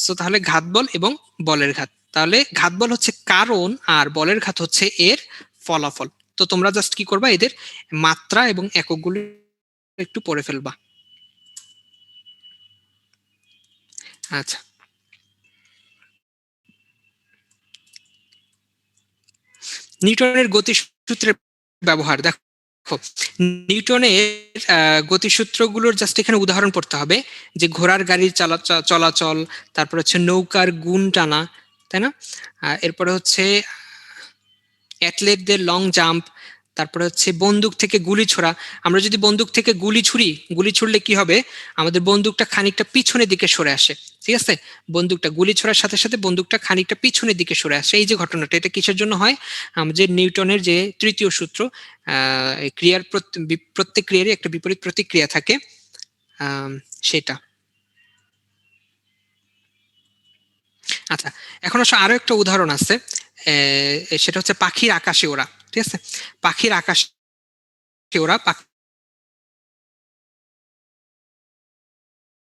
সো তাহলে ঘাত বল এবং বলের ঘাত, তাহলে ঘাত বল হচ্ছে কারণ আর বলের ঘাত হচ্ছে এর ফলাফল। তো তোমরা জাস্ট কি করবা, এদের মাত্রা এবং এককগুলো একটু পড়ে ফেলবা। আচ্ছা, নিউটনের গতিসূত্রের ব্যবহার দেখো। নিউটনের গতিসূত্রগুলোর জাস্ট এখানে উদাহরণ পড়তে হবে, যে ঘোড়ার গাড়ির চলাচল, তারপর হচ্ছে নৌকার গুণ টানা, তাই না। এরপরে হচ্ছে অ্যাথলেটদের লং জাম্প, তারপরে হচ্ছে বন্দুক থেকে গুলি ছোড়া। আমরা যদি বন্দুক থেকে গুলি ছুড়ি, গুলি ছুড়লে কি হবে, আমাদের বন্দুকটা খানিকটা পিছনের দিকে সরে আসে, ঠিক আছে। বন্দুকটা গুলি ছোড়ার সাথে সাথে বন্দুকটা খানিকটা পিছনের দিকে সরে আসে। এই যে ঘটনাটা, এটা কিসের জন্য হয়? আমাদের নিউটনের যে তৃতীয় সূত্র, ক্রিয়ার প্রত্যেক ক্রিয়ারই একটা বিপরীত প্রতিক্রিয়া থাকে, সেটা। আচ্ছা, এখন আসলে আরো একটা উদাহরণ আছে, সেটা হচ্ছে পাখির আকাশে ওড়া, ঠিক আছে। পাখির আকাশে ওড়া,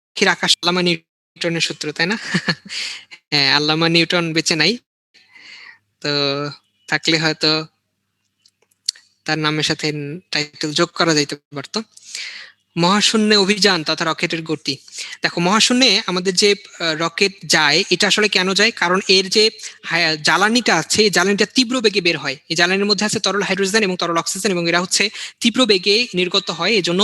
পাখির আকাশ আল্লামা নিউটনের সূত্র, তাই না? হ্যাঁ, আল্লামা নিউটন বেঁচে নাই, তো থাকলে হয়তো তার নামের সাথে টাইটেল যোগ করা যাইতে পারতো। মহাশূন্যে অভিযান তথা রকেটের গতি। দেখো, মহাশূন্যে আমাদের যে রকেট যায়, এটা আসলে কেন যায়? কারণ এর যে জ্বালানিটা আছে, এই জ্বালানিটা তীব্র বেগে বের হয়। এই জ্বালানির মধ্যে আছে তরল হাইড্রোজেন এবং তরল অক্সিজেন, এবং এরা হচ্ছে তীব্র বেগে নির্গত হয়। এজন্য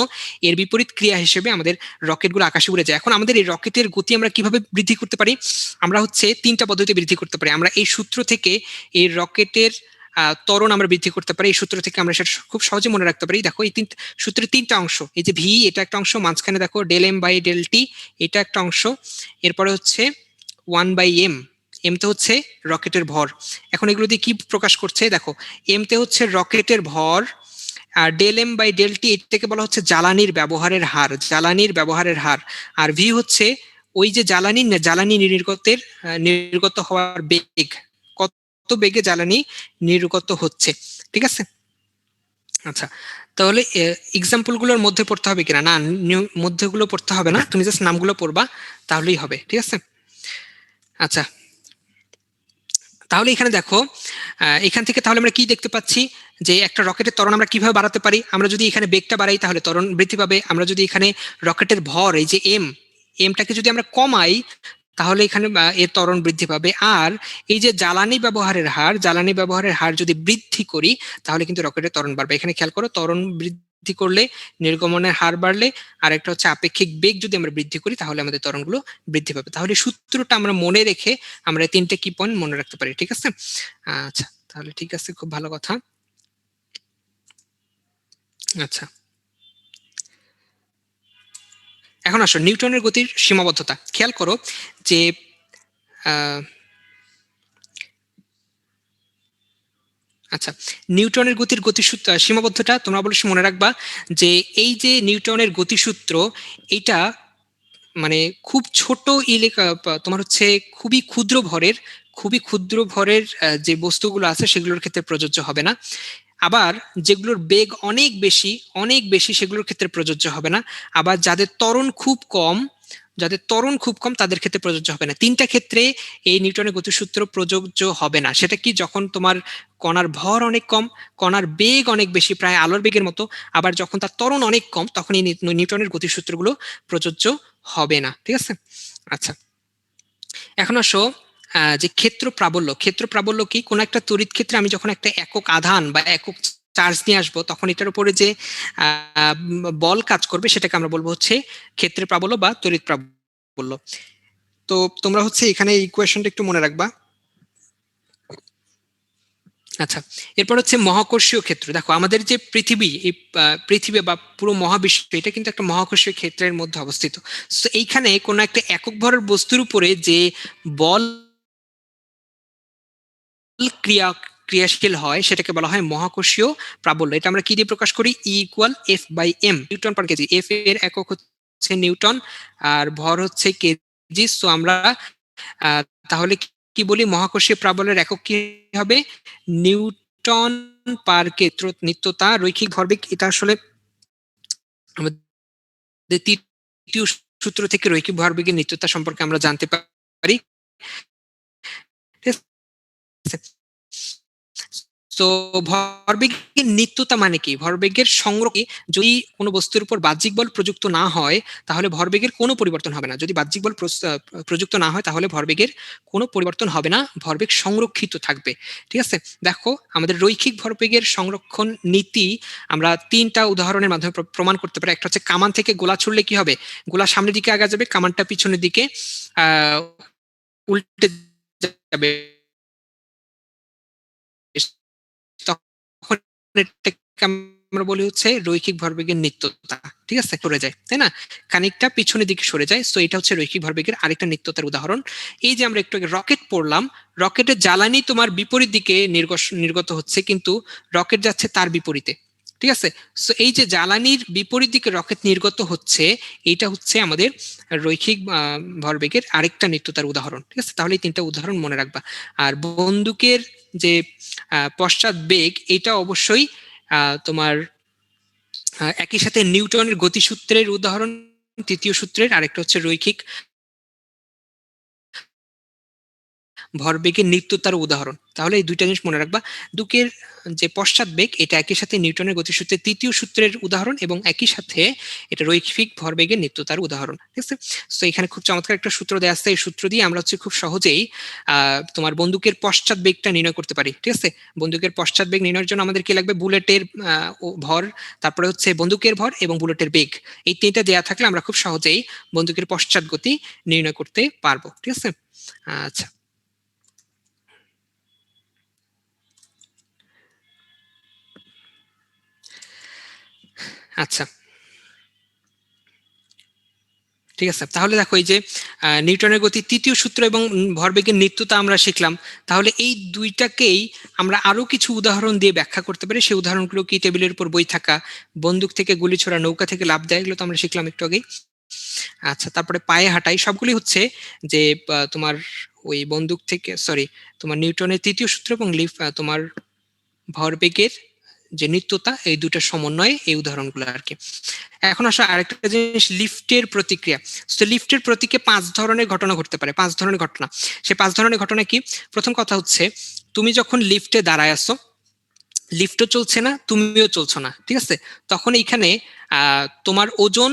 এর বিপরীত ক্রিয়া হিসেবে আমাদের রকেটগুলো আকাশে উড়ে যায়। এখন আমাদের এই রকেটের গতি আমরা কিভাবে বৃদ্ধি করতে পারি? আমরা হচ্ছে তিনটা পদ্ধতি বৃদ্ধি করতে পারি। আমরা এই সূত্র থেকে এই রকেটের ত্বরণ আমরা বৃদ্ধি করতে পারি। এই সূত্র থেকে আমরা সেটা খুব সহজে মনে রাখতে পারি। দেখো, এই সূত্রের তিনটা অংশ, এই যে ভি এটা একটা অংশ, মাঝখানে দেখো del M by del T এটা একটা অংশ, এরপরে হচ্ছে 1/m, এম তে হচ্ছে রকেটের ভর। এখন এগুলো দিয়ে কি প্রকাশ করছে? দেখো, এম তে হচ্ছে রকেটের ভর, আর del M by del T এটাকে বলা হচ্ছে জ্বালানির ব্যবহারের হার, জ্বালানির ব্যবহারের হার। আর ভি হচ্ছে ওই যে জ্বালানি নির্গত হওয়ার বেগ, কত বেগে জ্বালানি নির্গত হচ্ছে, ঠিক আছে। আচ্ছা, তাহলে এক্সাম্পল গুলোর মধ্যে পড়তে হবে কিনা? না, মধ্যেগুলো পড়তে হবে না, তুমি জাস্ট নামগুলো পড়বা, তাহলেই হবে, ঠিক আছে। আচ্ছা, তাহলে এখানে দেখো, এখান থেকে তাহলে আমরা কি দেখতে পাচ্ছি, যে একটা রকেটের ত্বরণ আমরা কিভাবে বাড়াতে পারি। আমরা যদি এখানে বেগটা বাড়াই তাহলে ত্বরণ বৃদ্ধি পাবে। আমরা যদি এখানে রকেটের ভর, এই যে এমটাকে যদি আমরা কমাই তাহলে এখানে এর ত্বরণ বৃদ্ধি পাবে। আর এই যে জ্বালানি ব্যবহারের হার যদি বৃদ্ধি করি তাহলে কিন্তু রকেটের ত্বরণ বাড়বে। এখানে খেয়াল করো, ত্বরণ বৃদ্ধি বৃদ্ধি করলে, নির্গমনের হার বাড়লে, আর একটা হচ্ছে আপেক্ষিক বেগ যদি আমরা বৃদ্ধি করি তাহলে আমাদের ত্বরণগুলো বৃদ্ধি পাবে। তাহলে সূত্রটা আমরা মনে রেখে আমরা তিনটে কি পয়েন্ট মনে রাখতে পারি, ঠিক আছে? আচ্ছা, তাহলে ঠিক আছে, খুব ভালো কথা। আচ্ছা, এখন আসো নিউটনের গতির সীমাবদ্ধতা খেয়াল করো যে আচ্ছা, নিউটনের গতির গতিসূত্র সীমাবদ্ধতা তোমরা অবশ্যই মনে রাখবা যে এই যে নিউটনের গতিসূত্র, এটা মানে খুব ছোট তোমার হচ্ছে খুবই ক্ষুদ্র ভরের যে বস্তুগুলো আছে সেগুলোর ক্ষেত্রে প্রযোজ্য হবে না। আবার যেগুলোর বেগ অনেক বেশি সেগুলোর ক্ষেত্রে প্রযোজ্য হবে না। আবার যাদের ত্বরণ খুব কম তাদের ক্ষেত্রে প্রযোজ্য হবে না। তিনটা ক্ষেত্রে এই নিউটনের গতিসূত্র প্রযোজ্য হবে না। সেটা কি? যখন তোমার কণার ভর অনেক কম, কণার বেগ অনেক বেশি, প্রায় আলোর বেগের মতো, আবার যখন তার ত্বরণ অনেক কম তখন এই নিউটনের গতিসূত্রগুলো প্রযোজ্য হবে না, ঠিক আছে? আচ্ছা, এখন আসো যে ক্ষেত্র প্রাবল্য কি? কোন একটা তড়িৎ ক্ষেত্রে আমি যখন একটা একক আধান বা একক চার্জ নিয়ে আসবো তখন এটার উপরে যে বল কাজ করবে সেটাকে আমরা বলবো হচ্ছে ক্ষেত্রের প্রাবল্য বা তড়িৎ প্রাবল্য। তো তোমরা হচ্ছে এখানে ইকুয়েশনটা একটু মনে রাখবা। আচ্ছা, এরপর হচ্ছে মহাকর্ষীয় ক্ষেত্র। দেখো আমাদের যে পৃথিবী, এই পৃথিবী বা পুরো মহাবিশ্ব, এটা কিন্তু একটা মহাকর্ষীয় ক্ষেত্রের মধ্যে অবস্থিত। তো এইখানে কোনো একটা একক ভরের বস্তুর উপরে যে বল ক্রিয়াশীল হয় সেটাকে বলা হয় মহাকর্ষীয় প্রাবল্য। এটা আমরা কি দিয়ে প্রকাশ করি? E=F/m, নিউটন পার কেজি। এফ এর একক হচ্ছে নিউটন আর ভর হচ্ছে কেজি। সো আমরা আহ, তাহলে কি বলি? মহাকর্ষীয় প্রাবল্যের একক কি হবে? নিউটন পার কেজি। নিত্যতা, রৈখিক ভরবেগ, এটা আসলে আমাদের তৃতীয় সূত্র থেকে রৈখিক ভরবেগের নিত্যতা সম্পর্কে আমরা জানতে পারি। ঠিক আছে? তো ভরবেগের নিত্যতা মানে কি? ভরবেগের সংরক্ষণ। যদি কোনো বস্তুর উপর বাহ্যিক বল প্রযুক্ত না হয় তাহলে ভরবেগের কোনো পরিবর্তন হবে না। যদি বাহ্যিক বল প্রযুক্ত না হয় তাহলে ভরবেগের কোনো পরিবর্তন হবে না, ভরবেগ সংরক্ষিত থাকবে, ঠিক আছে? দেখো আমাদের রৈখিক ভরবেগের সংরক্ষণ নীতি আমরা তিনটা উদাহরণের মাধ্যমে প্রমাণ করতে পারি। একটা হচ্ছে কামান থেকে গোলা ছুড়লে কি হবে? গোলা সামনের দিকে আগা যাবে, কামানটা পিছনের দিকে আহ উল্টে যাবে, তখন এটাকে আমরা বলি হচ্ছে রৈখিক ভরবেগের নিত্যতা, ঠিক আছে? সরে যায়, তাই না? খানিকটা পিছনের দিকে সরে যায়। সো এটা হচ্ছে রৈখিক ভরবেগের আরেকটা নিত্যতার উদাহরণ। এই যে আমরা একটু আগে রকেট পড়লাম, রকেটের জ্বালানি তোমার বিপরীত দিকে নির্গত হচ্ছে, কিন্তু রকেট যাচ্ছে তার বিপরীতে, ঠিক আছে? সো এই যে জ্বালানির বিপরীত দিকে রকেট নির্গত হচ্ছে, এইটা হচ্ছে আমাদের রৈখিক ভরবেগের আরেকটা নিত্যতার উদাহরণ, ঠিক আছে? তাহলে এই তিনটা উদাহরণ মনে রাখবা। আর বন্দুকের যে পশ্চাৎ বেগ, এটা অবশ্যই তোমার একই সাথে নিউটনের গতিসূত্রের উদাহরণ, তৃতীয় সূত্রের, আরেকটা হচ্ছে রৈখিক ভরবেগের নিত্যতার উদাহরণ। তাহলে এই দুইটা জিনিস মনে রাখবা। দুকের যে পশ্চাৎ বেগ এটা একই সাথে নিউটনের গতিসূত্রের তৃতীয় সূত্রের উদাহরণ এবং একই সাথে এটা রৈখিক ভরবেগের নিত্যতার উদাহরণ, ঠিক আছে? তো এখানে খুব চমৎকার একটা সূত্র দেওয়া আছে। এই সূত্র দিয়ে আমরা হচ্ছে খুব সহজেই তোমার বন্দুকের পশ্চাৎ বেগটা নির্ণয় করতে পারি, ঠিক আছে? বন্দুকের পশ্চাৎ বেগ নির্ণয়ের জন্য আমাদের কি লাগবে? বুলেটের ভর, তারপরে হচ্ছে বন্দুকের ভর এবং বুলেটের বেগ, এই তিনটা দেওয়া থাকলে আমরা খুব সহজেই বন্দুকের পশ্চাৎ গতি নির্ণয় করতে পারবো, ঠিক আছে? আচ্ছা, আচ্ছা, ঠিক আছে। তাহলে দেখো এই যে নিউটনের গতি তৃতীয় সূত্র এবং ভরবেগের নিত্যতা আমরা শিখলাম। তাহলে এই দুইটাকেই আমরা আরো কিছু উদাহরণ দিয়ে ব্যাখ্যা করতে পারি। সেই উদাহরণগুলো কি? টেবিলের উপর বই থাকা, বন্দুক থেকে গুলি ছোড়া, নৌকা থেকে লাফ দেয়, এগুলো তো আমরা শিখলাম একটু আগেই। আচ্ছা, তারপরে পায়ে হাঁটাই, সবগুলি হচ্ছে যে তোমার ওই বন্দুক থেকে, সরি, তোমার নিউটনের তৃতীয় সূত্র এবং তোমার ভরবেগের যে নিত্যতা, এই দুটার সমন্বয়ে এই উদাহরণগুলো আর কি। এখন আসলে আরেকটা জিনিস, লিফটের প্রতিক্রিয়া। তো লিফটের প্রতিক্রিয়া 5 ধরনের ঘটনা ঘটতে পারে, 5 ধরনের ঘটনা। সে 5 ধরনের ঘটনা কি? প্রথম কথা হচ্ছে তুমি যখন লিফটে দাঁড়ায় আসো, লিফটও চলছে না, তুমিও চলছো না, ঠিক আছে? তখন এইখানে তোমার ওজন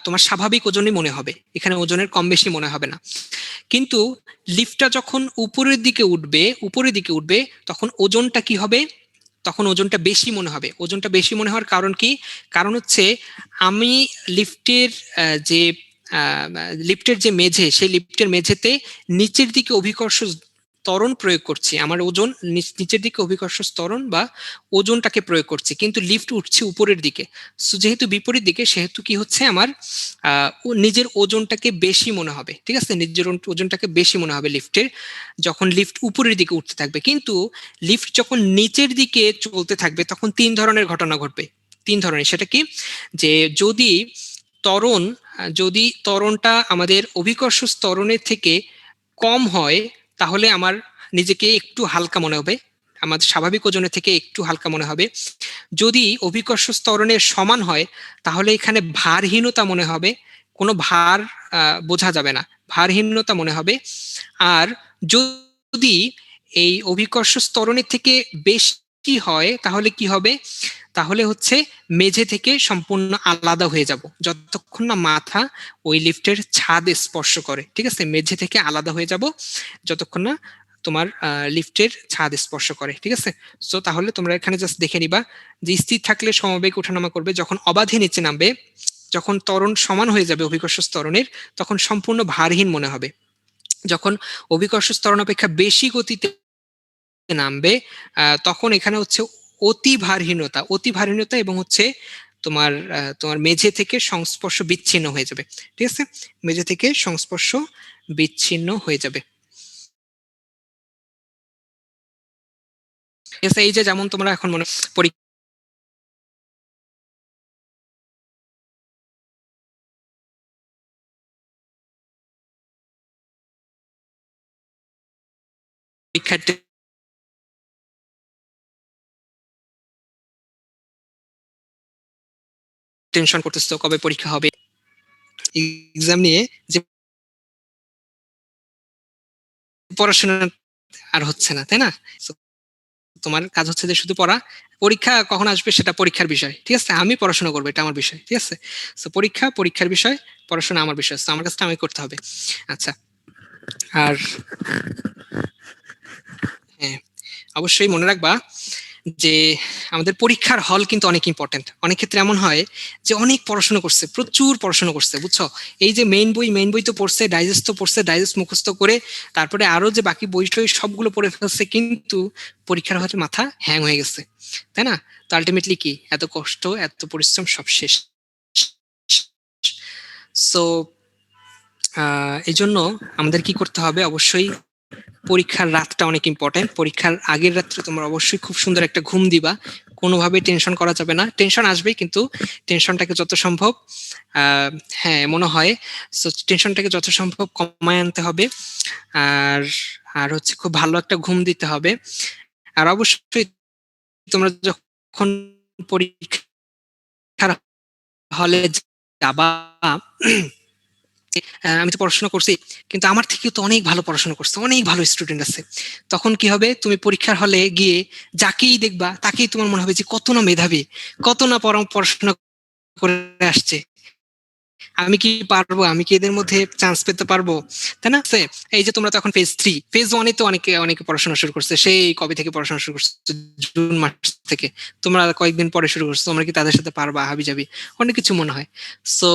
তোমার স্বাভাবিক ওজনই মনে হবে, এখানে ওজনের কম বেশি মনে হবে না। কিন্তু লিফটটা যখন উপরের দিকে উঠবে তখন ওজনটা কি হবে? তখন ওজনটা বেশি মনে হবে। ওজনটা বেশি মনে হওয়ার কারণ কি? কারণ হচ্ছে আমি লিফটের যে লিফটের যে মেঝে, সেই লিফটের মেঝেতে নিচের দিকে অভিকর্ষ ত্বরণ প্রয়োগ করছি, আমার ওজন নিচের দিকে অভিকর্ষ ত্বরণ বা ওজনটাকে প্রয়োগ করছি, কিন্তু লিফট উঠছে উপরের দিকে। সো যেহেতু বিপরীত দিকে, সেহেতু কি হচ্ছে আমার নিজের ওজনটাকে বেশি মনে হবে। ঠিক আছে, নিজের ওজনটাকে বেশি মনে হবে লিফটের, যখন লিফট উপরের দিকে উঠতে থাকবে। কিন্তু লিফট যখন নিচের দিকে চলতে থাকবে, তখন তিন ধরনের ঘটনা ঘটবে। তিন ধরনের, সেটা কি? যে যদি ত্বরণ যদি ত্বরণটা আমাদের অভিকর্ষ ত্বরণের থেকে কম হয়, তাহলে আমার নিজেকে একটু হালকা মনে হবে, আমাদের স্বাভাবিক ওজনের থেকে একটু হালকা মনে হবে। যদি অভিকর্ষ ত্বরণের সমান হয়, তাহলে এখানে ভারহীনতা মনে হবে, কোনো ভার বোঝা যাবে না, ভারহীনতা মনে হবে। আর যদি এই অভিকর্ষ ত্বরণের থেকে বেশি হয়, তাহলে কি হবে? তাহলে হচ্ছে মেঝে থেকে সম্পূর্ণ আলাদা হয়ে যাব, যতক্ষণ না মাথা ওই লিফটের ছাদ স্পর্শ করে। ঠিক আছে, মেঝে থেকে আলাদা হয়ে যাব যতক্ষণ না তোমার লিফটের ছাদ স্পর্শ করে। ঠিক আছে, সো তাহলে তোমরা এখানে জাস্ট দেখে নিবা যে স্থির থাকলে সমবেগ ওঠানামা করবে, যখন অবাধে নিচে নামবে, যখন ত্বরণ সমান হয়ে যাবে অভিকর্ষ ত্বরণের, তখন সম্পূর্ণ ভারহীন মনে হবে। যখন অভিকর্ষ ত্বরণ অপেক্ষা বেশি গতিতে নামবে, তখন এখানে হচ্ছে অতি ভারহীনতা, অতি ভারহীনতা, এবং হচ্ছে তোমার তোমার মেঝে থেকে সংস্পর্শ বিচ্ছিন্ন হয়ে যাবে। ঠিক আছে, মেঝে থেকে সংস্পর্শ বিচ্ছিন্ন হয়ে যাবে। ঠিক আছে, এই যে যেমন তোমরা এখন মনে পরীক্ষার টেনশন করতেছো কবে পরীক্ষা হবে, এক্সাম নিয়ে, যে পড়াশোনা আর হচ্ছে না, তাই না? So, তোমার কাজ হচ্ছে যে শুধু পড়া, পরীক্ষা কখন আসবে সেটা পরীক্ষার বিষয়। ঠিক আছে, আমি পড়াশোনা করবো, এটা আমার বিষয়। ঠিক আছে, তো পরীক্ষার বিষয়, পড়াশোনা আমার বিষয়, তো আমার কাজটা আমি করতে হবে। আচ্ছা, আর হ্যাঁ, অবশ্যই মনে রাখবা যে আমাদের পরীক্ষার হল কিন্তু অনেক ইম্পর্টেন্ট। অনেক ক্ষেত্রে এমন হয় যে অনেক পড়াশোনা করছে, প্রচুর পড়াশোনা করছে, বুঝছো, এই যে মেইন বই তো পড়ছে, ডাইজেস্ট তো পড়ছে, ডাইজেস্ট মুখস্থ করে তারপরে আরো যে বাকি বই টই সবগুলো পড়ে ফেলছে, কিন্তু পরীক্ষার হলে মাথা হ্যাং হয়ে গেছে, তাই না? তো আলটিমেটলি কি, এত কষ্ট, এত পরিশ্রম সব শেষ। সো এই জন্য আমাদের কি করতে হবে? অবশ্যই পরীক্ষার রাতটা অনেক ইম্পর্টেন্ট। পরীক্ষার আগের রাত্রে তোমরা অবশ্যই খুব সুন্দর একটা ঘুম দিবা, কোনোভাবে টেনশন করা যাবে না। টেনশন আসবেই, কিন্তু টেনশনটাকে যত সম্ভব হ্যাঁ মনে হয়, সো টেনশনটাকে যত সম্ভব কমায় আনতে হবে। আর আর হচ্ছে খুব ভালো একটা ঘুম দিতে হবে। আর অবশ্যই তোমরা যখন পরীক্ষার হলে যাবা, আমি তো পড়াশোনা করছি, কিন্তু আমার থেকে তো অনেক ভালো পড়াশোনা করছে, অনেক ভালো স্টুডেন্ট আছে, তখন কি হবে? তুমি পরীক্ষার হলে গিয়ে যাকেই দেখবা, তাকেই তোমার মনে হবে যে কত না মেধাবী, কত না পড়াশোনা করে আসছে, আমি কি পারবো, আমি কি এদের মধ্যে চান্স পেতে পারবো, তাই না? এই যে তোমরা তো এখন ফেজ 3, ফেজ 1-এ তো অনেকে অনেকে পড়াশোনা শুরু করছে, সেই কবে থেকে পড়াশোনা শুরু করছে? জুন মাস থেকে। তোমরা কয়েকদিন পরে শুরু করছো, তোমরা কি তাদের সাথে পারবা? হাবি যাবি, অনেক কিছু মনে হয়। সো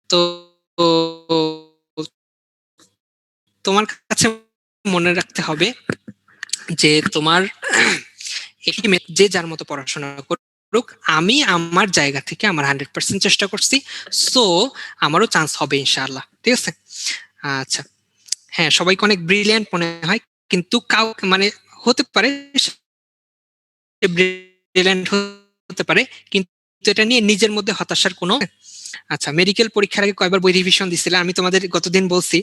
তো তোমার কাছে মনে রাখতে হবে যে তোমার যে যার মতো পড়াশোনা করুক, আমি আমার জায়গা থেকে আমার 100% চেষ্টা করছি, সো আমারও চান্স হবে ইনশাআল্লাহ। ঠিক আছে, আচ্ছা, হ্যাঁ, সবাইকে অনেক ব্রিলিয়ান্ট মনে হয়, কিন্তু কাউ মানে হতে পারে ব্রিলিয়ান্ট হতে পারে, কিন্তু এটা নিয়ে নিজের মধ্যে হতাশার কোনো। আচ্ছা, মেডিকেল পরীক্ষার আগে কয়বার বই রিভিশন দিছিলে? আমি তোমাদের গতদিন বলছি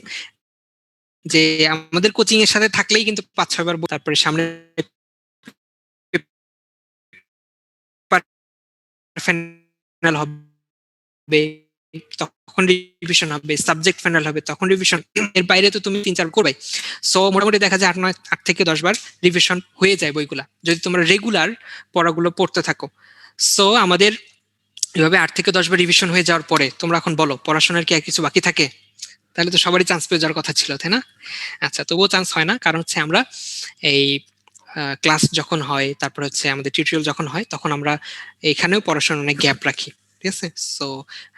যে আমাদের কোচিং এর সাথে থাকলেই কিন্তু 5-6 বার, তারপরে সামনে ফাইনাল হবে তখন রিভিশন হবে, সাবজেক্ট ফাইনাল হবে তখন রিভিশন, এর বাইরে তো তুমি 3-4 করবে। সো মোটামুটি দেখা যায় 8 থেকে 10 বার রিভিশন হয়ে যায় বইগুলা, যদি তোমরা রেগুলার পড়াগুলো পড়তে থাকো। সো আমাদের এভাবে 8 থেকে 10 বার রিভিশন হয়ে যাওয়ার পরে তোমরা এখন বলো, পড়াশোনার কি আর কিছু বাকি থাকে? তাহলে তো সবারই চান্স পেয়ে যাওয়ার কথা ছিল, তাই না? আচ্ছা, তবুও চান্স হয় না, কারণ হচ্ছে আমরা এই ক্লাস যখন হয়, তারপর হচ্ছে আমাদের টিউটোরিয়াল যখন হয়, তখন আমরা এখানেও পড়াশোনার অনেক গ্যাপ রাখি, ঠিক আছে? সো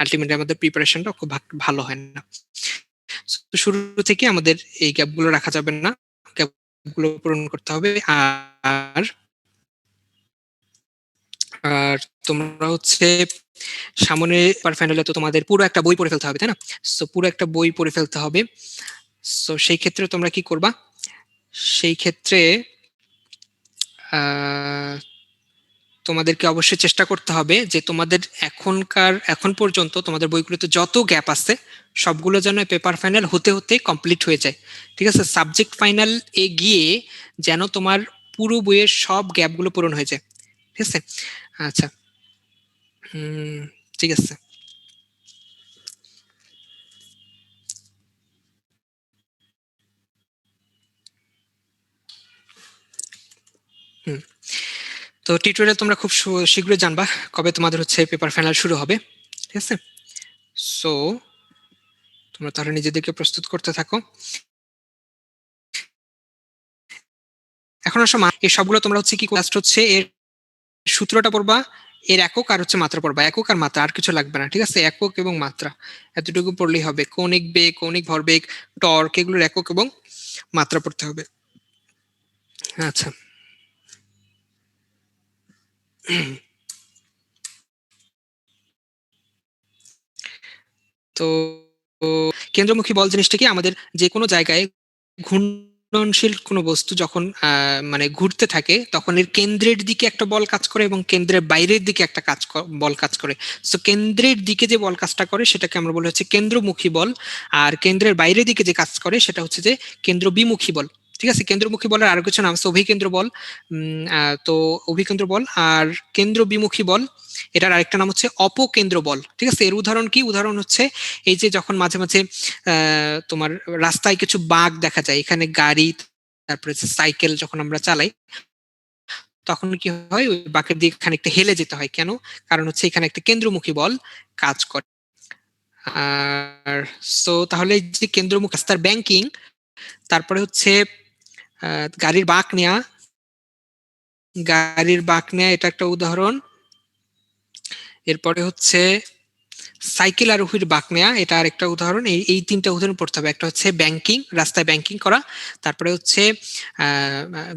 আলটিমেটলি আমাদের প্রিপারেশনটা খুব ভালো হয় না। শুরু থেকে আমাদের এই গ্যাপগুলো রাখা যাবে না, গ্যাপগুলো পূরণ করতে হবে। আর আর তোমরা হচ্ছে সামনে ফাইনালে তো তোমাদের পুরো একটা বই পড়ে ফেলতে হবে, তাই না? সো পুরো একটা বই পড়ে ফেলতে হবে। সো সেই ক্ষেত্রে তোমরা কি করবা? সেই ক্ষেত্রে তোমাদেরকে অবশ্যই চেষ্টা করতে হবে যে তোমাদের এখন পর্যন্ত তোমাদের বইগুলোতে যত গ্যাপ আছে সবগুলো যেন পেপার ফাইনাল হতে হতে কমপ্লিট হয়ে যায়, ঠিক আছে? সাবজেক্ট ফাইনাল এ গিয়ে যেন তোমার পুরো বইয়ের সব গ্যাপগুলো পূরণ হয়ে যায়, ঠিক আছে? আচ্ছা, ঠিক আছে। তো টিউটোরিয়াল তোমরা খুব শীঘ্রই জানবা কবে তোমাদের হচ্ছে পেপার ফাইনাল শুরু হবে, ঠিক আছে? সো তোমরা তাহলে নিজেদেরকে প্রস্তুত করতে থাকো। এখন আসো এই সবগুলো তোমরা হচ্ছে কি লাস্ট হচ্ছে এর সূত্রটা পড়বা, এর একক আর হচ্ছে মাত্রা পড়বা, একক আর মাত্রা, আর কিছু লাগবে না, ঠিক আছে? একক এবং মাত্রা এতটুকু পড়লেই হবে। কৌণিক বেগ, কৌণিক ভরবেগ, টর্ক, এগুলোর একক এবং মাত্রা পড়তে হবে। আচ্ছা, তো কেন্দ্রমুখী বল জিনিসটা কি? আমাদের যে কোনো জায়গায় ঘূর্ণনশীল কোনো বস্তু যখন মানে ঘুরতে থাকে, তখন এর কেন্দ্রের দিকে একটা বল কাজ করে এবং কেন্দ্রের বাইরের দিকে একটা বল কাজ করে। সো কেন্দ্রের দিকে যে বল কাজটা করে সেটাকে আমরা বলি হচ্ছে কেন্দ্রমুখী বল, আর কেন্দ্রের বাইরের দিকে যে কাজ করে সেটা হচ্ছে যে কেন্দ্র বিমুখী বল, ঠিক আছে? কেন্দ্রমুখী বলের আরো কিছু নাম আছে, অভিকেন্দ্র বল। তো অভিকেন্দ্র বল আর কেন্দ্র বিমুখী বল, এটার আরেকটা নাম হচ্ছে অপকেন্দ্র বল, ঠিক আছে? এর উদাহরণ কি? উদাহরণ হচ্ছে এই যে যখন মাঝে মাঝে তোমার রাস্তায় কিছু বাঁক দেখা যায়, এখানে গাড়ি, তারপরে সাইকেল যখন আমরা চালাই, তখন কি হয়? ওই বাঁকের দিকে খানিকটা হেলে যেতে হয়, কেন? কারণ হচ্ছে এখানে একটা কেন্দ্রমুখী বল কাজ করে। আর সো তাহলে যে কেন্দ্রমুখী রাস্তার ব্যাংকিং, তারপরে হচ্ছে গাড়ির বাঁক নেয়া, এটা একটা উদাহরণ। এরপরে হচ্ছে সাইকেল আরোহীর বাঁক নেয়া, এটা আরেকটা উদাহরণ। এই তিনটা উদাহরণ পড়তে হবে। একটা হচ্ছে ব্যাংকিং, রাস্তায় ব্যাংকিং করা, তারপরে হচ্ছে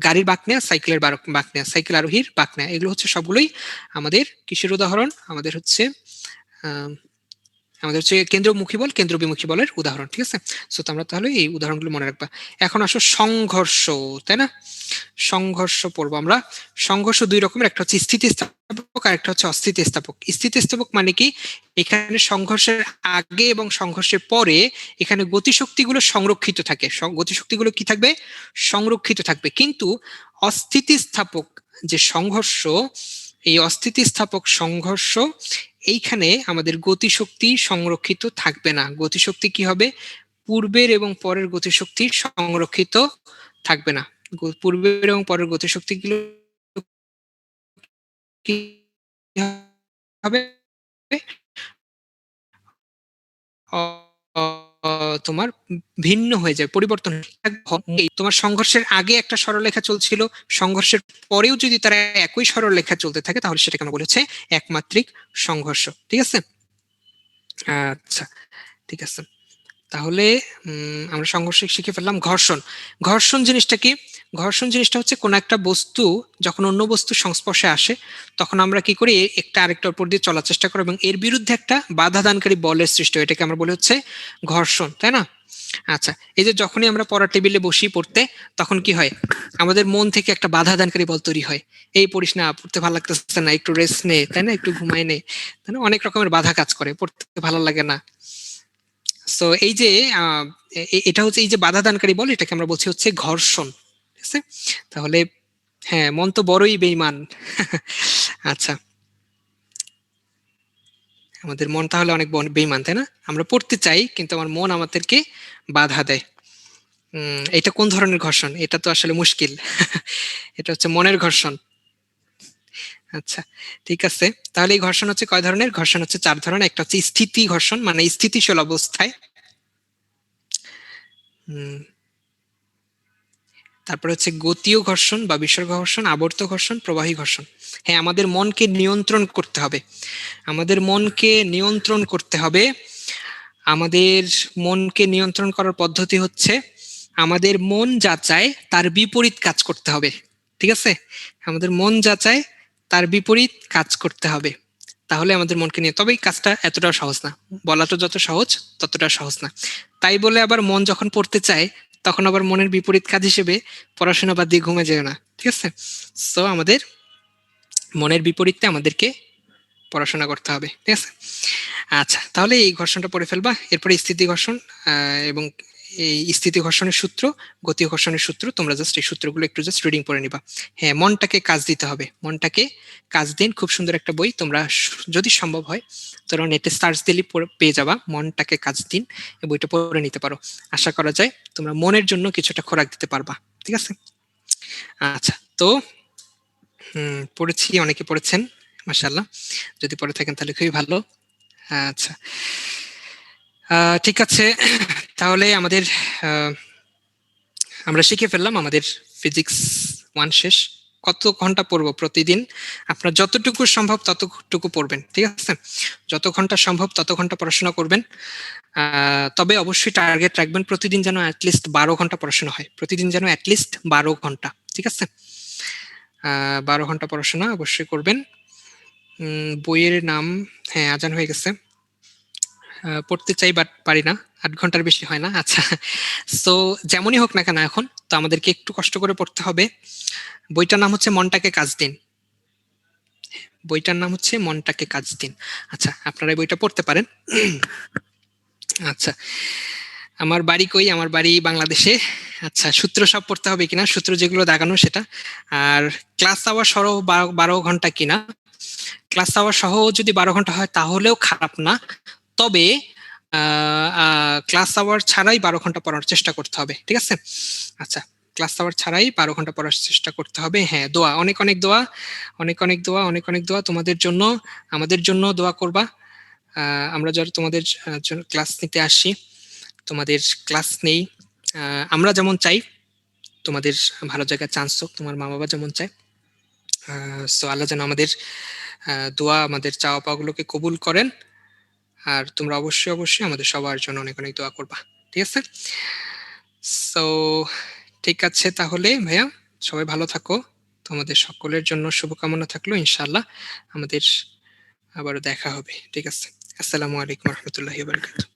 গাড়ির বাঁক নেয়া, সাইকেলের বাঁক নেয়া, সাইকেল আরোহীর বাঁক নেয়া, এগুলো হচ্ছে সবগুলোই আমাদের কিসের উদাহরণ? আমাদের হচ্ছে কেন্দ্রমুখী বল, কেন্দ্র বিমুখী বলের উদাহরণ, ঠিক আছে? সো তোমরা তাহলে এই উদাহরণগুলো মনে রাখবা। এখন আসো সংঘর্ষ, তাই না? সংঘর্ষ পড়বো আমরা। সংঘর্ষ দুই রকমের, একটা হচ্ছে স্থিতিস্থাপক আর একটা হচ্ছে অস্থিতিস্থাপক। স্থিতিস্থাপক মানে কি? এখানে সংঘর্ষের আগে এবং সংঘর্ষের পরে এখানে গতিশক্তিগুলো সংরক্ষিত থাকে, গতিশক্তিগুলো কি থাকবে? সংরক্ষিত থাকবে। কিন্তু অস্থিতিস্থাপক যে সংঘর্ষ, এই অস্থিতিস্থাপক সংঘর্ষ, এইখানে আমাদের গতিশক্তি সংরক্ষিত থাকবে না। গতিশক্তি কি হবে? পূর্বের এবং পরের গতিশক্তি সংরক্ষিত থাকবে না। পূর্বের এবং পরের গতিশক্তিগুলো কি হবে? তোমার ভিন্ন হয়ে যায়, পরিবর্তন। তোমার সংঘর্ষের আগে একটা সরলরেখা চলছিল, সংঘর্ষের পরেও যদি তারা একই সরলরেখা চলতে থাকে, তাহলে সেটাকে আমরা বলি হচ্ছে একমাত্রিক সংঘর্ষ, ঠিক আছে? আচ্ছা, ঠিক আছে। তাহলে আমরা সংঘর্ষ শিখে ফেললাম। ঘর্ষণ, ঘর্ষণ জিনিসটা কি? ঘর্ষণ জিনিসটা হচ্ছে কোন একটা বস্তু যখন অন্য বস্তুর সংস্পর্শে আসে, তখন আমরা কি করি? একটা আরেকটার উপর দিয়ে চলার চেষ্টা করি এবং এর বিরুদ্ধে একটা বাধা দানকারী বলের সৃষ্টি হয়, এটাকে আমরা বলি হচ্ছে ঘর্ষণ, তাই না? আচ্ছা, এই যে যখনই আমরা পড়ার টেবিলে বসি পড়তে, তখন কি হয়? আমাদের মন থেকে একটা বাধা দানকারী বল তৈরি হয়, এই পড়িস না, পড়তে ভালো লাগতেছে না, একটু রেস্ট নে, তাই না? একটু ঘুমায় নে, তাই না? অনেক রকমের বাধা কাজ করে, পড়তে ভালো লাগে না। সো এই যে এটা হচ্ছে এই যে বাধা দানকারী বল, এটাকে আমরা বলছি হচ্ছে ঘর্ষণ, ঠিক আছে? তাহলে হ্যাঁ, মন তো বড়ই বেইমান। আচ্ছা, আমাদের মন তাহলে অনেক বেইমান, তাই না? আমরা পড়তে চাই কিন্তু আমার মন আমাদেরকে বাধা দেয়। এটা কোন ধরনের ঘর্ষণ? এটা তো আসলে মুশকিল। এটা হচ্ছে মনের ঘর্ষণ। আচ্ছা, ঠিক আছে। তাহলে এই ঘর্ষণ হচ্ছে কয় ধরনের? ঘর্ষণ হচ্ছে চার ধরনের। একটা হচ্ছে স্থিতি ঘর্ষণ, মানে স্থিতিশীল অবস্থায় তারপরে হচ্ছে গতীয় ঘর্ষণ বা বিসর্গ ঘর্ষণ, আবর্ত ঘর্ষণ, প্রবাহী ঘর্ষণ। হ্যাঁ, আমাদের মনকে নিয়ন্ত্রণ করতে হবে, আমাদের মনকে নিয়ন্ত্রণ করতে হবে। আমাদের মনকে নিয়ন্ত্রণ করার পদ্ধতি হচ্ছে আমাদের মন যা চায় তার বিপরীত কাজ করতে হবে। ঠিক আছে, আমাদের মন যা চায় তার বিপরীত কাজ করতে হবে, তাহলে আমাদের মনকে নিয়ে, তবে এই কাজটা এতটা সহজ না, বলাটা যত সহজ ততটা সহজ না। তাই বলে আবার মন যখন পড়তে চায় তখন আবার মনের বিপরীত কাজ হিসেবে পড়াশোনা বাদ দিয়ে ঘুমে যায় না। ঠিক আছে, সো আমাদের মনের বিপরীতে আমাদেরকে পড়াশোনা করতে হবে। ঠিক আছে, আচ্ছা তাহলে এই ঘর্ষণটা পড়ে ফেলবা, এরপরে স্থিতি ঘর্ষণ এবং এই স্থিতি ঘর্ষণের সূত্র, গতি ঘর্ষণের সূত্র, তোমরা জাস্ট এই সূত্রগুলো একটু জাস্ট রিডিং করে নিবা। হ্যাঁ, মনটাকে কাজ দিতে হবে, মনটাকে কাজ দিন, খুব সুন্দর একটা বই, তোমরা যদি সম্ভব হয় তোমরা নেটে সার্চ দিলে পেয়ে যাবা, মনটাকে কাজ দিন, এই বইটা পড়ে নিতে পারো। আশা করা যায় তোমরা মনের জন্য কিছুটা খোরাক দিতে পারবা। ঠিক আছে, আচ্ছা তো পড়েছি, অনেকে পড়েছেন মাশাআল্লাহ, যদি পড়ে থাকেন তাহলে খুবই ভালো। আচ্ছা ঠিক আছে, তাহলে আমাদের আমরা শিখে ফেললাম, আমাদের ফিজিক্স 1 শেষ। কত ঘন্টা পড়বো প্রতিদিন? আপনার যতটুকু সম্ভব ততটুকু পড়বেন। ঠিক আছে, যত ঘন্টা সম্ভব তত ঘন্টা পড়াশোনা করবেন। তবে অবশ্যই টার্গেট রাখবেন প্রতিদিন যেন অ্যাটলিস্ট 12 ঘন্টা পড়াশোনা হয়, প্রতিদিন যেন অ্যাটলিস্ট 12 ঘন্টা। ঠিক আছে, 12 ঘন্টা পড়াশোনা অবশ্যই করবেন। বইয়ের নাম, হ্যাঁ আজান হয়ে গেছে, পড়তে চাই বাট পারি না, 8 ঘন্টার বেশি হয় না। আচ্ছা, সো যেমনই হোক না কেন এখন তো আমাদেরকে একটু কষ্ট করে পড়তে হবে। বইটার নাম হচ্ছে মনটাকে কাজ দিন, বইটার নাম হচ্ছে মনটাকে কাজ দিন। আচ্ছা, আপনারা এই বইটা পড়তে পারেন। আচ্ছা, আমার বাড়ি কই? আমার বাড়ি বাংলাদেশে। আচ্ছা, সূত্র সব পড়তে হবে কিনা, সূত্র যেগুলো দাগানো সেটা। আর ক্লাস আওয়ার সহ 12 ঘন্টা কিনা, ক্লাস আওয়ার সহ যদি 12 ঘন্টা হয় তাহলেও খারাপ না, তবে ক্লাস আওয়ার ছাড়াই 12 ঘন্টা পড়ার চেষ্টা করতে হবে। ঠিক আছে, আচ্ছা ক্লাস আওয়ার ছাড়াই 12 ঘন্টা পড়ার চেষ্টা করতে হবে। হ্যাঁ, দোয়া, অনেক অনেক দোয়া, অনেক অনেক দোয়া, অনেক অনেক দোয়া তোমাদের জন্য, আমাদের জন্য দোয়া করবা। আমরা যারা তোমাদের ক্লাস নিতে আসি, তোমাদের ক্লাস নেই, আমরা যেমন চাই তোমাদের ভালো জায়গায় চান্স হোক, তোমার মা বাবা যেমন চায়। সো আল্লাহ যেন আমাদের দোয়া, আমাদের চাওয়া পাওয়াগুলোকে কবুল করেন। আর তোমরা অবশ্যই অবশ্যই আমাদের সবার জন্য অনেক অনেক দোয়া করবা। ঠিক আছে, সো ঠিক আছে তাহলে ভাইয়া, সবাই ভালো থাকো, তোমাদের সকলের জন্য শুভকামনা থাকলো, ইনশাআল্লাহ আমাদের আবারও দেখা হবে। ঠিক আছে, আসসালামু আলাইকুম রহমতুল্লাহি ওয়া বারাকাতুহু।